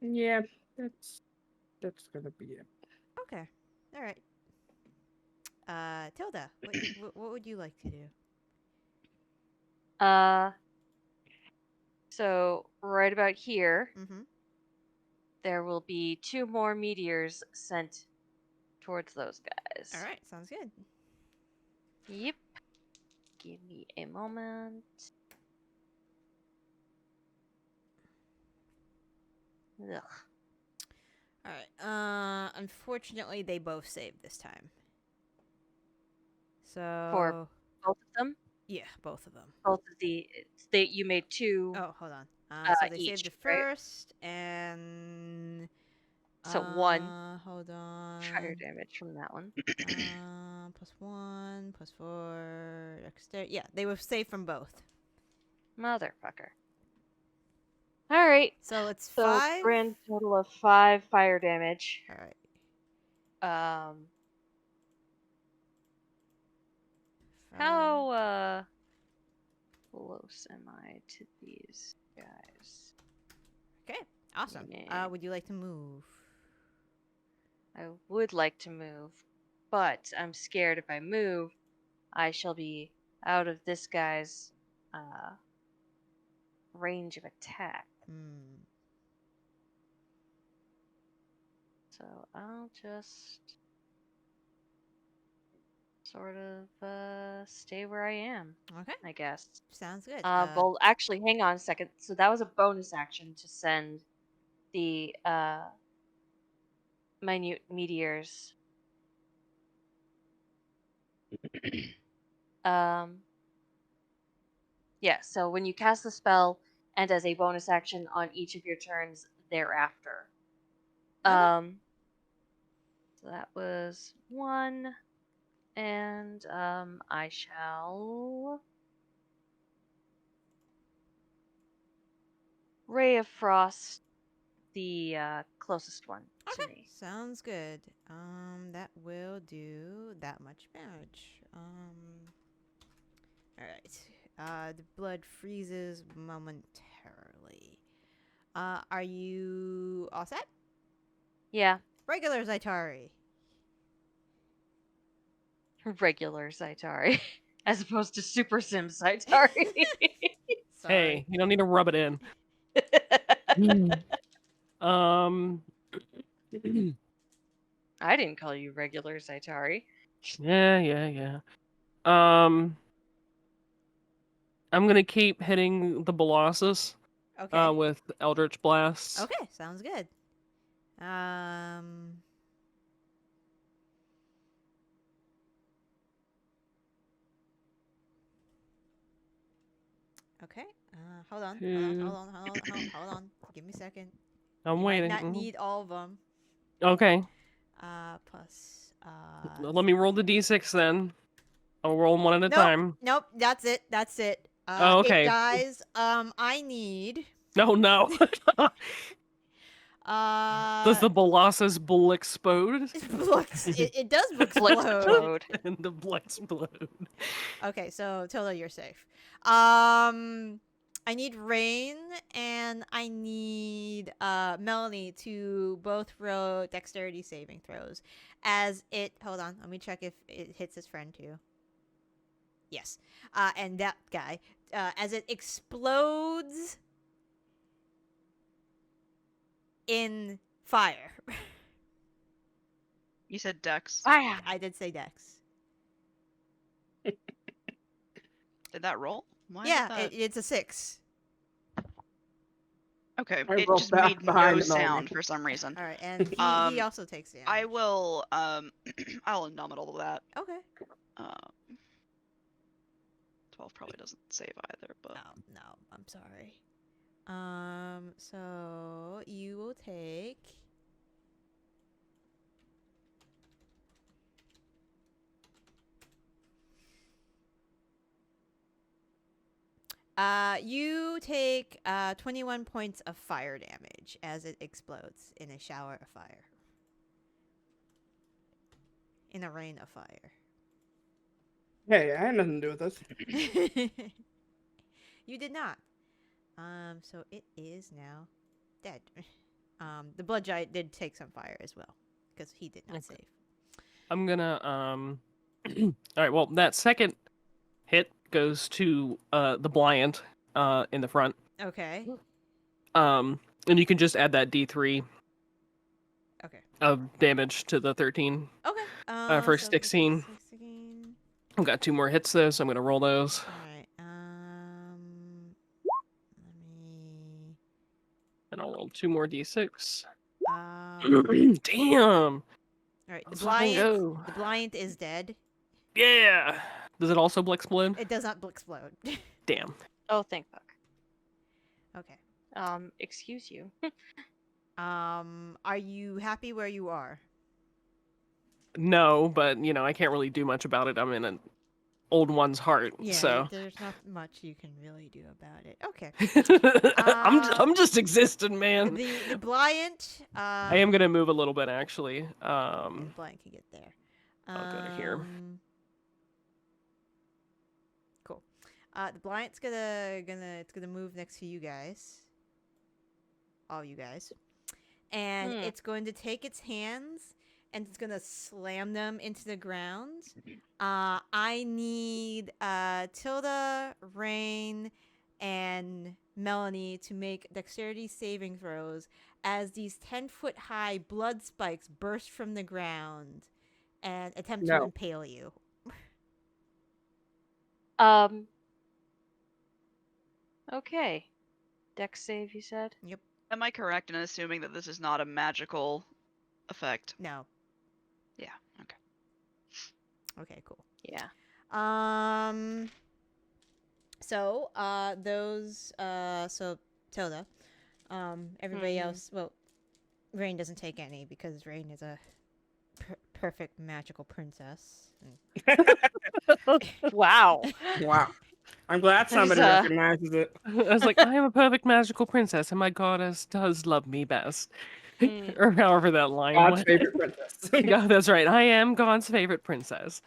yeah, that's gonna be it. Okay. All right. Tilda, what would you like to do? So right about here, Mm-hmm. there will be 2 more meteors sent towards those guys. All right, sounds good. Yep. Give me a moment. Ugh. All right. Unfortunately, they both saved this time. So Both of them? yeah, both of them. Both of the you made 2. Oh, hold on. So they saved each, the right? first, and So 1 hold on. fire damage from that one. +1, +4, dexterity. Yeah, they were saved from both. Motherfucker. All right. So it's So 5. grand total of 5 fire damage. All right. How close am I to these guys? Okay, awesome. Yeah. Would you like to move? I would like to move, but I'm scared if I move, I shall be out of this guy's range of attack. So I'll just sort of stay where I am, Okay, I guess. sounds good. Well, actually, hang on a second. So that was a bonus action to send the minute meteors. Yeah, so when you cast the spell and as a bonus action on each of your turns thereafter. Okay. So that was 1, and I shall Ray of Frost the closest one to me. Sounds good. That will do that much damage. All right. The blood freezes momentarily. Are you all set? Yeah, Regular Zaitari. regular Zaitari, as opposed to Super Sim Zaitari. Sorry. Hey, you don't need to rub it in. I didn't call you regular Zaitari. Yeah. I'm gonna keep hitting the Colossus Okay. with Eldritch Blasts. Okay, sounds good. Okay. Hold on. Hold on. Give me a second. I'm You waiting. might not need all of them. Okay. Plus. Let me roll the d6 then. I'll roll them one at a Nope. time. Nope. That's it. That's it. Oh, okay. It dies. I need. No. Does the Colossus bull explode? It does Explode. explode. And the explode. Okay, so Tilda, you're safe. I need Raine and I need Melanie to both roll dexterity saving throws. As it, hold on, let me check if it hits his friend too. Yes, and that guy, as it explodes in fire. You said Dex. I did say dex. Did that roll? Why did Yeah, that- it's a 6. Okay, I it rolled just back made behind no the moment. sound for some reason. All right, and he also takes damage. I will I'll numb all of that. Okay. 12 probably doesn't save either, but No, I'm sorry. So you will take. You take 21 points of fire damage as it explodes in a shower of fire. In a rain of fire. Hey, I had nothing to do with this. You did not. So it is now dead. The blood giant did take some fire as well because he did not save. I'm gonna all right, well, that second hit goes to the Bliant in the front. Okay. And you can just add that D3 of damage to the 13. Okay. For So 16. 16. I've got 2 more hits though, so I'm gonna roll those. All right. Let me. And I'll roll 2 more d6. All Damn! right. Let's fucking go. The blind is dead. Yeah! Does it also explode? It does not explode. Damn. Oh, thank fuck. Okay. Excuse you. Are you happy where you are? No, but, I can't really do much about it. I'm in an old one's heart, Yeah. so... There's not much you can really do about it. Okay. I'm just existing, man. The blind. I am gonna move a little bit, actually. The blind can get there. I'll go to here. Cool. The blind's gonna move next to you guys. All you guys. And it's going to take its hands and it's gonna slam them into the ground. I need Tilda, Raine, and Melanie to make dexterity saving throws as these 10-foot high blood spikes burst from the ground and attempt to impale you. Okay. Dex save, you said? Yep. Am I correct in assuming that this is not a magical effect? No. Yeah. Okay. Okay, cool. Yeah. So, so Tilda, everybody else, well, Raine doesn't take any because Raine is a perfect magical princess. Wow. Wow. I'm glad somebody There's, recognizes it. I was like, I am a perfect magical princess, and my goddess does love me best. Or however that line God's went. favorite princess. God, that's right. I am God's favorite princess.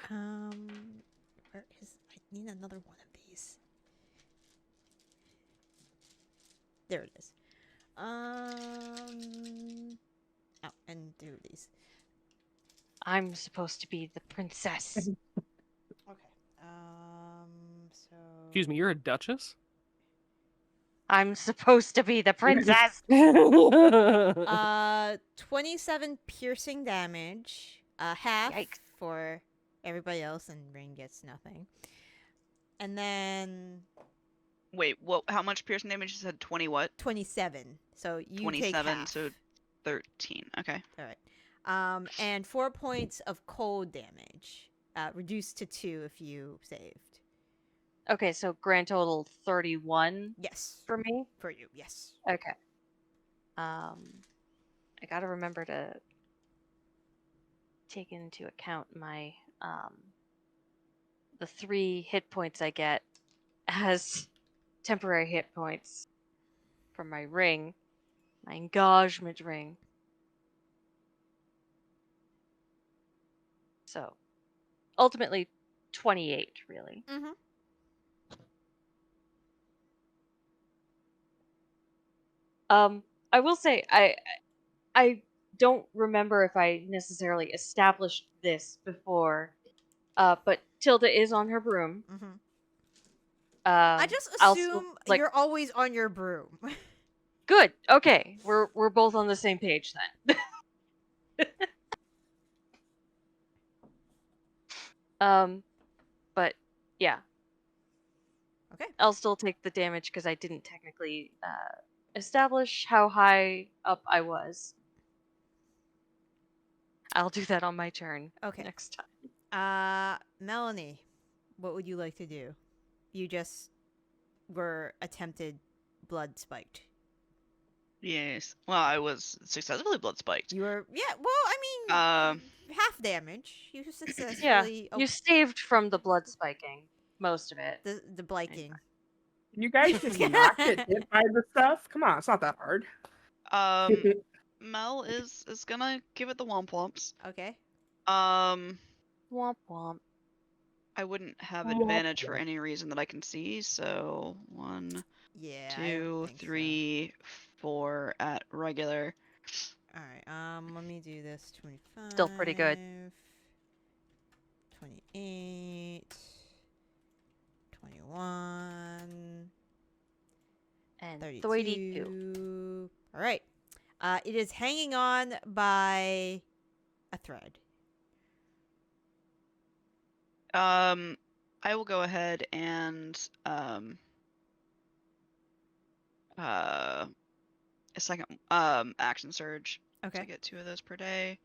Where is? I need another one of these. There it is. Oh, and do these. I'm supposed to be the princess. Okay. So. Excuse me, you're a duchess? I'm supposed to be the princess. 27 piercing damage. Half Yikes. for everybody else, and Raine gets nothing. And then Wait, what? How much piercing damage? You said 20 what? 27. So you 27, take half. so 13. Okay. All right. And 4 points of cold damage. Reduced to 2 if you saved. Okay, so grand total 31 Yes. for me? For you, yes. Okay. I gotta remember to take into account my the 3 hit points I get as temporary hit points from my ring, my engagement ring. So, ultimately, 28, really. Mm-hmm. I will say, I don't remember if I necessarily established this before, but Tilda is on her broom. Mm-hmm. I just I'll assume like, you're always on your broom. good. Okay, we're both on the same page then. But yeah. Okay. I'll still take the damage because I didn't technically establish how high up I was. I'll do that on my turn. Okay. Next time. Melanie, what would you like to do? You just were attempted blood spiked. Yes. Well, I was successfully blood spiked. You were, yeah. Well, I mean, half damage. You successfully. You saved from the blood spiking most of it. The blighting. You guys just not get hit by the stuff? Come on, it's not that hard. Mel is gonna give it the womp womps. Okay. Womp womp. I wouldn't have advantage for any reason that I can see, so 1, Yeah. 2, 3, 4 at regular. All right. Let me do this. 25. Still pretty good. 28. 21. And 32. 32. All right. It is hanging on by a thread. I will go ahead and a second action surge. So Okay. I get 2 of those per day,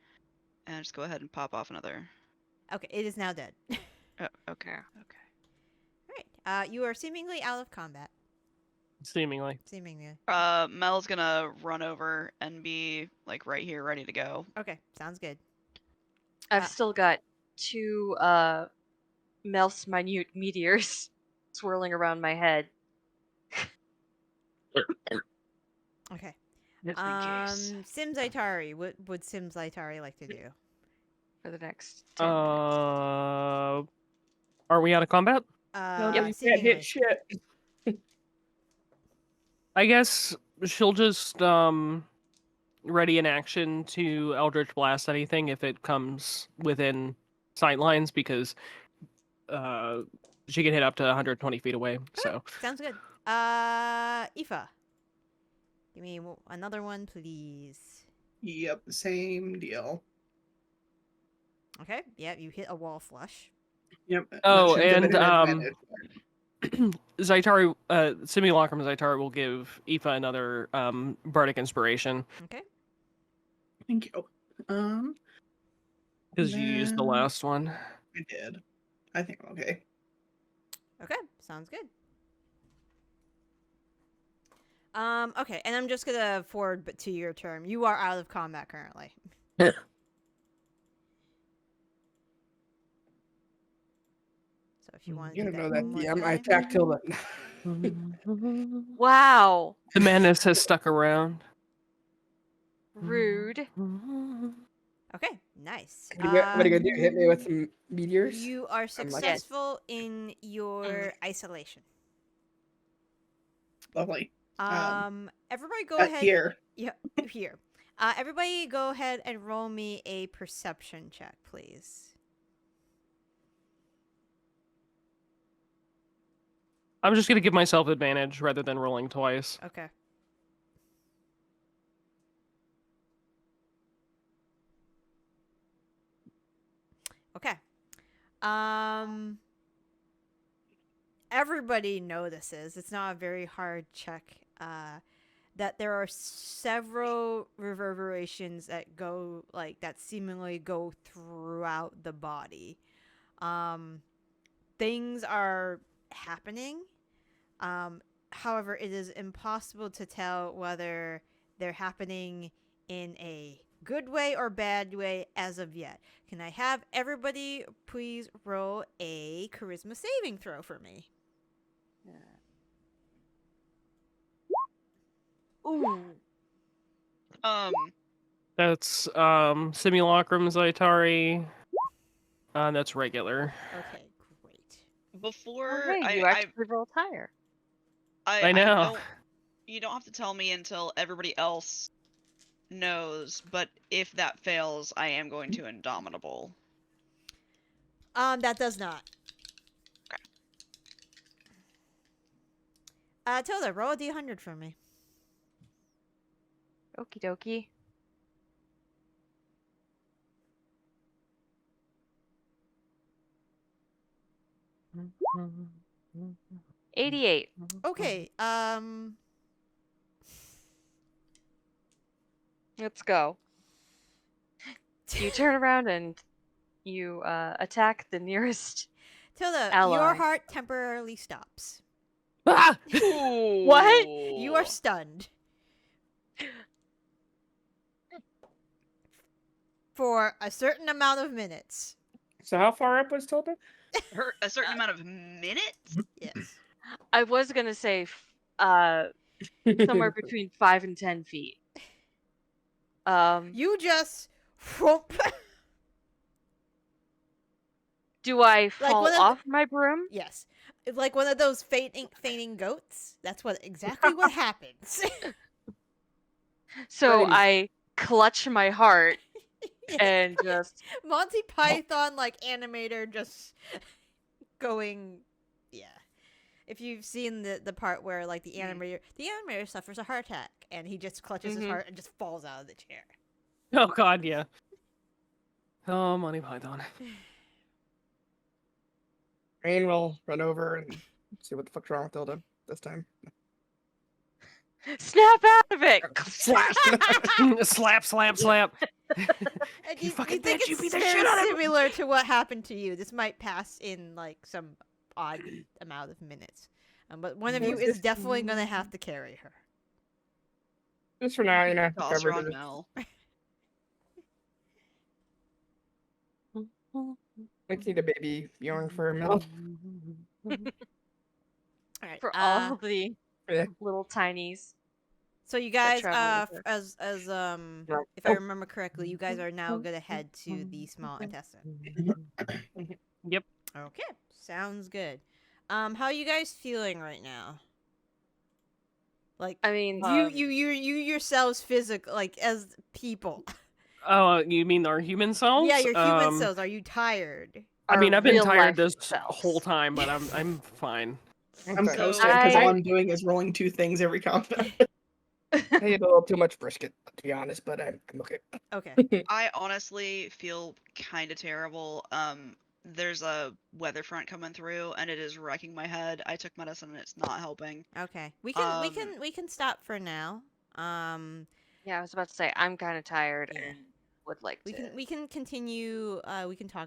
and just go ahead and pop off another. Okay, it is now dead. Oh, okay. Alright. You are seemingly out of combat. Seemingly. Seemingly. Mel's gonna run over and be like right here, ready to go. Okay, sounds good. I've still got 2 Mel's minute meteors swirling around my head. Okay. Just in case. Sim Zaitari. What would Sim Zaitari like to do? For the next 10 minutes. Are we out of combat? No, you can't Seemingly. hit shit. I guess she'll just ready an action to Eldritch Blast anything if it comes within sight lines, because she can hit up to 120 feet away. So Sounds good. Aoife. Give me another one, please. Yep, same deal. Okay. Yeah, you hit a wall flush. Yep. Oh, that should give it and, an advantage. Zaitari, Simulacrum Zaitari will give Aoife another bardic inspiration Okay. Thank you. because you used the then- last one. I did. I think I'm okay. Okay, sounds good. Okay, and I'm just gonna forward to your turn. You are out of combat currently. So if you want to You do don't that know one that. more Yeah, I time. attacked Tilda. Wow. The madness has stuck around. Rude. Okay, nice. What are you gonna do? Hit me with some meteors? You are like- successful in your isolation. Lovely. Everybody go ahead. Here. Yeah, here. Everybody go ahead and roll me a perception check, please. I'm just gonna give myself advantage rather than rolling twice. Okay. Okay. Everybody notices, it's not a very hard check, that there are several reverberations that go, that seemingly go throughout the body. Things are happening. However, it is impossible to tell whether they're happening in a good way or bad way as of yet. Can I have everybody please roll a charisma saving throw for me? Ooh. That's Simulacrum Zaitari. That's regular. Okay, great. Before Oh, hey, you actually rolled higher. I know. You don't have to tell me until everybody else knows, but if that fails, I am going to Indomitable. That does not. Tilda, roll a d100 for me. Okie dokie. Mm-hmm. 88. Okay, Let's go. You turn around and you attack the nearest. Tilda, ally. your heart temporarily stops. Ah! What? You are stunned. For a certain amount of minutes. So how far up was Tilda? A certain amount of minutes? Yes. I was gonna say somewhere between 5 and 10 feet. You just whoop. Do I fall one of off my broom? Yes. It's like one of those fainting goats. That's exactly what happens. So Right. I clutch my heart and just Monty Python animator just going, yeah. If you've seen the part where the animator suffers a heart attack and he just clutches his heart and just falls out of the chair. Oh God, yeah. Oh, Monty Python. Raine will run over and see what the fuck's wrong with Tilda this time. Snap out of it! Slash. Slap, slap, slap. And You fucking think bitch, you it's beat the very shit out of him. similar to what happened to you. This might pass in like some odd amount of minutes, but one of you is definitely gonna have to carry her. Just for now, Toss her on covered. Mel. I need a baby yarn for Mel. All right. For all the Yeah. little tinies. So you guys, travel with as if I remember correctly, you guys are now gonna head to the small intestine. Yep. Okay, sounds good. How are you guys feeling right now? Like, I mean, you yourselves, physical, like as people. Oh, you mean our human selves? Yeah, your human selves. Are you tired? I mean, our I've been real tired life this selves. whole time, but I'm fine. I'm So- coasting because all I- I'm doing is rolling 2 things every combat. I ate a little too much brisket, to be honest, but I'm okay. Okay. I honestly feel kind of terrible. There's a weather front coming through, and it is wrecking my head. I took medicine, and it's not helping. Okay. We can stop for now. Yeah, I was about to say I'm kind of tired Yeah. and would like We to. can continue. We can talk